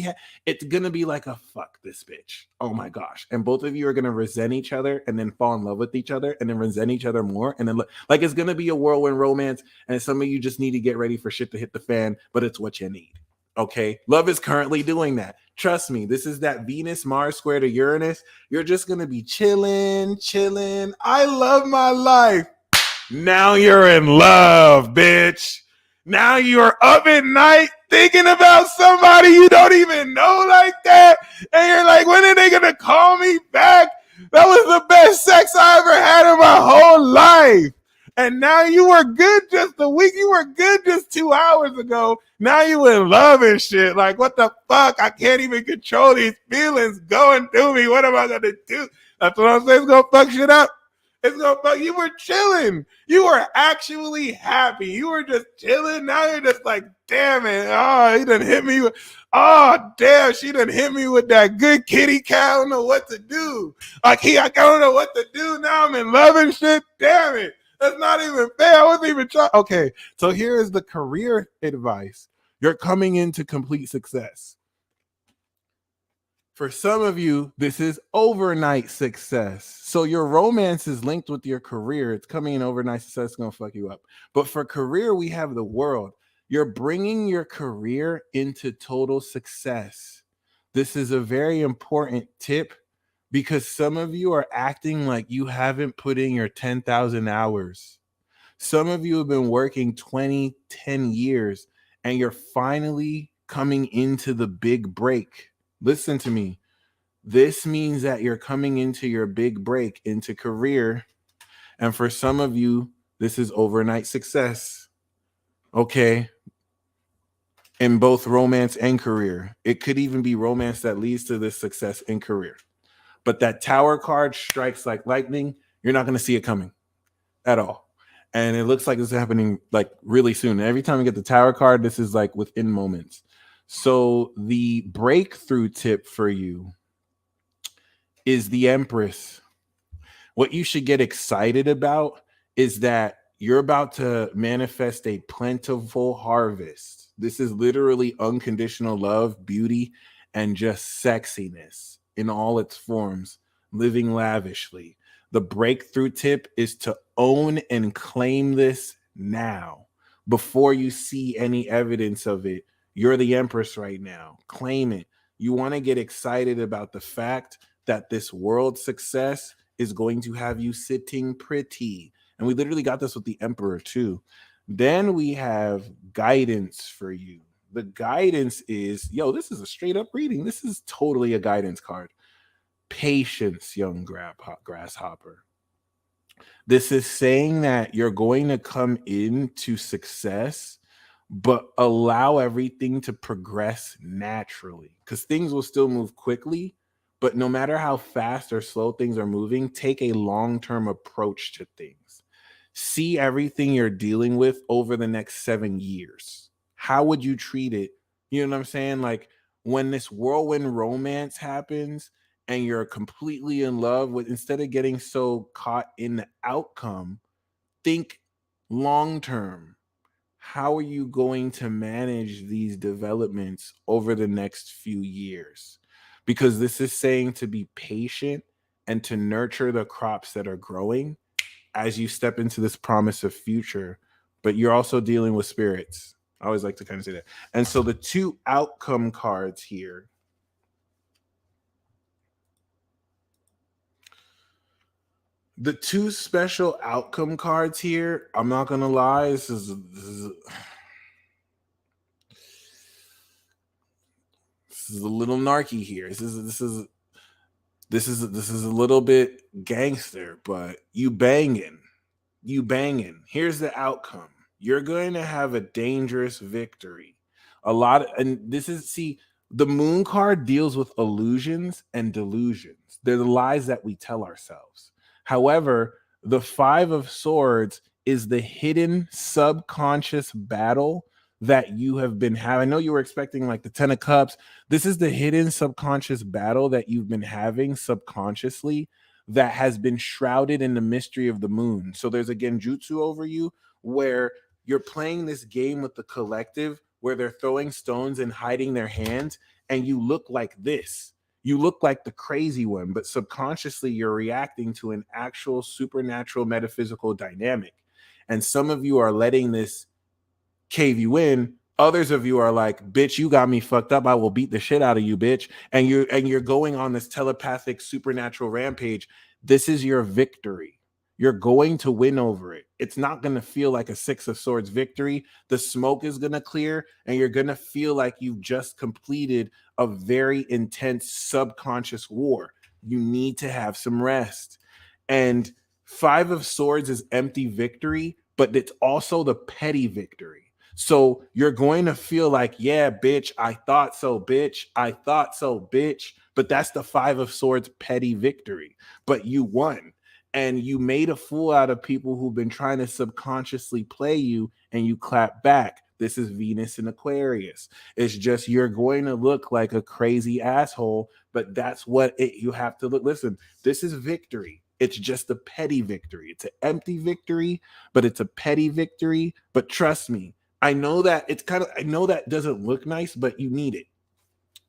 it's going to be like a fuck this bitch. Oh my gosh. And both of you are going to resent each other and then fall in love with each other and then resent each other more. And then like it's going to be a whirlwind romance. And some of you just need to get ready for shit to hit the fan, but it's what you need. Okay. Love is currently doing that. Trust me, this is that Venus, Mars square to Uranus. You're just going to be chilling. I love my life. Now you're in love, bitch. Now you're up at night thinking about somebody you don't even know like that. And you're like, when are they going to call me back? That was the best sex I ever had in my whole life. And now you were good just a week. You were good just 2 hours ago. Now you in love and shit. Like, what the fuck? I can't even control these feelings going through me. What am I going to do? That's what I'm saying. It's going to fuck shit up. It's going to fuck. You were chilling. You were actually happy. You were just chilling. Now you're just like, damn it. Oh, he done hit me. Oh, damn. She done hit me with that good kitty cat. I don't know what to do. Like, I don't know what to do. Now I'm in love and shit. Damn it. That's not even fair. I wasn't even trying. Okay, so here is the career advice. You're coming into complete success. For some of you, this is overnight success. So your romance is linked with your career. It's coming in overnight success. It's going to fuck you up. But for career, we have the world. You're bringing your career into total success. This is a very important tip, because some of you are acting like you haven't put in your 10,000 hours. Some of you have been working 10 years, and you're finally coming into the big break. Listen to me. This means that you're coming into your big break into career. And for some of you, this is overnight success. Okay. In both romance and career. It could even be romance that leads to this success in career. But that tower card strikes like lightning. You're not going to see it coming at all. And it looks like it's happening like really soon. Every time you get the tower card, this is like within moments. So the breakthrough tip for you is the Empress. What you should get excited about is that you're about to manifest a plentiful harvest. This is literally unconditional love, beauty, and just sexiness in all its forms, living lavishly. The breakthrough tip is to own and claim this now before you see any evidence of it. You're the Empress right now. Claim it. You want to get excited about the fact that this world success is going to have you sitting pretty. And we literally got this with the Emperor too. Then we have guidance for you. The guidance is, this is a straight up reading. This is totally a guidance card. Patience, young grasshopper. This is saying that you're going to come into success, but allow everything to progress naturally, because things will still move quickly. But no matter how fast or slow things are moving, take a long-term approach to things. See everything you're dealing with over the next 7 years. How would you treat it? You know what I'm saying? Like when this whirlwind romance happens and you're completely in love with, instead of getting so caught in the outcome, think long-term. How are you going to manage these developments over the next few years? Because this is saying to be patient and to nurture the crops that are growing as you step into this promise of future. But you're also dealing with spirits. I always like to kind of say that. And so the two outcome cards here. The two special outcome cards here, I'm not going to lie, this is a little narky here. This is a little bit gangster, but you banging. Here's the outcome. You're going to have a dangerous victory. The moon card deals with illusions and delusions. They're the lies that we tell ourselves. However, the 5 of Swords is the hidden subconscious battle that you have been having. I know you were expecting like the 10 of Cups. This is the hidden subconscious battle that you've been having subconsciously that has been shrouded in the mystery of the moon. So there's a genjutsu over you where you're playing this game with the collective where they're throwing stones and hiding their hands, and you look like this. You look like the crazy one, but subconsciously you're reacting to an actual supernatural metaphysical dynamic. And some of you are letting this cave you in. Others of you are like, bitch, you got me fucked up. I will beat the shit out of you, bitch. And you're going on this telepathic supernatural rampage. This is your victory. You're going to win over it. It's not going to feel like a 6 of Swords victory. The smoke is going to clear, and you're going to feel like you've just completed a very intense subconscious war. You need to have some rest. And 5 of Swords is empty victory, but it's also the petty victory. So you're going to feel like, yeah, bitch, I thought so, bitch. I thought so, bitch. But that's the 5 of Swords petty victory. But you won. And you made a fool out of people who've been trying to subconsciously play you, and you clap back. This is Venus in Aquarius. It's just you're going to look like a crazy asshole, but that's what you have to look. Listen, this is victory. It's just a petty victory. It's an empty victory, but it's a petty victory. But trust me, I know that I know that doesn't look nice, but you need it.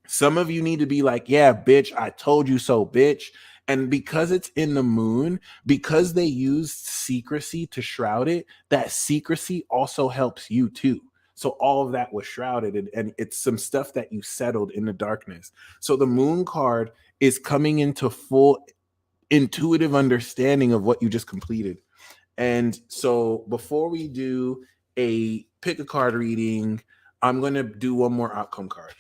Some of you need to be like, yeah, bitch, I told you so, bitch. And because it's in the moon, because they used secrecy to shroud it, that secrecy also helps you too. So all of that was shrouded, and it's some stuff that you settled in the darkness. So the moon card is coming into full intuitive understanding of what you just completed. And so before we do a pick a card reading, I'm going to do one more outcome card.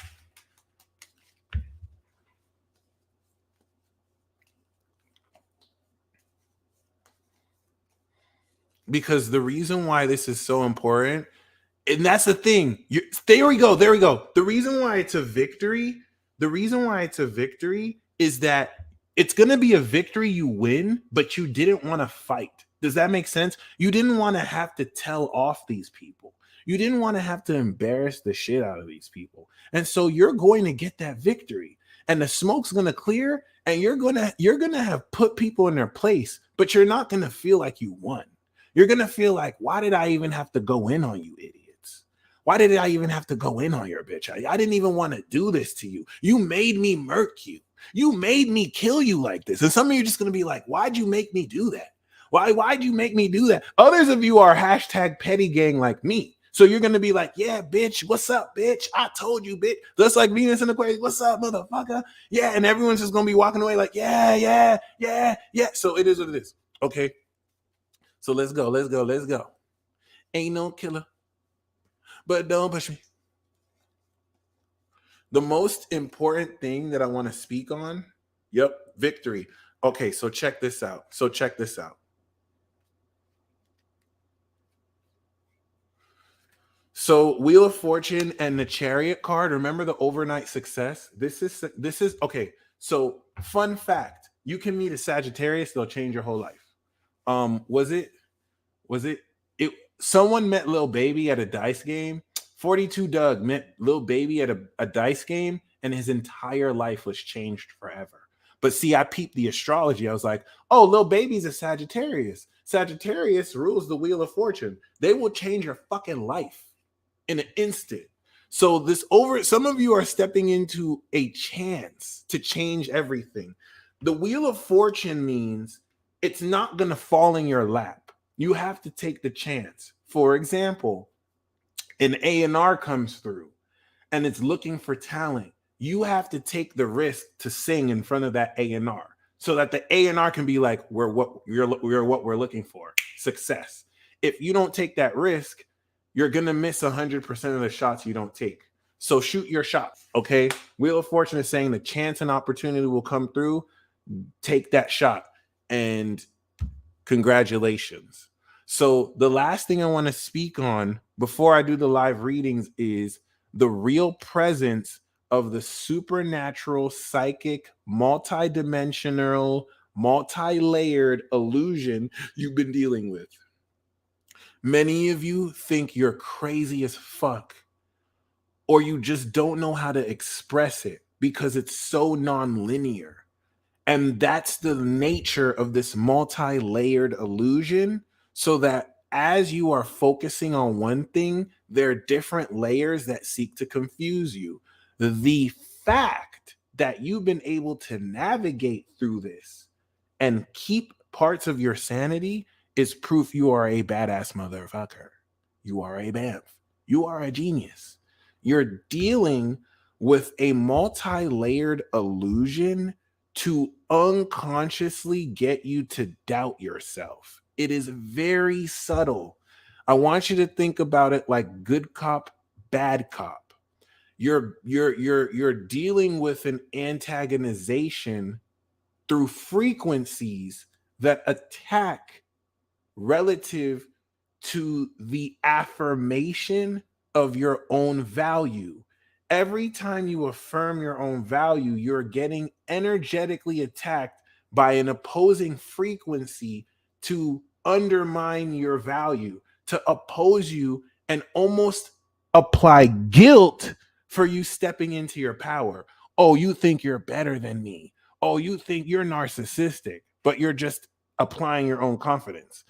Because the reason why this is so important, and that's the thing. There we go. The reason why it's a victory, is that it's going to be a victory you win, but you didn't want to fight. Does that make sense? You didn't want to have to tell off these people. You didn't want to have to embarrass the shit out of these people. And so you're going to get that victory, and the smoke's going to clear, and you're going to have put people in their place, but you're not going to feel like you won. You're going to feel like, why did I even have to go in on you idiots? Why did I even have to go in on your bitch? I didn't even want to do this to you. You made me murk you. You made me kill you like this. And some of you are just going to be like, why'd you make me do that? Why'd you make me do that? Others of you are hashtag petty gang like me. So you're going to be like, yeah, bitch, what's up, bitch? I told you, bitch. Just like Venus in Aquarius, what's up, motherfucker? Yeah, and everyone's just going to be walking away like, yeah. So it is what it is. Okay. So let's go. Ain't no killer, but don't push me. The most important thing that I want to speak on, victory. Okay, so check this out. So Wheel of Fortune and the Chariot card, remember the overnight success? This is okay. So fun fact, you can meet a Sagittarius, they'll change your whole life. Someone met Lil Baby at a dice game. 42 Doug met Lil Baby at a dice game, and his entire life was changed forever. But see, I peeped the astrology. I was like, oh, Lil Baby's a Sagittarius. Sagittarius rules the Wheel of Fortune. They will change your fucking life in an instant. So some of you are stepping into a chance to change everything. The Wheel of Fortune means it's not going to fall in your lap. You have to take the chance. For example, an A&R comes through and it's looking for talent. You have to take the risk to sing in front of that A&R so that the A&R can be like, we're what we're looking for, success. If you don't take that risk, you're going to miss 100% of the shots you don't take. So shoot your shot, okay? Wheel of Fortune is saying the chance and opportunity will come through. Take that shot, and congratulations. So the last thing I want to speak on before I do the live readings is the real presence of the supernatural, psychic, multidimensional, multi-layered illusion you've been dealing with. Many of you think you're crazy as fuck, or you just don't know how to express it because it's so non-linear. And that's the nature of this multi-layered illusion, so that as you are focusing on one thing, there are different layers that seek to confuse you. The fact that you've been able to navigate through this and keep parts of your sanity is proof you are a badass motherfucker. You are a BAMF. You are a genius. You're dealing with a multi-layered illusion to unconsciously get you to doubt yourself. It is very subtle. I want you to think about it like good cop, bad cop. You're dealing with an antagonization through frequencies that attack relative to the affirmation of your own value. Every time you affirm your own value, you're getting energetically attacked by an opposing frequency to undermine your value, to oppose you, and almost apply guilt for you stepping into your power. Oh, you think you're better than me. Oh, you think you're narcissistic, but you're just applying your own confidence.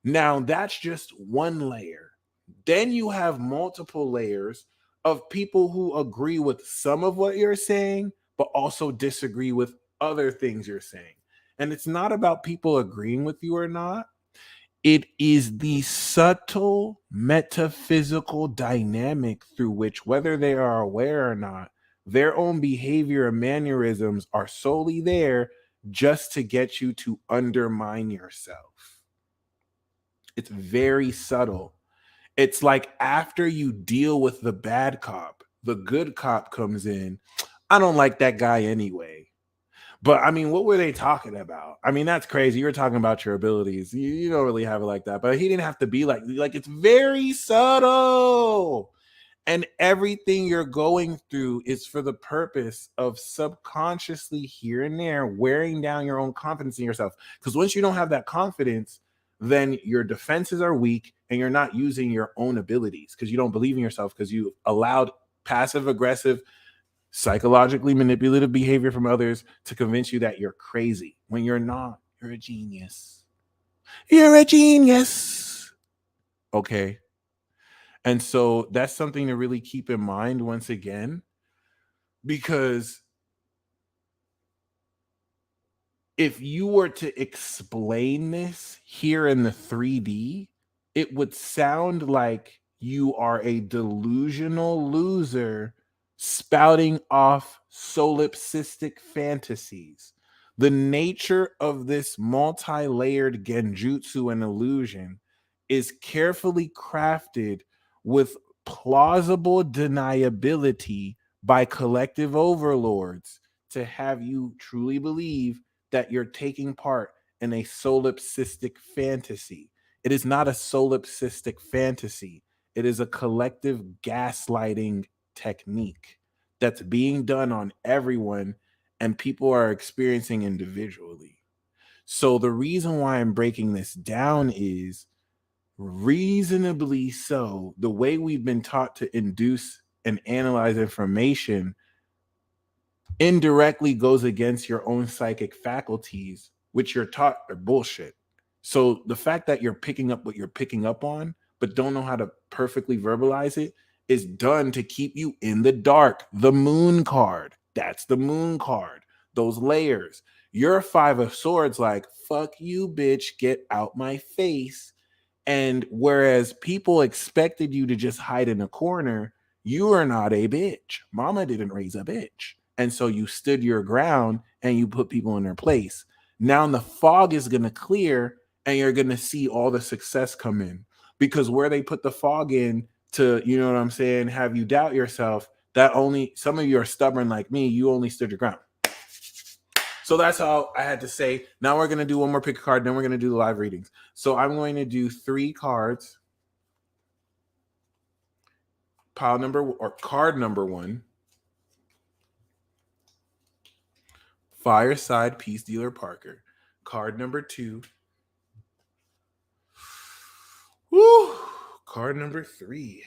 Now, that's just one layer. Then you have multiple layers of people who agree with some of what you're saying, but also disagree with other things you're saying. And it's not about people agreeing with you or not. It is the subtle metaphysical dynamic through which, whether they are aware or not, their own behavior and mannerisms are solely there just to get you to undermine yourself. It's very subtle. It's like after you deal with the bad cop, the good cop comes in. I don't like that guy anyway. But I mean, what were they talking about? I mean, that's crazy. You were talking about your abilities. You don't really have it like that. But he didn't have to be like it's very subtle. And everything you're going through is for the purpose of subconsciously here and there wearing down your own confidence in yourself. Because once you don't have that confidence, then your defenses are weak and you're not using your own abilities because you don't believe in yourself, because you allowed passive aggressive, psychologically manipulative behavior from others to convince you that you're crazy when you're not. You're a genius. You're a genius. Okay. And so that's something to really keep in mind once again, because if you were to explain this here in the 3D, it would sound like you are a delusional loser spouting off solipsistic fantasies. The nature of this multi-layered genjutsu and illusion is carefully crafted with plausible deniability by collective overlords to have you truly believe that you're taking part in a solipsistic fantasy. It is not a solipsistic fantasy. It is a collective gaslighting technique that's being done on everyone and people are experiencing individually. So the reason why I'm breaking this down is reasonably so. The way we've been taught to induce and analyze information indirectly goes against your own psychic faculties, which you're taught are bullshit. So the fact that you're picking up what you're picking up on, but don't know how to perfectly verbalize it, is done to keep you in the dark. The moon card, that's the moon card. Those layers. You're a 5 of swords, like, fuck you, bitch, get out my face. And whereas people expected you to just hide in a corner, you are not a bitch. Mama didn't raise a bitch. And so you stood your ground and you put people in their place. Now the fog is going to clear and you're going to see all the success come in, because where they put the fog in to, you know what I'm saying, have you doubt yourself, that only some of you are stubborn like me. You only stood your ground. So that's all I had to say. Now we're going to do one more pick a card. Then we're going to do the live readings. So I'm going to do 3 cards. Pile number or card number 1. Fireside Peace Dealer Parker. Card number 2. Woo! Card number 3.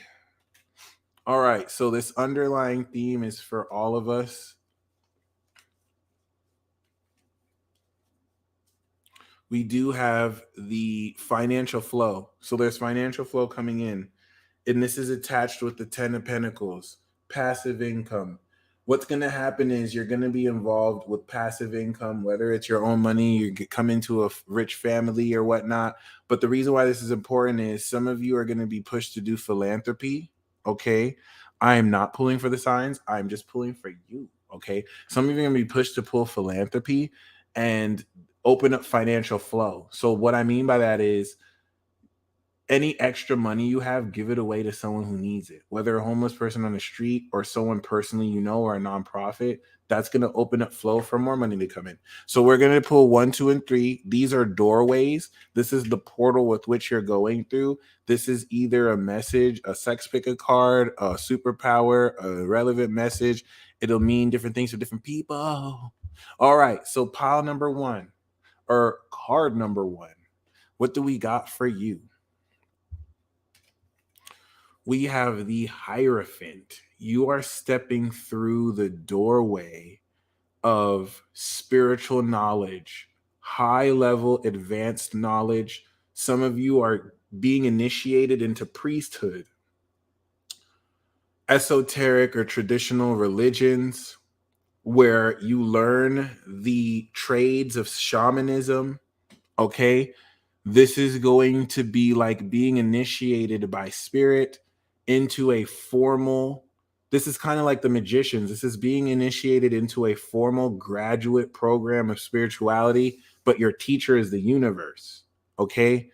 All right. So this underlying theme is for all of us. we do have the financial flow. So there's financial flow coming in, and this is attached with the 10 of Pentacles, passive income. What's going to happen is you're going to be involved with passive income, whether it's your own money, you come into a rich family or whatnot. But the reason why this is important is some of you are going to be pushed to do philanthropy. Okay. I am not pulling for the signs. I'm just pulling for you. Okay. Some of you are going to be pushed to pull philanthropy and open up financial flow. So what I mean by that is any extra money you have, give it away to someone who needs it, whether a homeless person on the street or someone personally you know, or a nonprofit. That's going to open up flow for more money to come in. So we're going to pull 1, 2, and 3. These are doorways. This is the portal with which you're going through. This is either a message, a sex pick a card, a superpower, a relevant message. It'll mean different things to different people. All right. So pile number 1 or card number 1. What do we got for you? We have the Hierophant. You are stepping through the doorway of spiritual knowledge, high level advanced knowledge. Some of you are being initiated into priesthood, esoteric or traditional religions, where you learn the trades of shamanism. Okay. This is going to be like being initiated by spirit into a formal, this is kind of like the magicians. This is being initiated into a formal graduate program of spirituality, but your teacher is the universe. Okay.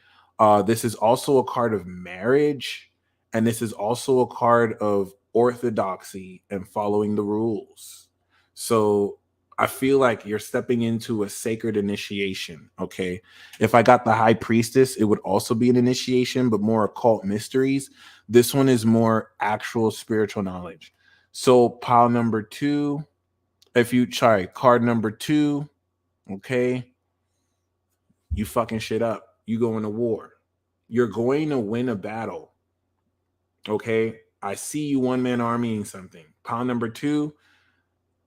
This is also a card of marriage, and this is also a card of orthodoxy and following the rules. So I feel like you're stepping into a sacred initiation. Okay. If I got the High Priestess, it would also be an initiation, but more occult mysteries. This one is more actual spiritual knowledge. So pile number 2, card number 2, okay, you fucking shit up. You go into war. You're going to win a battle. Okay. I see you one-man armying something. Pile number 2,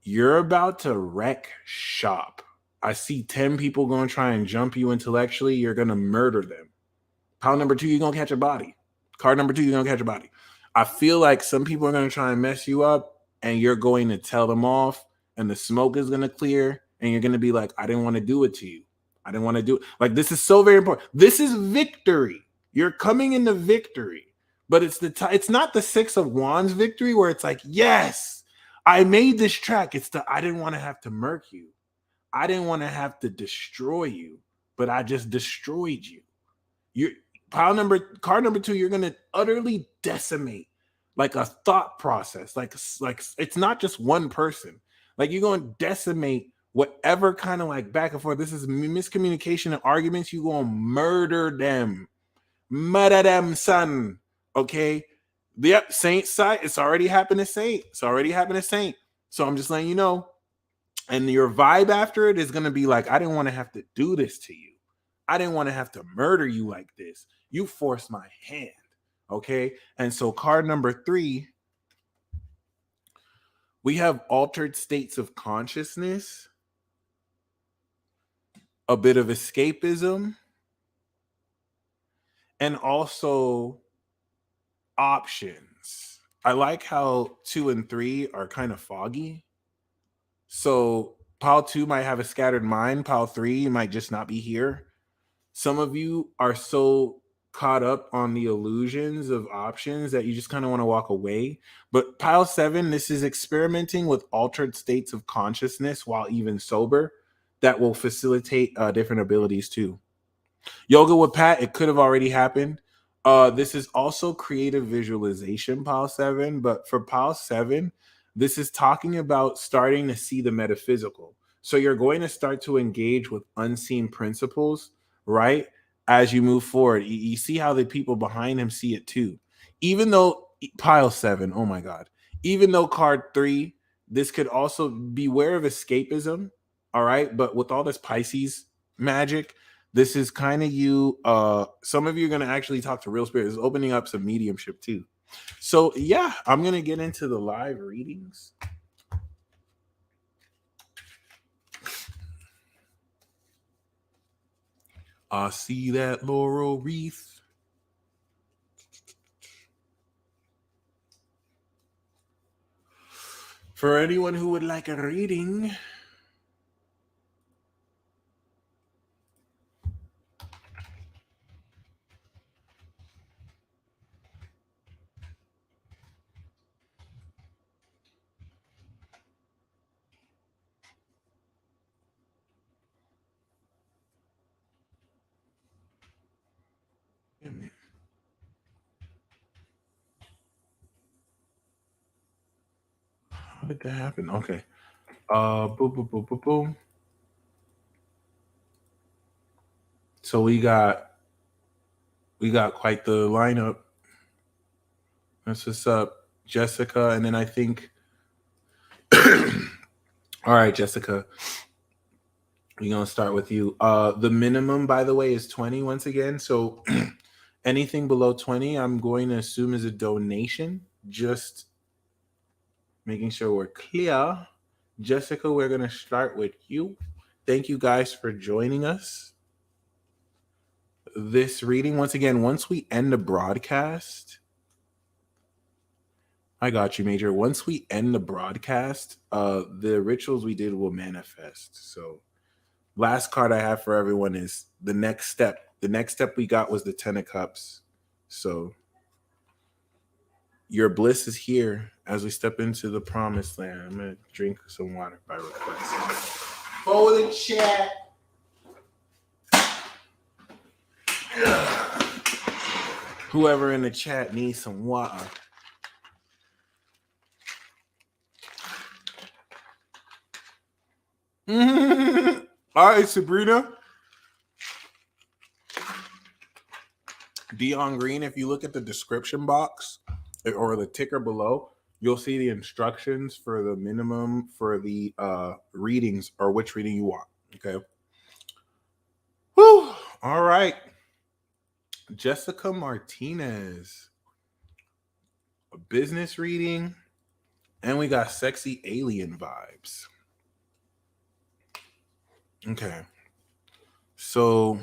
you're about to wreck shop. I see 10 people going to try and jump you intellectually. You're going to murder them. Pile number 2, you're going to catch a body. Card number 2, you're going to catch a body. I feel like some people are going to try and mess you up, and you're going to tell them off, and the smoke is going to clear, and you're going to be like, I didn't want to do it to you. I didn't want to do it. Like, this is so very important. This is victory. You're coming into victory. But it's not the 6 of Wands victory where it's like, yes, I made this track. It's I didn't want to have to murk you. I didn't want to have to destroy you, but I just destroyed you. Card number 2, you're going to utterly decimate like a thought process. Like it's not just one person. Like, you're going to decimate whatever kind of like back and forth. This is miscommunication and arguments. You're going to murder them. Murder them, son. Okay. Yep. Saint side. It's already happened to Saint. So I'm just letting you know. And your vibe after it is going to be like, I didn't want to have to do this to you. I didn't want to have to murder you like this. You forced my hand. Okay. And so card number 3, we have altered states of consciousness, a bit of escapism, and also options. I like how 2 and 3 are kind of foggy. So pile 2 might have a scattered mind. Pile 3 might just not be here. Some of you are so caught up on the illusions of options that you just kind of want to walk away. But pile 7, this is experimenting with altered states of consciousness while even sober. That will facilitate different abilities too. Yoga with Pat, it could have already happened. This is also creative visualization, pile 7. But for pile 7, this is talking about starting to see the metaphysical. So you're going to start to engage with unseen principles, right? As you move forward, you see how the people behind him see it too. Even though pile 7, oh my God, even though card 3, this could also beware of escapism. All right. But with all this Pisces magic, this is kind of you. Some of you are going to actually talk to real spirits, opening up some mediumship too. So yeah, I'm going to get into the live readings. I see that laurel wreath. For anyone who would like a reading, how did that happen? Okay. Boom, boom, boom, boom, boom. So we got quite the lineup. That's what's up, Jessica, and then I think. All right, Jessica. We're gonna start with you. The minimum, by the way, is 20 once again. So anything below 20, I'm going to assume is a donation. Just making sure we're clear. Jessica, we're gonna start with you. Thank you guys for joining us. This reading, once again, once we end the broadcast, I got you, Major. Once we end the broadcast, the rituals we did will manifest. So last card I have for everyone is the next step. The next step we got was the 10 of Cups. So your bliss is here as we step into the promised land. I'm going to drink some water by request. For the chat. Whoever in the chat needs some water. All right, Sabrina. Dion Green, if you look at the description box or the ticker below, you'll see the instructions for the minimum for the readings or which reading you want. Okay. Whew. All right. Jessica Martinez. A business reading. And we got sexy alien vibes. Okay. So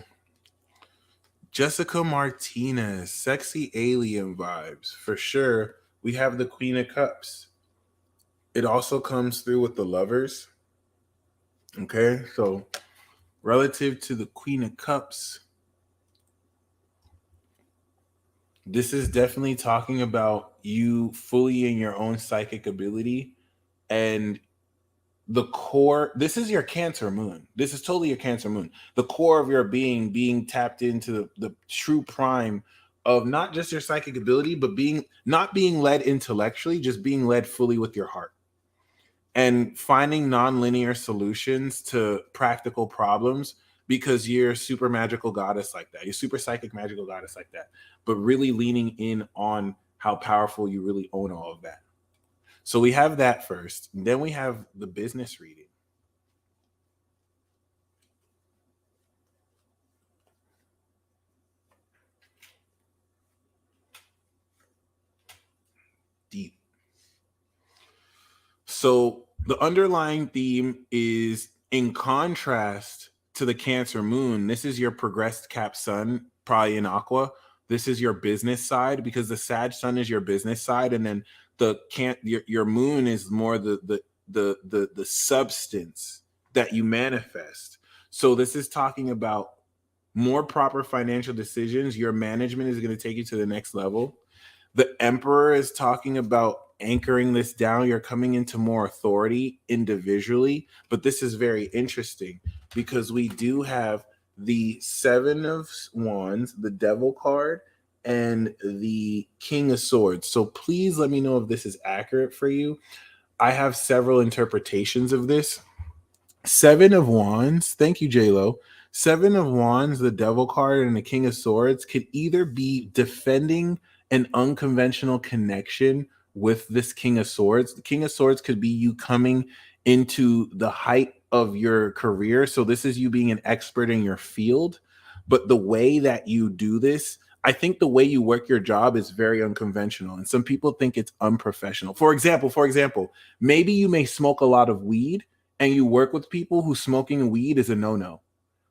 Jessica Martinez, sexy alien vibes. For sure. We have the Queen of Cups. It also comes through with the Lovers. Okay. So relative to the Queen of Cups, this is definitely talking about you fully in your own psychic ability and the core. This is your Cancer moon. This is totally your Cancer moon. The core of your being tapped into the true prime of not just your psychic ability, but not being led intellectually, just being led fully with your heart and finding non-linear solutions to practical problems because you're a super magical goddess like that. You're super psychic magical goddess like that, but really leaning in on how powerful you really own all of that. So we have that first. Then we have the business reading. Deep. So the underlying theme is in contrast to the Cancer moon. This is your progressed cap sun, probably in Aqua. This is your business side because the Sag sun is your business side, and then your moon is more the substance that you manifest. So this is talking about more proper financial decisions. Your management is going to take you to the next level. The Emperor is talking about anchoring this down. You're coming into more authority individually, but this is very interesting because we do have the Seven of Wands, the Devil card, and the King of Swords. So please let me know if this is accurate for you. I have several interpretations of this. Seven of Wands, thank you, J-Lo. Seven of Wands, the Devil card, and the King of Swords could either be defending an unconventional connection with this King of Swords. The King of Swords could be you coming into the height of your career. So this is you being an expert in your field. But the way that you do this, I think the way you work your job is very unconventional. And some people think it's unprofessional. For example, maybe you may smoke a lot of weed and you work with people who smoking weed is a no-no.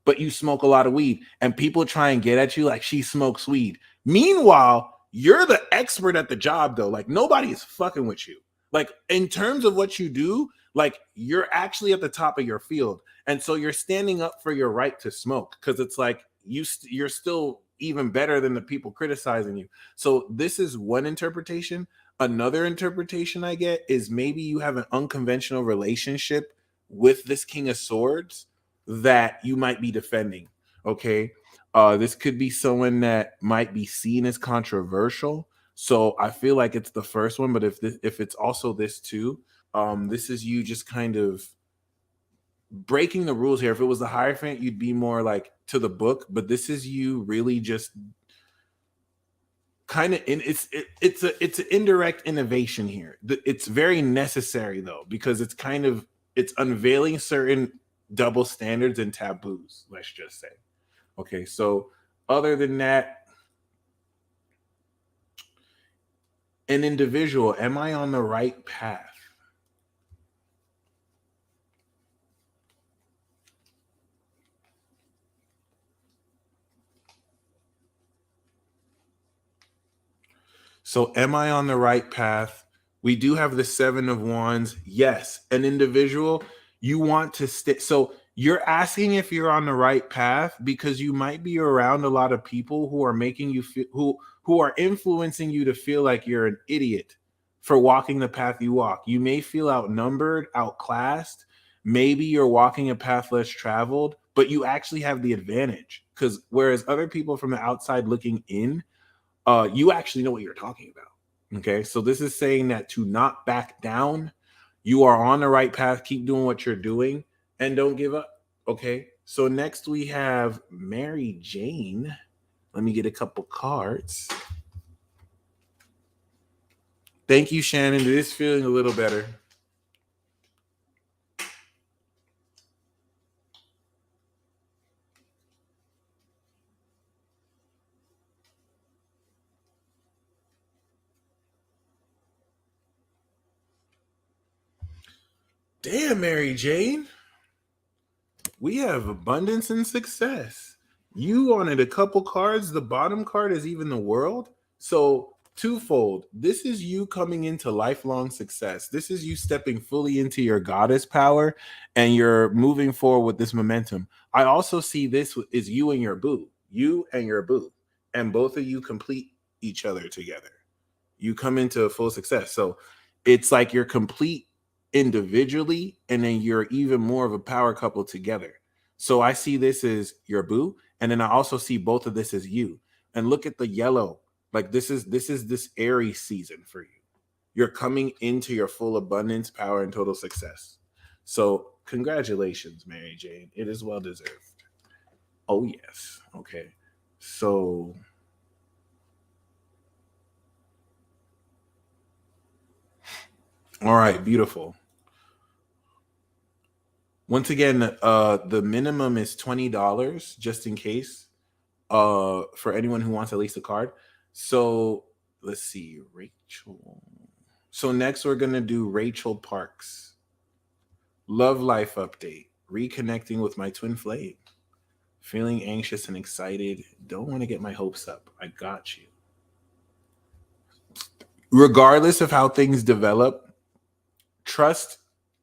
but you smoke a lot of weed, and people try and get at you like she smokes weed. Meanwhile, you're the expert at the job, though. Like, nobody is fucking with you. Like, in terms of what you do, like, you're actually at the top of your field. And so you're standing up for your right to smoke, because it's like you're still even better than the people criticizing you. So this is one interpretation. Another interpretation I get is maybe you have an unconventional relationship with this King of Swords that you might be defending. Okay. This could be someone that might be seen as controversial. So I feel like it's the first one, but if it's also this too, this is you just kind of breaking the rules here. If it was the Hierophant, you'd be more like to the book, but this is you really just kind of it's an indirect innovation here. It's very necessary though, because it's unveiling certain double standards and taboos, let's just say. Okay, so other than that, an individual, am I on the right path? So am I on the right path? We do have the 7 of Wands. Yes, an individual, you want to stay. So you're asking if you're on the right path because you might be around a lot of people who are making you feel, who are influencing you to feel like you're an idiot for walking the path you walk. You may feel outnumbered, outclassed. Maybe you're walking a path less traveled, but you actually have the advantage, because whereas other people from the outside looking in, you actually know what you're talking about. Okay, so this is saying that to not back down, you are on the right path. Keep doing what you're doing and don't give up. Okay, so next we have Mary Jane. Let me get a couple cards. Thank you, Shannon. It is feeling a little better. Damn, Mary Jane. We have abundance and success. You wanted a couple cards. The bottom card is even the world. So twofold. This is you coming into lifelong success. This is you stepping fully into your goddess power, and you're moving forward with this momentum. I also see this is you and your boo. You and your boo. And both of you complete each other together. You come into full success. So it's like you're complete individually, and then you're even more of a power couple together. So I see this as your boo, and then I also see both of this as you. And look at the yellow. Like this is this Aries season for you. You're coming into your full abundance, power, and total success. So congratulations, Mary Jane. It is well deserved. Oh yes. Okay. So all right, beautiful. Once again, the minimum is $20 just in case, for anyone who wants at least a card. So let's see, Rachel. So next we're gonna do Rachel Parks. Love life update. Reconnecting with my twin flame. Feeling anxious and excited. Don't want to get my hopes up. I got you. Regardless of how things develop, trust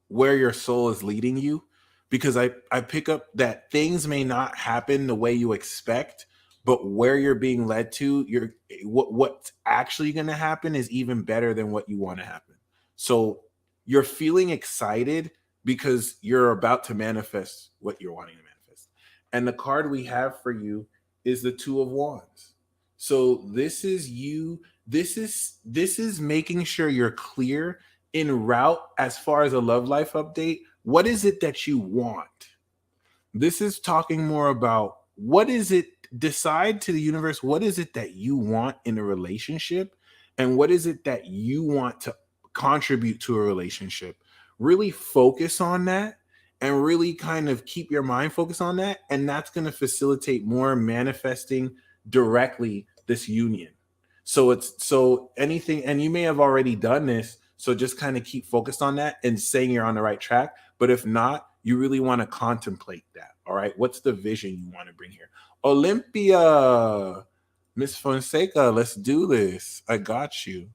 where your soul is leading you, because I pick up that things may not happen the way you expect, but where you're being led to, what's actually going to happen is even better than what you want to happen. So you're feeling excited because you're about to manifest what you're wanting to manifest. And the card we have for you is the 2 of Wands. So this is you. This is making sure you're clear en route as far as a love life update. What is it that you want? This is talking more about what is it, decide to the universe, what is it that you want in a relationship, and what is it that you want to contribute to a relationship. Really focus on that and really kind of keep your mind focused on that. And that's going to facilitate more manifesting directly this union. So anything, and you may have already done this, so just kind of keep focused on that and saying you're on the right track. But if not, you really want to contemplate that. All right. What's the vision you want to bring here? Olympia, Miss Fonseca, let's do this. I got you.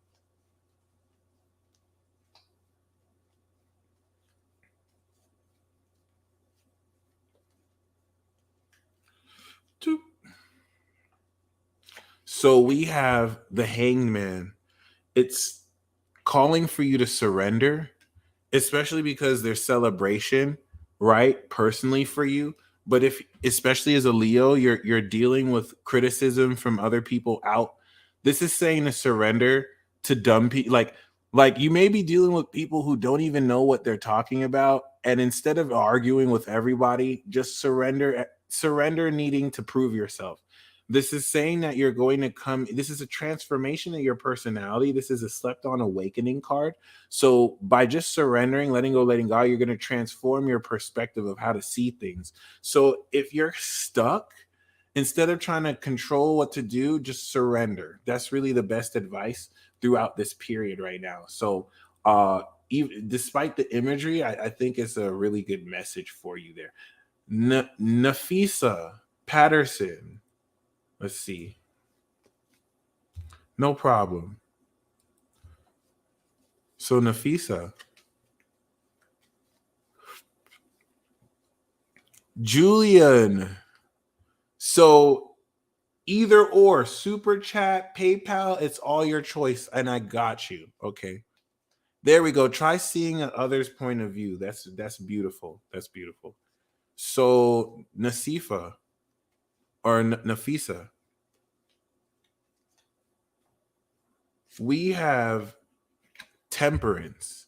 Doop. So we have the Hangman. It's calling for you to surrender, especially because there's celebration, right? Personally for you. But if, especially as a Leo, you're dealing with criticism from other people out. This is saying to surrender to dumb people. Like you may be dealing with people who don't even know what they're talking about. And instead of arguing with everybody, just surrender needing to prove yourself. This is saying that you're going to come. This is a transformation of your personality. This is a slept on awakening card. So by just surrendering, letting go, letting God, you're going to transform your perspective of how to see things. So if you're stuck, instead of trying to control what to do, just surrender. That's really the best advice throughout this period right now. So even despite the imagery, I think it's a really good message for you there. Nafisa Patterson. Let's see. No problem. So Nafisa. Julian. So either or, super chat, PayPal, it's all your choice, and I got you. Okay. There we go. Try seeing others' point of view. That's beautiful. That's beautiful. So Nasifa or Nafisa, we have temperance,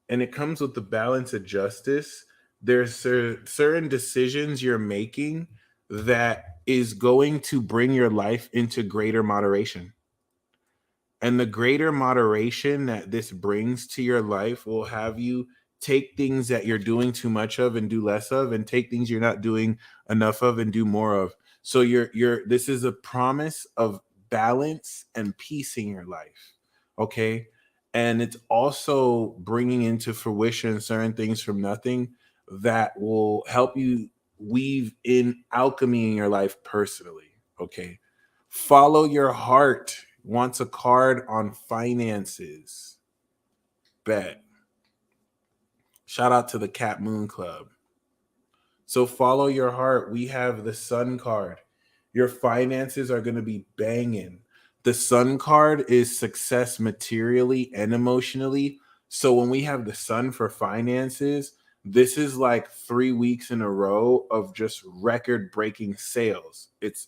and it comes with the balance of justice. There's certain decisions you're making that is going to bring your life into greater moderation. And the greater moderation that this brings to your life will have you take things that you're doing too much of and do less of, and take things you're not doing enough of and do more of. So this is a promise of balance and peace in your life. Okay. And it's also bringing into fruition certain things from nothing that will help you weave in alchemy in your life personally. Okay. Follow your heart wants a card on finances. Bet. Shout out to the Cat Moon Club. So follow your heart. We have the Sun card. Your finances are going to be banging. The Sun card is success materially and emotionally. So when we have the Sun for finances, this is like 3 weeks in a row of just record breaking sales. It's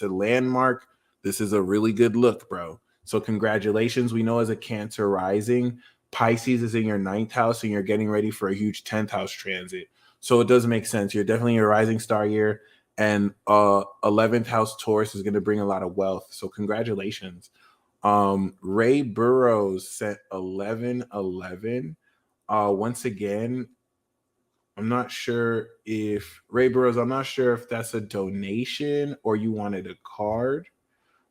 a landmark. This is a really good look, bro. So congratulations. We know as a Cancer rising, Pisces is in your 9th house and you're getting ready for a huge 10th house transit. So it does make sense. You're definitely a rising star year, and 11th house Taurus is going to bring a lot of wealth. So congratulations. Ray Burrows sent 1111. Once again, I'm not sure if Ray Burrows, I'm not sure if that's a donation or you wanted a card.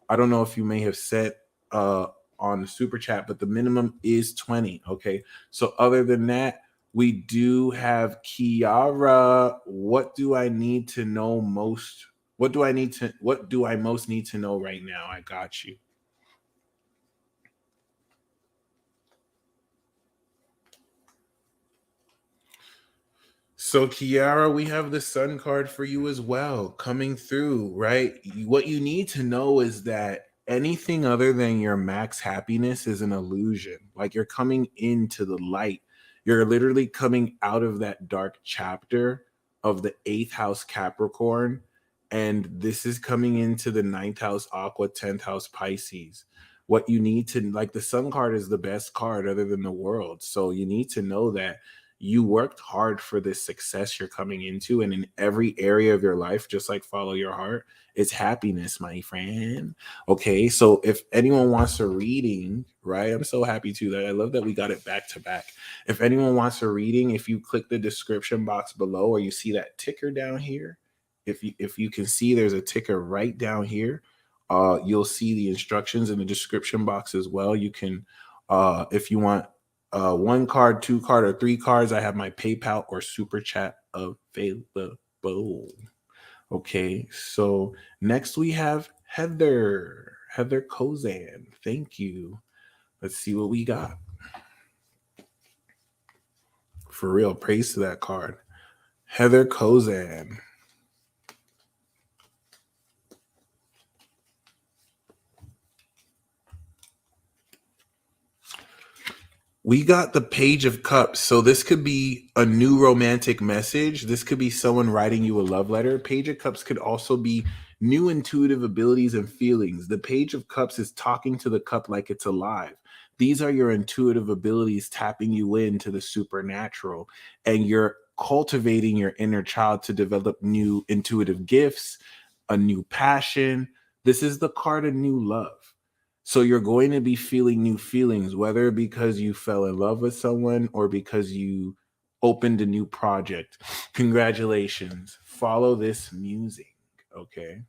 I don't know if you may have sent on the super chat, but the minimum is 20. Okay. So other than that, we do have Kiara. What do I need to know most? What do I most need to know right now? I got you. So Kiara, we have the Sun card for you as well coming through, right? What you need to know is that anything other than your max happiness is an illusion. Like you're coming into the light. You're literally coming out of that dark chapter of the 8th house Capricorn. And this is coming into the 9th house Aqua, 10th house Pisces. What you need to, like, the Sun card is the best card other than the World. So you need to know that you worked hard for this success you're coming into, and in every area of your life, just like follow your heart, it's happiness, my friend. Okay, so if anyone wants a reading, right, I'm so happy too that I love that we got it back to back. If anyone wants a reading, if you click the description box below, or you see that ticker down here, if you can see, there's a ticker right down here. You'll see the instructions in the description box as well. You can, if you want 1 card, 2 card, or 3 cards, I have my PayPal or super chat available. Boom. Okay, so next we have Heather Kozan. Thank you. Let's see what we got. For real, praise to that card. Heather Kozan. We got the Page of Cups. So this could be a new romantic message. This could be someone writing you a love letter. Page of Cups could also be new intuitive abilities and feelings. The Page of Cups is talking to the cup like it's alive. These are your intuitive abilities tapping you into the supernatural, and you're cultivating your inner child to develop new intuitive gifts, a new passion. This is the card of new love. So you're going to be feeling new feelings, whether because you fell in love with someone or because you opened a new project. Congratulations. Follow this music, okay?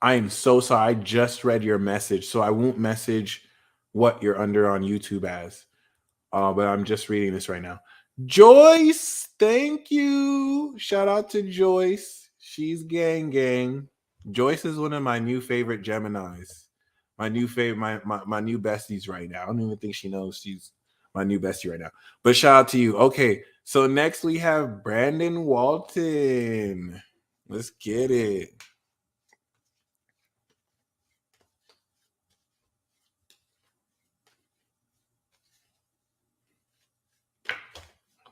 I am so sorry. I just read your message, so I won't message what you're under on YouTube as. But I'm just reading this right now. Joyce, thank you. Shout out to Joyce. She's gang. Joyce is one of my new favorite Geminis. My new favorite, my new besties right now. I don't even think she knows she's my new bestie right now. But shout out to you. Okay, so next we have Brandon Walton. Let's get it.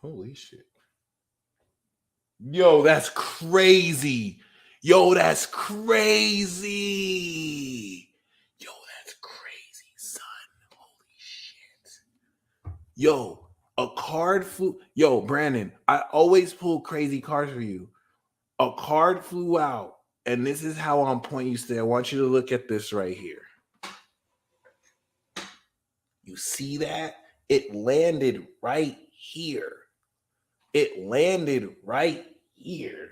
Holy shit. Yo, that's crazy. Yo, that's crazy. Yo, that's crazy, son. Holy shit. Yo, a card flew. Yo, Brandon, I always pull crazy cards for you. A card flew out, and this is how on point you stay. I want you to look at this right here. You see that? It landed right here. It landed right here.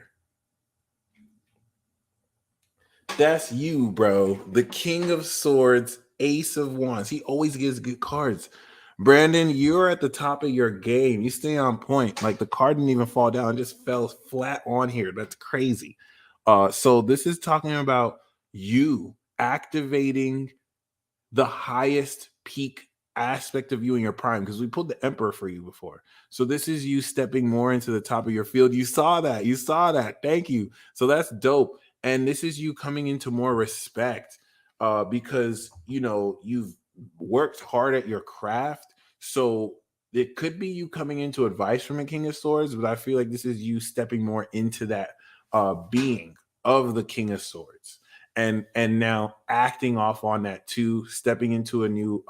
That's you, bro. The King of Swords, Ace of Wands. He always gives good cards. Brandon, you're at the top of your game. You stay on point. Like the card didn't even fall down, it just fell flat on here. That's crazy. So this is talking about you activating the highest peak aspect of you in your prime, because we pulled the Emperor for you before. So this is you stepping more into the top of your field. You saw that. Thank you. So that's dope. And this is you coming into more respect, because you know you've worked hard at your craft. So it could be you coming into advice from a King of Swords, but I feel like this is you stepping more into that being of the King of Swords, and now acting off on that too, stepping into a new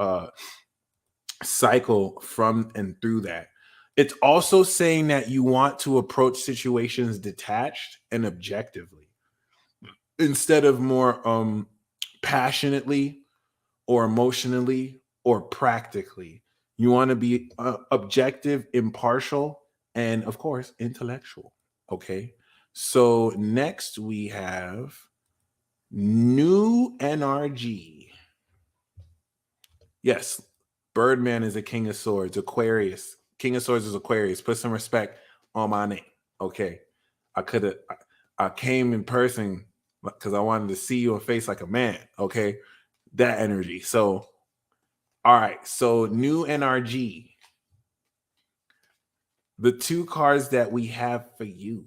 cycle from and through that. It's also saying that you want to approach situations detached and objectively instead of more passionately or emotionally or practically. You want to be objective, impartial, and of course intellectual. Okay, so next we have new NRG. Yes, Birdman is a King of Swords. Aquarius. King of Swords is Aquarius. Put some respect on my name. Okay. I came in person because I wanted to see your face like a man. Okay. That energy. So, all right. So, new NRG. The two cards that we have for you.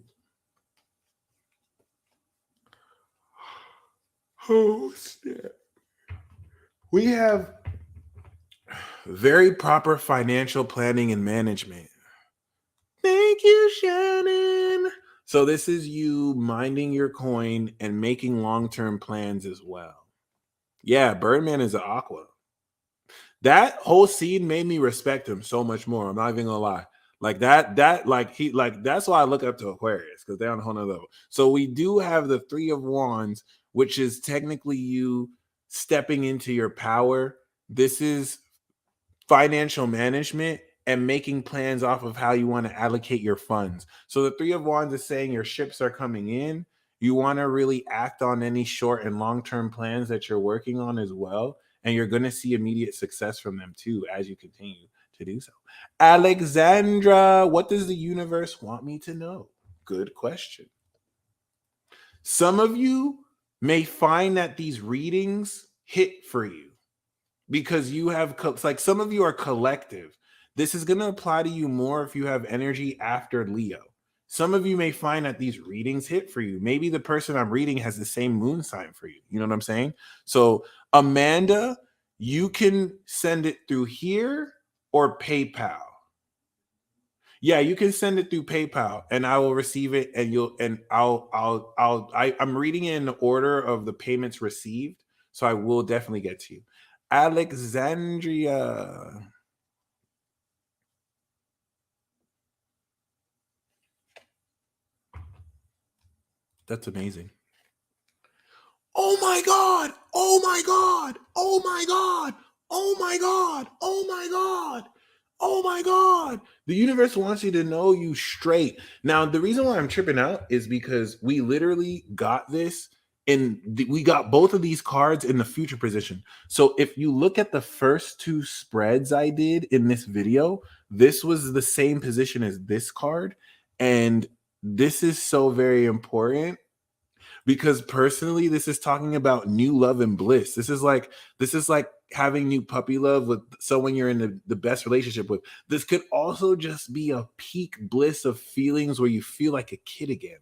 Oh, snap. We have very proper financial planning and management. Thank you, Shannon. So this is you minding your coin and making long-term plans as well. Yeah, Birdman is an aqua. That whole scene made me respect him so much more. I'm not even gonna lie. Like that's why I look up to Aquarius, because they're on a whole nother level. So we do have the Three of Wands, which is technically you stepping into your power. This is financial management and making plans off of how you want to allocate your funds. So the Three of Wands is saying your ships are coming in. You want to really act on any short and long-term plans that you're working on as well, and you're going to see immediate success from them too as you continue to do so. Alexandra, what does the universe want me to know? Good question. Some of you may find that these readings hit for you because you have, like, some of you are collective. This is going to apply to you more if you have energy after Leo. Some of you may find that these readings hit for you. Maybe the person I'm reading has the same moon sign for you. You know what I'm saying? So, Amanda, you can send it through here or PayPal. Yeah, you can send it through PayPal and I will receive it, and I'm reading it in the order of the payments received, so I will definitely get to you. Alexandria. That's amazing. Oh my God. Oh my God. Oh my God. Oh my God. Oh my God. Oh my God. The universe wants you to know you straight. Now, the reason why I'm tripping out is because we literally got this we got both of these cards in the future position. So if you look at the first two spreads I did in this video, this was the same position as this card. And this is so very important because personally, this is talking about new love and bliss. This is like having new puppy love with someone you're in the best relationship with. This could also just be a peak bliss of feelings where you feel like a kid again.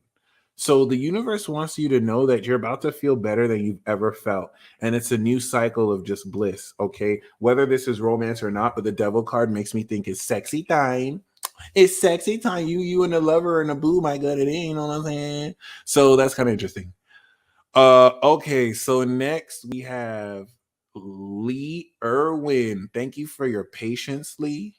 So the universe wants you to know that you're about to feel better than you've ever felt. And it's a new cycle of just bliss, okay? Whether this is romance or not, but the devil card makes me think it's sexy time. It's sexy time. You and the lover and the boo might get it in, you know what I'm saying? So that's kind of interesting. Okay, so next we have Lee Irwin. Thank you for your patience, Lee.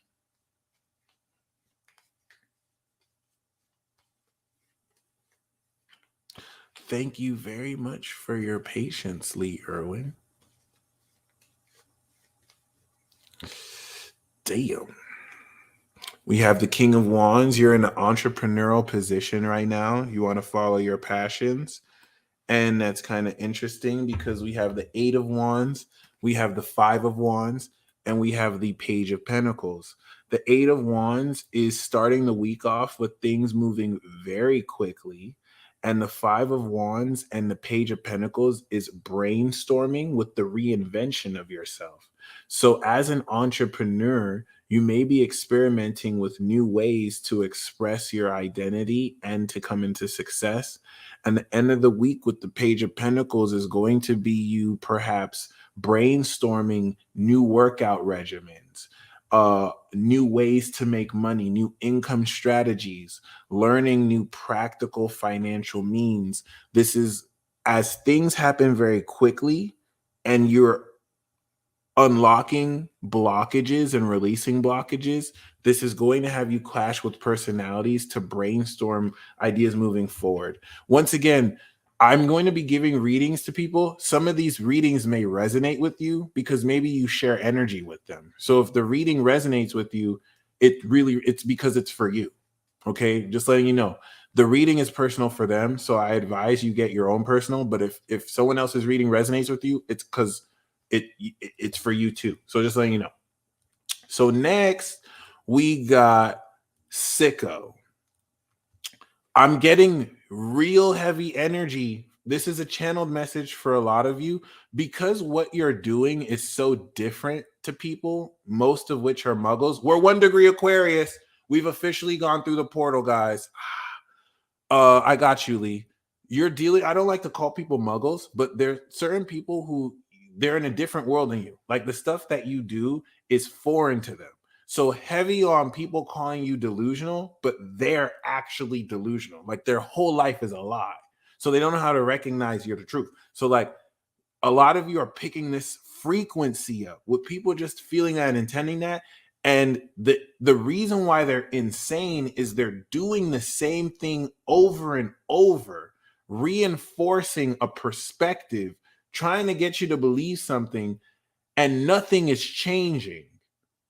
Thank you very much for your patience, Lee Irwin. Damn. We have the King of Wands. You're in an entrepreneurial position right now. You want to follow your passions. And that's kind of interesting because we have the 8 of Wands, we have the 5 of Wands, and we have the Page of Pentacles. The 8 of Wands is starting the week off with things moving very quickly. And the 5 of Wands and the Page of Pentacles is brainstorming with the reinvention of yourself. So as an entrepreneur, you may be experimenting with new ways to express your identity and to come into success. And the end of the week with the Page of Pentacles is going to be you perhaps brainstorming new workout regimens, new ways to make money, new income strategies, learning new practical financial means. This is as things happen very quickly and you're unlocking blockages and releasing blockages. This is going to have you clash with personalities to brainstorm ideas moving forward. Once again, I'm going to be giving readings to people. Some of these readings may resonate with you because maybe you share energy with them. So if the reading resonates with you, it's because it's for you. Okay, just letting you know. The reading is personal for them, so I advise you get your own personal. But if someone else's reading resonates with you, it's because it's for you too. So just letting you know. So next we got Sicko. I'm getting real heavy energy. This is a channeled message for a lot of you because what you're doing is so different to people, most of which are muggles. We're 1 degree Aquarius. We've officially gone through the portal, guys. I got you, Lee. You're dealing, I don't like to call people muggles, but there's certain people who they're in a different world than you. Like the stuff that you do is foreign to them. So heavy on people calling you delusional, but they're actually delusional. Like their whole life is a lie. So they don't know how to recognize you're the truth. So like a lot of you are picking this frequency up with people just feeling that and intending that. And the reason why they're insane is they're doing the same thing over and over, reinforcing a perspective, trying to get you to believe something, and nothing is changing.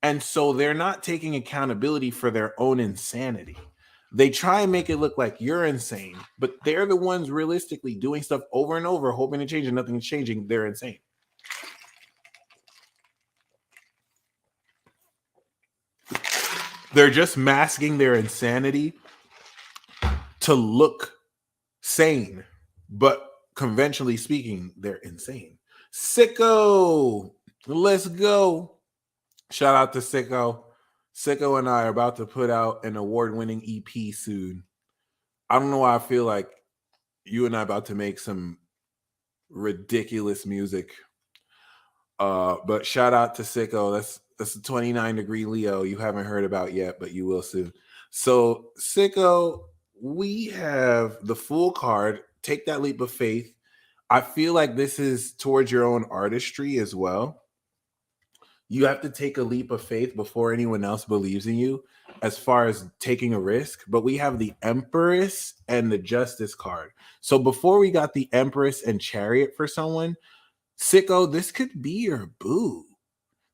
And so they're not taking accountability for their own insanity. They try and make it look like you're insane, but they're the ones realistically doing stuff over and over, hoping to change, and nothing's changing. They're insane. They're just masking their insanity to look sane, but conventionally speaking, they're insane. Sicko, let's go. Shout out to Sicko. Sicko and I are about to put out an award-winning EP soon. I don't know why I feel like you and I are about to make some ridiculous music. But shout out to Sicko. That's a 29-degree Leo you haven't heard about yet, but you will soon. So Sicko, we have the Fool card. Take that leap of faith. I feel like this is towards your own artistry as well. You have to take a leap of faith before anyone else believes in you as far as taking a risk. But we have the Empress and the Justice card. So before we got the Empress and Chariot for someone, Sicko, this could be your boo.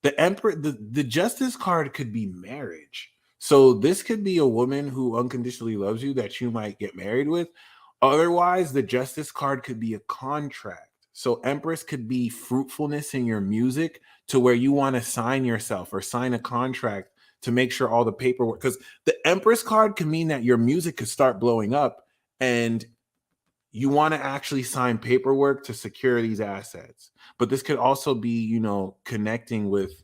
The Emperor, the Justice card could be marriage. So this could be a woman who unconditionally loves you that you might get married with. Otherwise, the Justice card could be a contract. So Empress could be fruitfulness in your music to where you want to sign yourself or sign a contract to make sure all the paperwork, because the Empress card can mean that your music could start blowing up and you want to actually sign paperwork to secure these assets. But this could also be, connecting with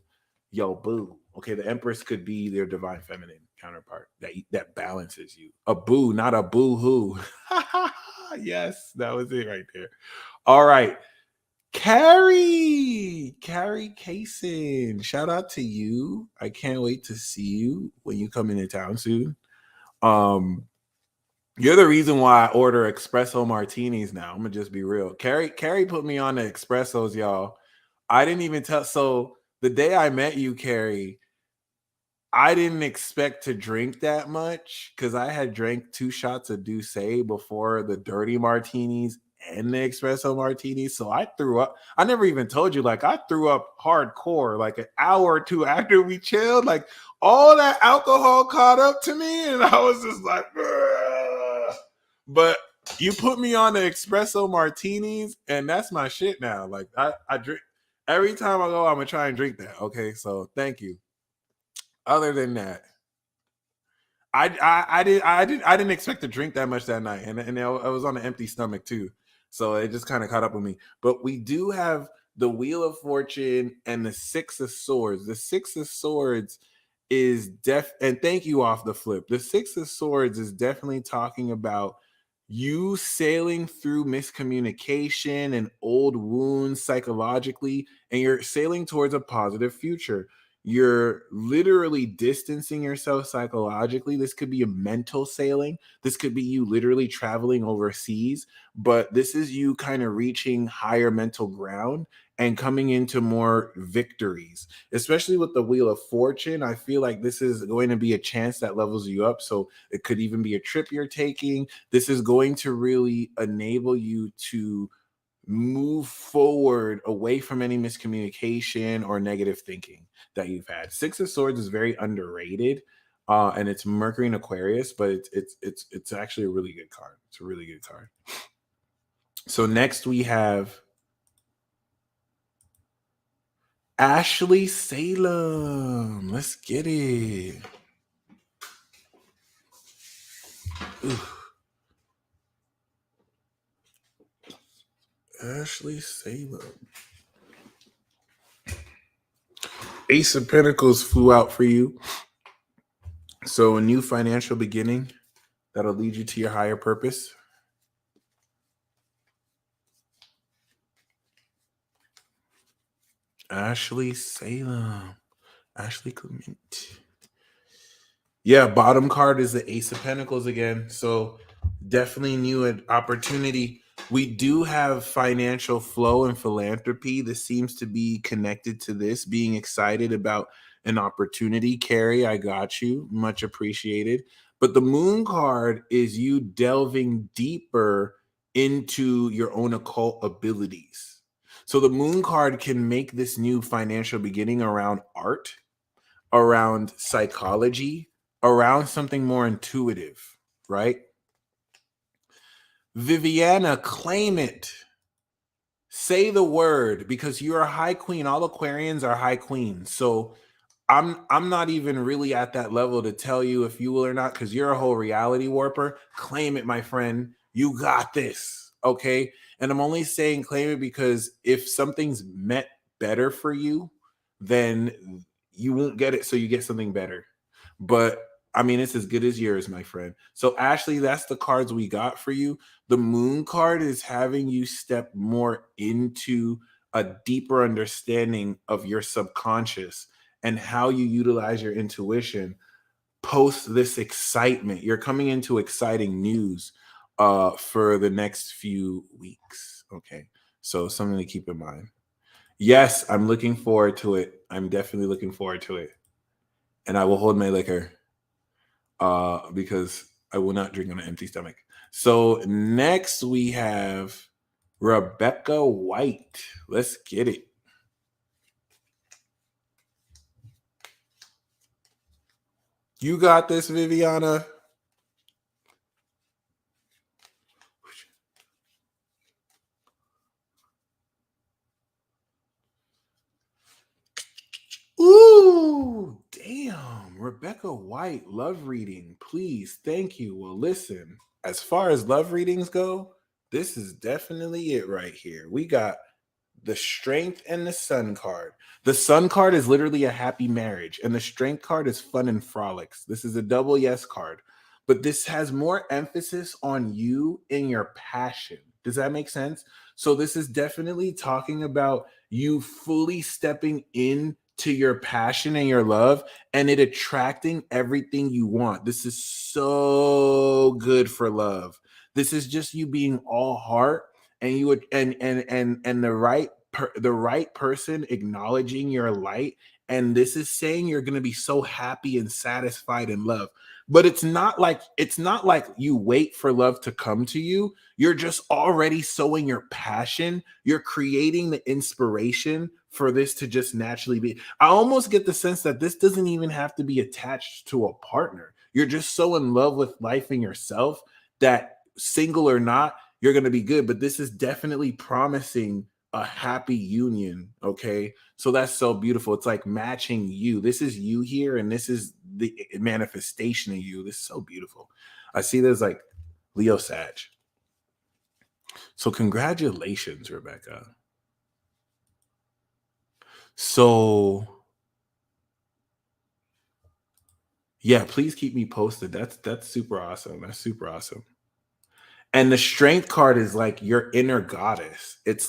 yo boo. Okay, the Empress could be their divine feminine counterpart that balances you. A boo, not a boo hoo. Yes, that was it right there. All right. Carrie Kaysen, shout out to you. I can't wait to see you when you come into town soon. You're the reason why I order espresso martinis now. I'm gonna just be real. Carrie put me on the espressos, y'all. I didn't even tell. So the day I met you, Carrie, I didn't expect to drink that much because I had drank 2 shots of Douce before the dirty martinis and the espresso martinis. So I threw up. I never even told you, like, I threw up hardcore, like an hour or two after we chilled. Like, all that alcohol caught up to me, and I was just like, "Ugh." But you put me on the espresso martinis, and that's my shit now. Like, I drink every time I go, I'm gonna try and drink that. Okay, so thank you. Other than that, I didn't expect to drink that much that night, and I was on an empty stomach too, so it just kind of caught up with me. But we do have the Wheel of Fortune and the Six of Swords. The Six of Swords is and thank you off the flip. The Six of Swords is definitely talking about you sailing through miscommunication and old wounds psychologically, and you're sailing towards a positive future. You're literally distancing yourself psychologically. This could be a mental sailing. This could be you literally traveling overseas, but this is you kind of reaching higher mental ground and coming into more victories, especially with the Wheel of Fortune. I feel like this is going to be a chance that levels you up. So it could even be a trip you're taking. This is going to really enable you to move forward away from any miscommunication or negative thinking that you've had. Six of Swords is very underrated, and it's Mercury and Aquarius, but it's actually a really good card. It's a really good card. So next we have Ashley Salem. Let's get it. Ooh. Ashley Salem. Ace of Pentacles flew out for you. So a new financial beginning that'll lead you to your higher purpose. Ashley Salem. Ashley Clement. Yeah, bottom card is the Ace of Pentacles again. So definitely new an opportunity. We do have financial flow and philanthropy. This seems to be connected to this, being excited about an opportunity. Carrie, I got you. Much appreciated. But the Moon card is you delving deeper into your own occult abilities. So the Moon card can make this new financial beginning around art, around psychology, around something more intuitive, right? Viviana, claim it. Say the word, because you're a high queen. All Aquarians are high queens. So I'm not even really at that level to tell you if you will or not, because you're a whole reality warper. Claim it, my friend. You got this. Okay. And I'm only saying claim it because if something's meant better for you, then you won't get it. So you get something better. But I mean, it's as good as yours, my friend. So, Ashley, that's the cards we got for you. The moon card is having you step more into a deeper understanding of your subconscious and how you utilize your intuition post this excitement. You're coming into exciting news for the next few weeks. Okay. So something to keep in mind. Yes, I'm looking forward to it. I'm definitely looking forward to it. And I will hold my liquor because I will not drink on an empty stomach. So next we have Rebecca White. Let's get it. You got this, Viviana. Ooh, damn. Rebecca White, love reading. Please, thank you. Well, listen, as far as love readings go, this is definitely it right here. We got the Strength and the Sun card. The Sun card is literally a happy marriage, and the Strength card is fun and frolics. This is a double yes card, but this has more emphasis on you and your passion. Does that make sense? So this is definitely talking about you fully stepping in to your passion and your love and it attracting everything you want. This is so good for love. This is just you being all heart and you would and the right person acknowledging your light, and this is saying you're going to be so happy and satisfied in love. But it's not like you wait for love to come to you. You're just already sowing your passion. You're creating the inspiration for this to just naturally be. I almost get the sense that this doesn't even have to be attached to a partner. You're just so in love with life and yourself that single or not, you're going to be good. But this is definitely promising a happy union. Okay. So that's so beautiful. It's like matching you. This is you here, and this is the manifestation of you. This is so beautiful. I see there's like Leo Sag. So congratulations, Rebecca. So yeah, please keep me posted. That's super awesome. That's super awesome. And the Strength card is like your inner goddess. It's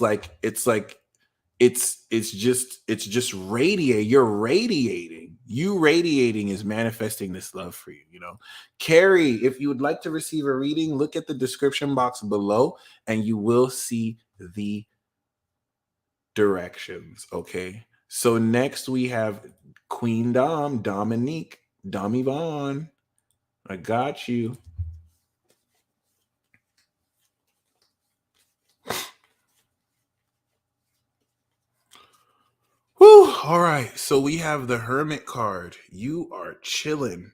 just radiate. You're radiating. You radiating is manifesting this love for you, you know. Carrie, if you would like to receive a reading, look at the description box below and you will see the directions. Okay. So next we have Queen Dom, Dominique, Dom Yvonne. I got you. Whew, all right. So we have the Hermit card. You are chilling.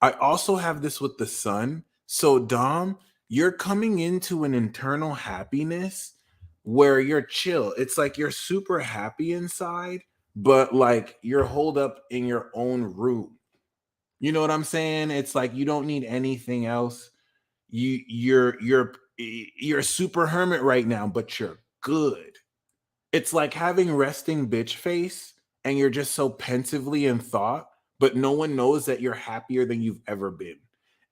I also have this with the Sun. So, Dom, you're coming into an internal happiness where you're chill. It's like you're super happy inside, but like you're holed up in your own room. You know what I'm saying? It's like you don't need anything else. You're super hermit right now, but you're good. It's like having resting bitch face and you're just so pensively in thought, but no one knows that you're happier than you've ever been.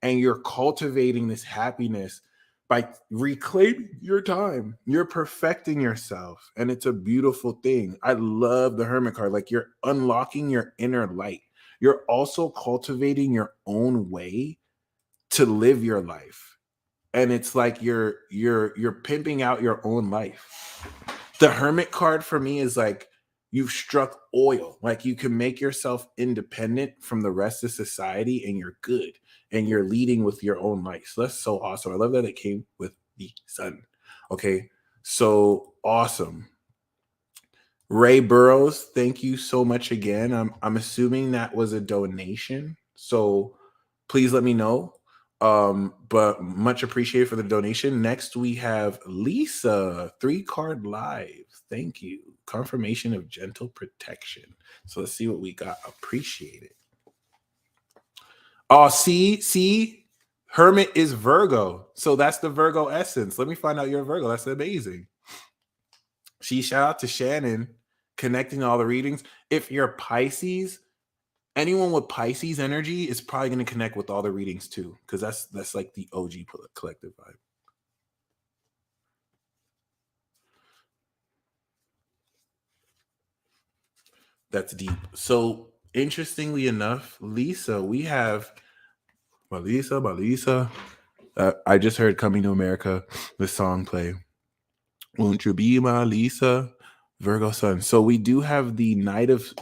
And you're cultivating this happiness by reclaiming your time. You're perfecting yourself. And it's a beautiful thing. I love the Hermit card. Like you're unlocking your inner light. You're also cultivating your own way to live your life. And it's like you're pimping out your own life. The Hermit card for me is like you've struck oil. Like you can make yourself independent from the rest of society and you're good and you're leading with your own light. So that's so awesome. I love that it came with the Sun. Okay. So awesome. Ray Burrows, thank you so much again. I'm assuming that was a donation. So please let me know. But much appreciated for the donation. Next, we have Lisa, 3 card live. Thank you. confirmation of gentle protection. So let's see what we got. Appreciate it. Oh, see, Hermit is Virgo. So that's the Virgo essence. Let me find out you're a Virgo. That's amazing. Shout out to Shannon connecting all the readings. If you're Pisces, anyone with Pisces energy is probably going to connect with all the readings too, because that's like the OG collective vibe. That's deep. So interestingly enough, Lisa, we have Lisa. I just heard "Coming to America," the song play. Won't you be my Lisa, Virgo sun? So we do have the Knight of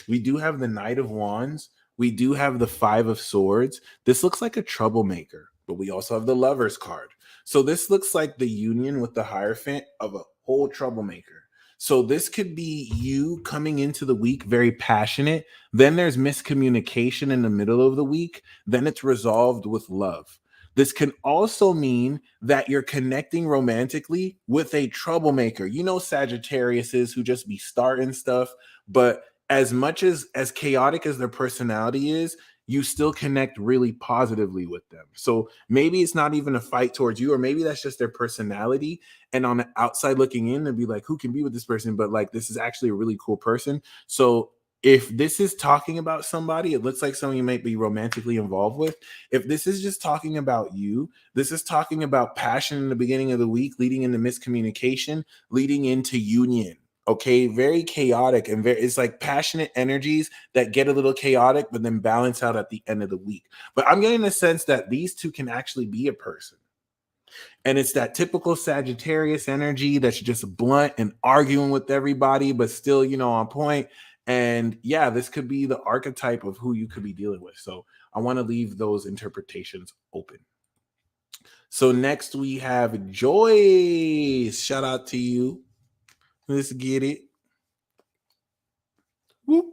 Wands. We do have the Five of Swords. This looks like a troublemaker, but we also have the Lovers card. So this looks like the union with the Hierophant of a whole troublemaker. So this could be you coming into the week very passionate. Then there's miscommunication in the middle of the week. Then it's resolved with love. This can also mean that you're connecting romantically with a troublemaker. You know, Sagittariuses who just be starting stuff, but as much as chaotic as their personality is, you still connect really positively with them. So maybe it's not even a fight towards you, or maybe that's just their personality. And on the outside looking in, and be like, who can be with this person? But like, this is actually a really cool person. So if this is talking about somebody, it looks like someone you might be romantically involved with. If this is just talking about you, this is talking about passion in the beginning of the week, leading into miscommunication, leading into union. Okay, very chaotic, and it's like passionate energies that get a little chaotic, but then balance out at the end of the week. But I'm getting the sense that these two can actually be a person. And it's that typical Sagittarius energy that's just blunt and arguing with everybody, but still, on point. And yeah, this could be the archetype of who you could be dealing with. So I want to leave those interpretations open. So next we have Joyce. Shout out to you. Let's get it. Whoop.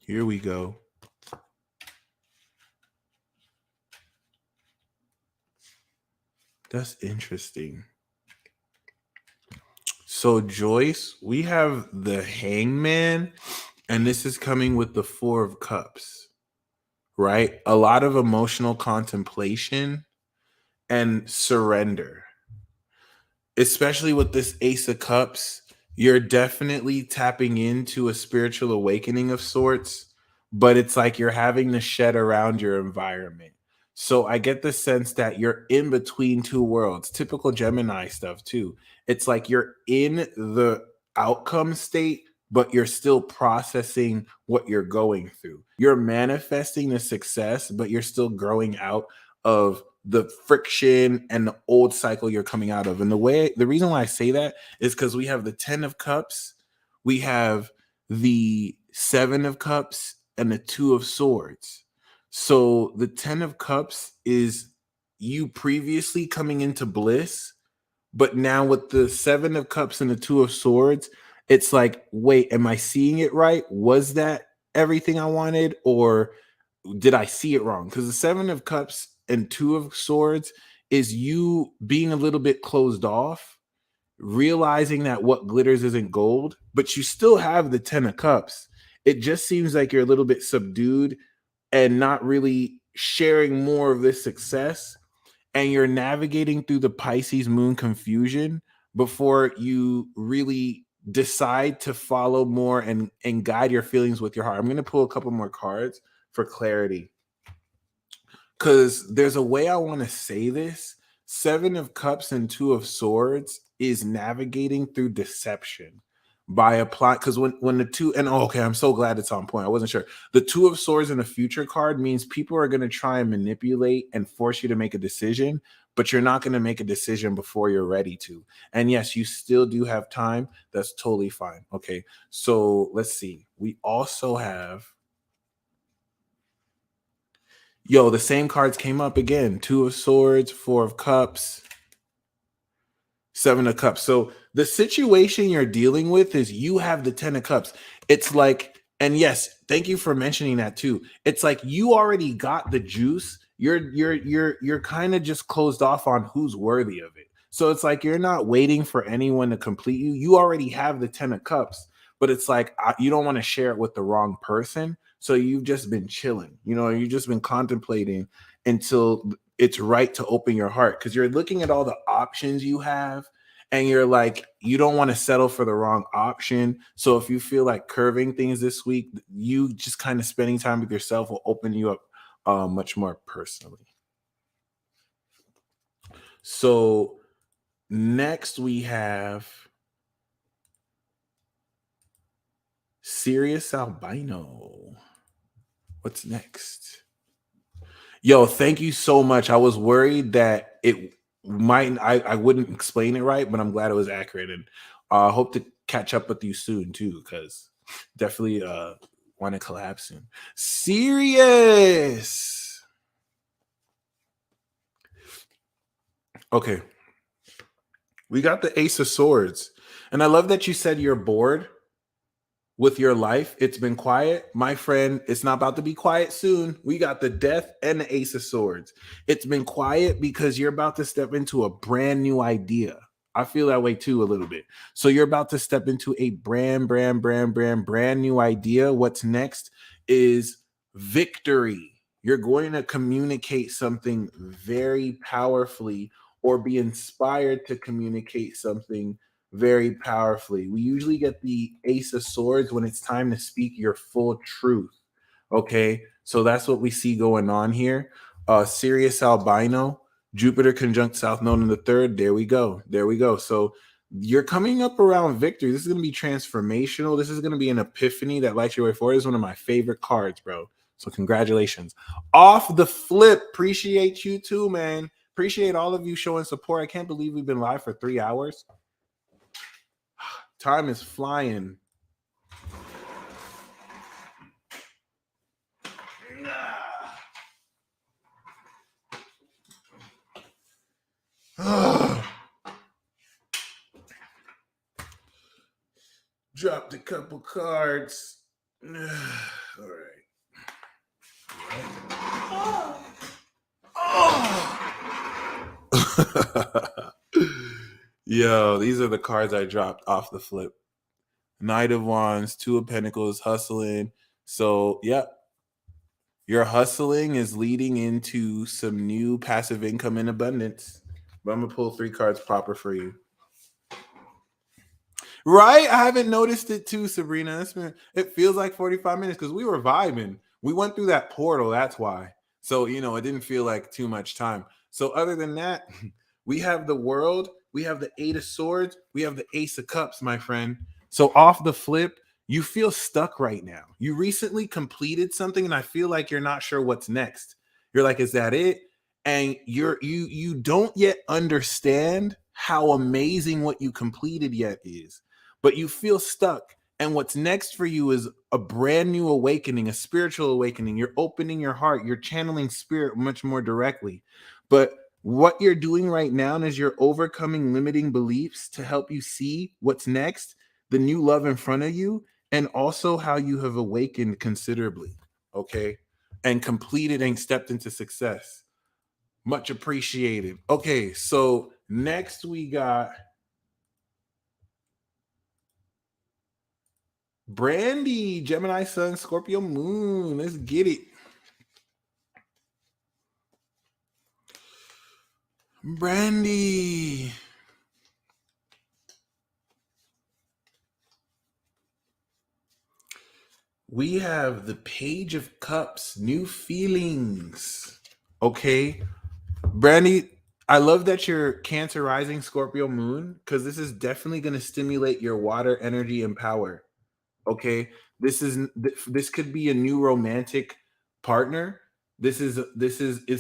Here we go. That's interesting. So Joyce, we have the Hangman, and this is coming with the Four of Cups, right? A lot of emotional contemplation and surrender. Especially with this Ace of Cups, you're definitely tapping into a spiritual awakening of sorts, but it's like you're having to shed around your environment. So I get the sense that you're in between two worlds, typical Gemini stuff too. It's like you're in the outcome state, but you're still processing what you're going through. You're manifesting the success, but you're still growing out of the friction and the old cycle you're coming out of. And the reason why I say that is because we have the 10 of Cups, we have the 7 of Cups, and the 2 of Swords. So the 10 of Cups is you previously coming into bliss, but now with the 7 of Cups and the 2 of Swords, it's like, wait, am I seeing it right? Was that everything I wanted, or did I see it wrong? Because the 7 of Cups and 2 of Swords is you being a little bit closed off, realizing that what glitters isn't gold, but you still have the 10 of Cups. It just seems like you're a little bit subdued and not really sharing more of this success. And you're navigating through the Pisces moon confusion before you really decide to follow more and guide your feelings with your heart. I'm going to pull a couple more cards for clarity, because there's a way I want to say this. 7 of Cups and 2 of Swords is navigating through deception by applying, because when the two, and okay, I'm so glad it's on point. I wasn't sure. The 2 of Swords in the future card means people are going to try and manipulate and force you to make a decision, but you're not going to make a decision before you're ready to. And yes, you still do have time. That's totally fine. Okay, so let's see. We also have, the same cards came up again. 2 of Swords, 4 of Cups, 7 of Cups. So the situation you're dealing with is you have the 10 of Cups. It's like And yes, thank you for mentioning that too. It's like you already got the juice. You're kind of just closed off on who's worthy of it. So it's like you're not waiting for anyone to complete you. You already have the 10 of cups, but it's like you don't want to share it with the wrong person. So you've just been chilling. You've just been contemplating until it's right to open your heart, because you're looking at all the options you have, and you're like, you don't want to settle for the wrong option. So if you feel like curving things this week, you just kind of spending time with yourself will open you up much more personally. So next we have Sirius Albino. What's next? Yo, thank you so much. I was worried that I wouldn't explain it right, but I'm glad it was accurate. And I hope to catch up with you soon too, because definitely want to collab soon. Serious. Okay. We got the Ace of Swords. And I love that you said you're bored with your life. It's been quiet. My friend, it's not about to be quiet soon. We got the Death and the Ace of Swords. It's been quiet because you're about to step into a brand new idea. I feel that way too a little bit. So you're about to step into a brand new idea. What's next is victory. You're going to communicate something very powerfully, or be inspired to communicate something very powerfully. We usually get the Ace of Swords when it's time to speak your full truth. Okay, so that's what we see going on here. Sirius Albino, Jupiter conjunct South Node in the third. There we go. So you're coming up around victory. This is going to be transformational. This is going to be an epiphany that lights your way forward. This is one of my favorite cards, bro. So congratulations. Off the flip, appreciate you too, man. Appreciate all of you showing support. I can't believe we've been live for 3 hours. Time is flying. Dropped a couple cards. All right. Yo, these are the cards I dropped off the flip. Knight of Wands, Two of Pentacles, hustling. So, yeah, your hustling is leading into some new passive income in abundance. But I'm going to pull 3 cards proper for you. Right? I haven't noticed it too, Sabrina. It feels like 45 minutes because we were vibing. We went through that portal. That's why. So, it didn't feel like too much time. So other than that, we have the World. We have the 8 of Swords. We have the Ace of Cups, my friend. So off the flip, you feel stuck right now. You recently completed something, and I feel like you're not sure what's next. You're like, is that it? And you don't yet understand how amazing what you completed yet is. But you feel stuck. And what's next for you is a brand new awakening, a spiritual awakening. You're opening your heart. You're channeling spirit much more directly. But what you're doing right now is you're overcoming limiting beliefs to help you see what's next, the new love in front of you, and also how you have awakened considerably. Okay. And completed and stepped into success. Much appreciated. Okay. So next we got Brandy, Gemini Sun, Scorpio Moon. Let's get it. Brandy. We have the Page of Cups, new feelings. Okay. Brandy, I love that you're Cancer rising, Scorpio Moon, because this is definitely going to stimulate your water energy and power. Okay, this could be a new romantic partner. This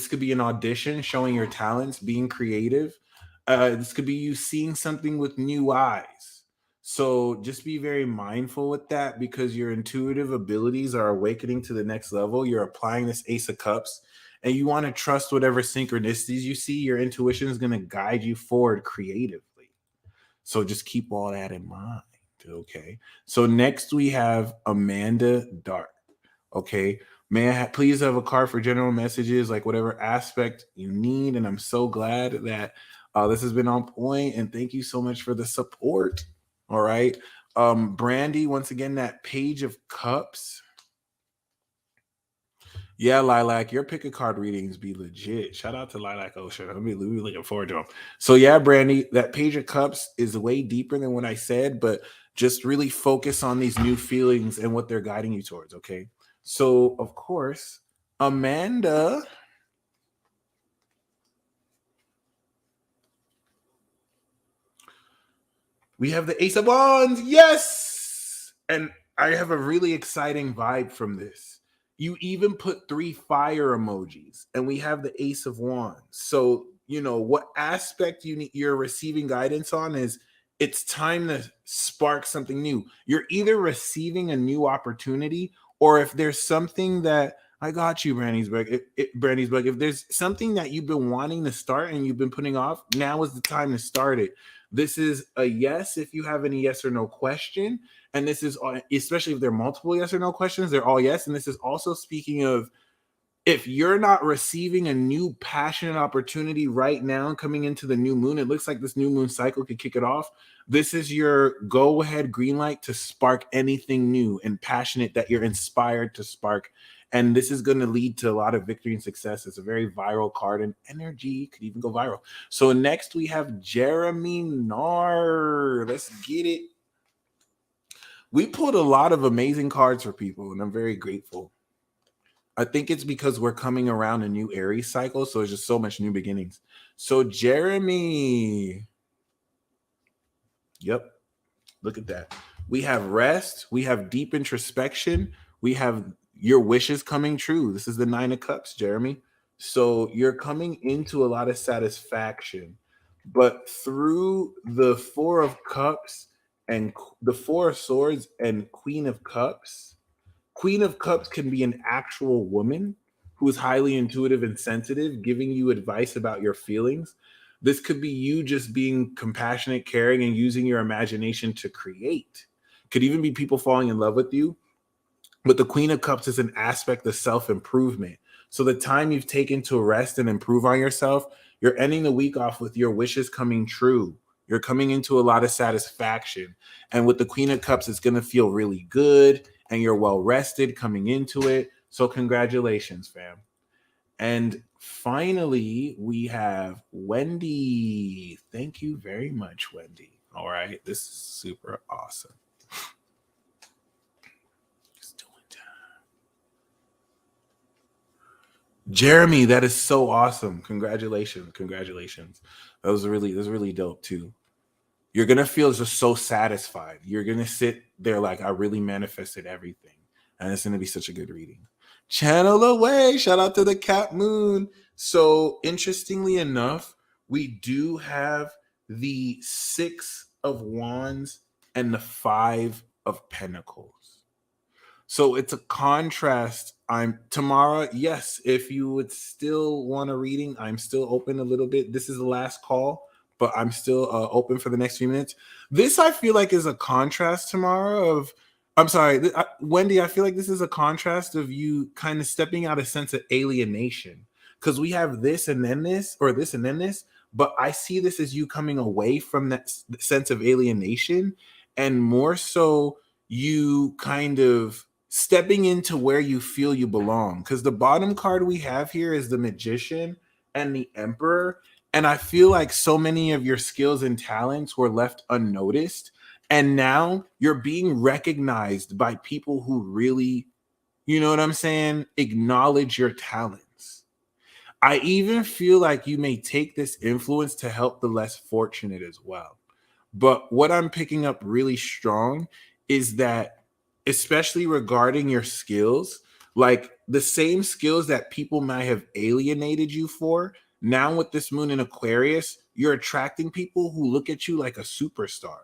could be an audition showing your talents, being creative. This could be you seeing something with new eyes. So just be very mindful with that, because your intuitive abilities are awakening to the next level. You're applying this Ace of Cups, and you want to trust whatever synchronicities you see. Your intuition is going to guide you forward creatively. So just keep all that in mind. Okay. So next we have Amanda Dark. Okay. May I please have a card for general messages, like whatever aspect you need. And I'm so glad that this has been on point. And thank you so much for the support. All right. Brandy, once again, that Page of Cups. Yeah, Lilac, your pick a card readings be legit. Shout out to Lilac Ocean. I'll be looking forward to them. So yeah, Brandy, that Page of Cups is way deeper than what I said, but just really focus on these new feelings and what they're guiding you towards. Okay. So of course, Amanda. We have the Ace of Wands. Yes. And I have a really exciting vibe from this. You even put 3 fire emojis, and we have the Ace of Wands. So, you know, what aspect you're receiving guidance on is it's time to spark something new. You're either receiving a new opportunity, or if there's something that I got you, Brandysburg. Brandysburg, if there's something that you've been wanting to start and you've been putting off, now is the time to start it. This is a yes if you have any yes or no question. And this is, especially if there are multiple yes or no questions, they're all yes. And this is also speaking of if you're not receiving a new passionate opportunity right now coming into the new moon, it looks like this new moon cycle could kick it off. This is your go ahead green light to spark anything new and passionate that you're inspired to spark. And this is going to lead to a lot of victory and success. It's a very viral card, and energy could even go viral. So next we have Jeremy Nar. Let's get it. We pulled a lot of amazing cards for people, and I'm very grateful. I think it's because we're coming around a new Aries cycle, so there's just so much new beginnings. So Jeremy, yep, look at that. We have rest, we have deep introspection, we have your wishes coming true. This is the 9 of Cups, Jeremy. So you're coming into a lot of satisfaction, but through the 4 of Cups and the 4 of Swords and Queen of Cups. Queen of Cups can be an actual woman who is highly intuitive and sensitive, giving you advice about your feelings. This could be you just being compassionate, caring, and using your imagination to create. Could even be people falling in love with you. But the Queen of Cups is an aspect of self-improvement. So the time you've taken to rest and improve on yourself, you're ending the week off with your wishes coming true. You're coming into a lot of satisfaction. And with the Queen of Cups, it's going to feel really good, and you're well rested coming into it. So congratulations, fam. And finally, we have Wendy. Thank you very much, Wendy. All right. This is super awesome. Jeremy, that is so awesome. Congratulations. That was really dope too. You're going to feel just so satisfied. You're going to sit there like, I really manifested everything. And it's going to be such a good reading. Channel away. Shout out to the Cat Moon. So interestingly enough, we do have the 6 of Wands and the 5 of Pentacles. So it's a contrast. Tamara, yes, if you would still want a reading, I'm still open a little bit. This is the last call, but I'm still open for the next few minutes. This, I feel like, is a contrast, Tamara, Wendy, I feel like this is a contrast of you kind of stepping out a sense of alienation. Because we have this and then this, or this and then this, but I see this as you coming away from that sense of alienation, and more so you kind of stepping into where you feel you belong. Because the bottom card we have here is the Magician and the Emperor. And I feel like so many of your skills and talents were left unnoticed. And now you're being recognized by people who really, you know what I'm saying, acknowledge your talents. I even feel like you may take this influence to help the less fortunate as well. But what I'm picking up really strong is that, especially regarding your skills, like the same skills that people might have alienated you for, now with this moon in Aquarius, you're attracting people who look at you like a superstar.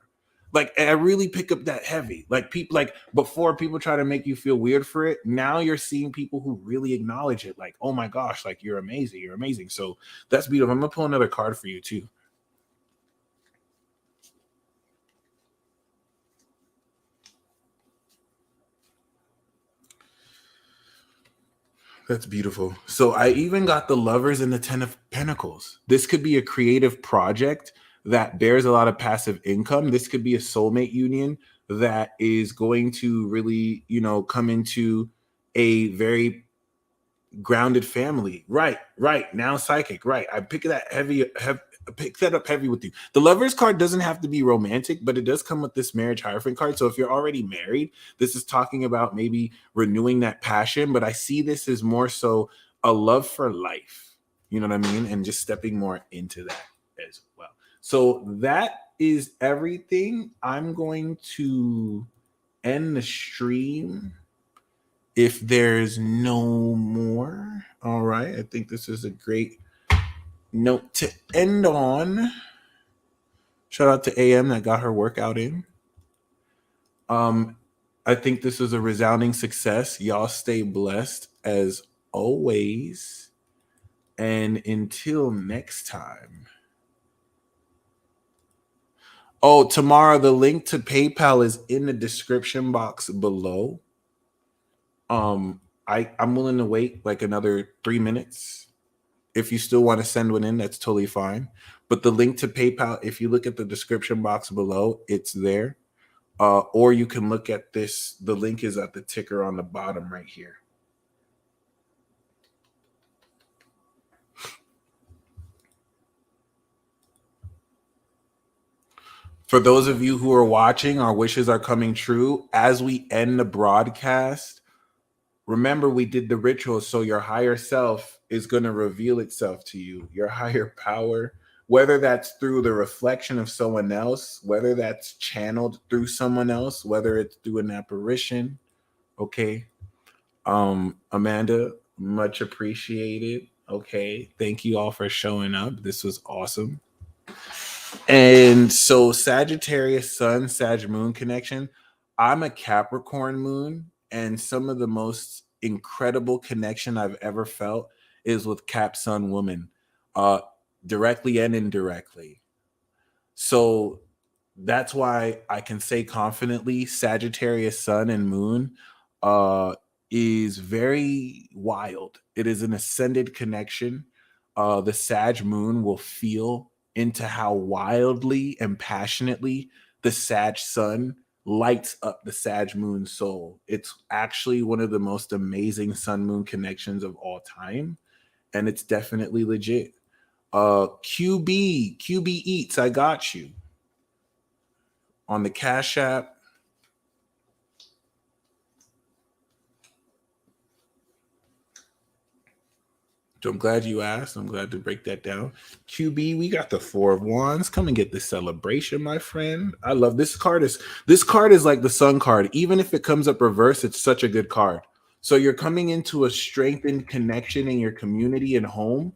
Like, I really pick up that heavy. Like, people, like, before people try to make you feel weird for it, now you're seeing people who really acknowledge it. Like, oh my gosh, like, you're amazing. So that's beautiful. I'm gonna pull another card for you too. That's beautiful. So I even got the Lovers and the Ten of Pentacles. This could be a creative project that bears a lot of passive income. This could be a soulmate union that is going to really, come into a very grounded family. Right. Now psychic. Right. I pick that pick that up heavy with you. The Lovers card doesn't have to be romantic, but it does come with this Marriage Hierophant card. So if you're already married, this is talking about maybe renewing that passion. But I see this as more so a love for life. You know what I mean? And just stepping more into that as well. So that is everything. I'm going to end the stream if there's no more. All right. I think this is a great note to end on. Shout out to AM that got her workout in. I think this is a resounding success. Y'all stay blessed as always. And until next time. Oh, tomorrow the link to PayPal is in the description box below. I'm willing to wait like another 3 minutes. If you still want to send one in, that's totally fine. But the link to PayPal, if you look at the description box below, it's there. Or you can look at this. The link is at the ticker on the bottom right here. For those of you who are watching, our wishes are coming true. As we end the broadcast, remember we did the ritual, so your higher self is going to reveal itself to you, your higher power, whether that's through the reflection of someone else, whether that's channeled through someone else, whether it's through an apparition. Okay. Amanda, much appreciated. Okay. Thank you all for showing up. This was awesome. And so Sagittarius Sun, Sag Moon connection. I'm a Capricorn moon, and some of the most incredible connection I've ever felt is with Cap Sun woman, directly and indirectly. So that's why I can say confidently Sagittarius Sun and Moon is very wild. It is an ascended connection. The Sag Moon will feel into how wildly and passionately the Sag Sun lights up the Sag Moon soul. It's actually one of the most amazing Sun Moon connections of all time, and it's definitely legit. QB Eats, I got you on the Cash App. So I'm glad you asked. I'm glad to break that down. QB, we got the Four of Wands. Come and get this celebration, my friend. I love this card. This card is like the Sun card. Even if it comes up reverse, it's such a good card. So you're coming into a strengthened connection in your community and home.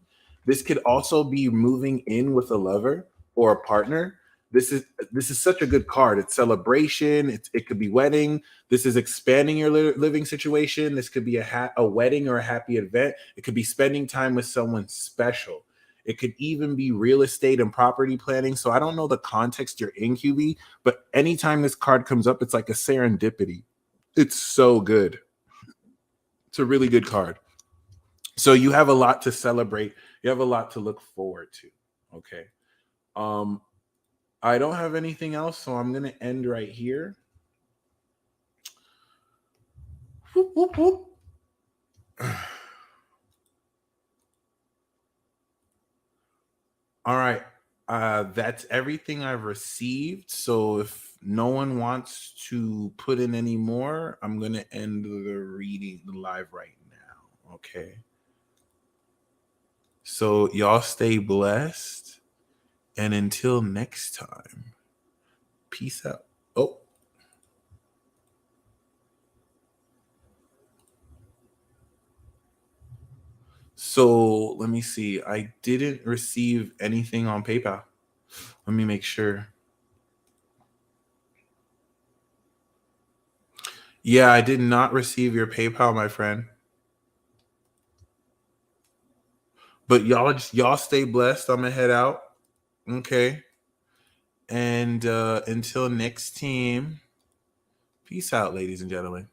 This could also be moving in with a lover or a partner. This is such a good card. It's celebration. It could be wedding. This is expanding your living situation. This could be a wedding or a happy event. It could be spending time with someone special. It could even be real estate and property planning. So I don't know the context you're in, QB, but anytime this card comes up, it's like a serendipity. It's so good. It's a really good card. So you have a lot to celebrate. You have a lot to look forward to. Okay. I don't have anything else, so I'm going to end right here. Whoop, whoop, whoop. All right. That's everything I've received. So if no one wants to put in any more, I'm going to end the live right now. Okay. So y'all stay blessed. And until next time, peace out. Oh. So let me see. I didn't receive anything on PayPal. Let me make sure. Yeah, I did not receive your PayPal, my friend. But y'all stay blessed. I'm gonna head out. Okay. And until next time, peace out, ladies and gentlemen.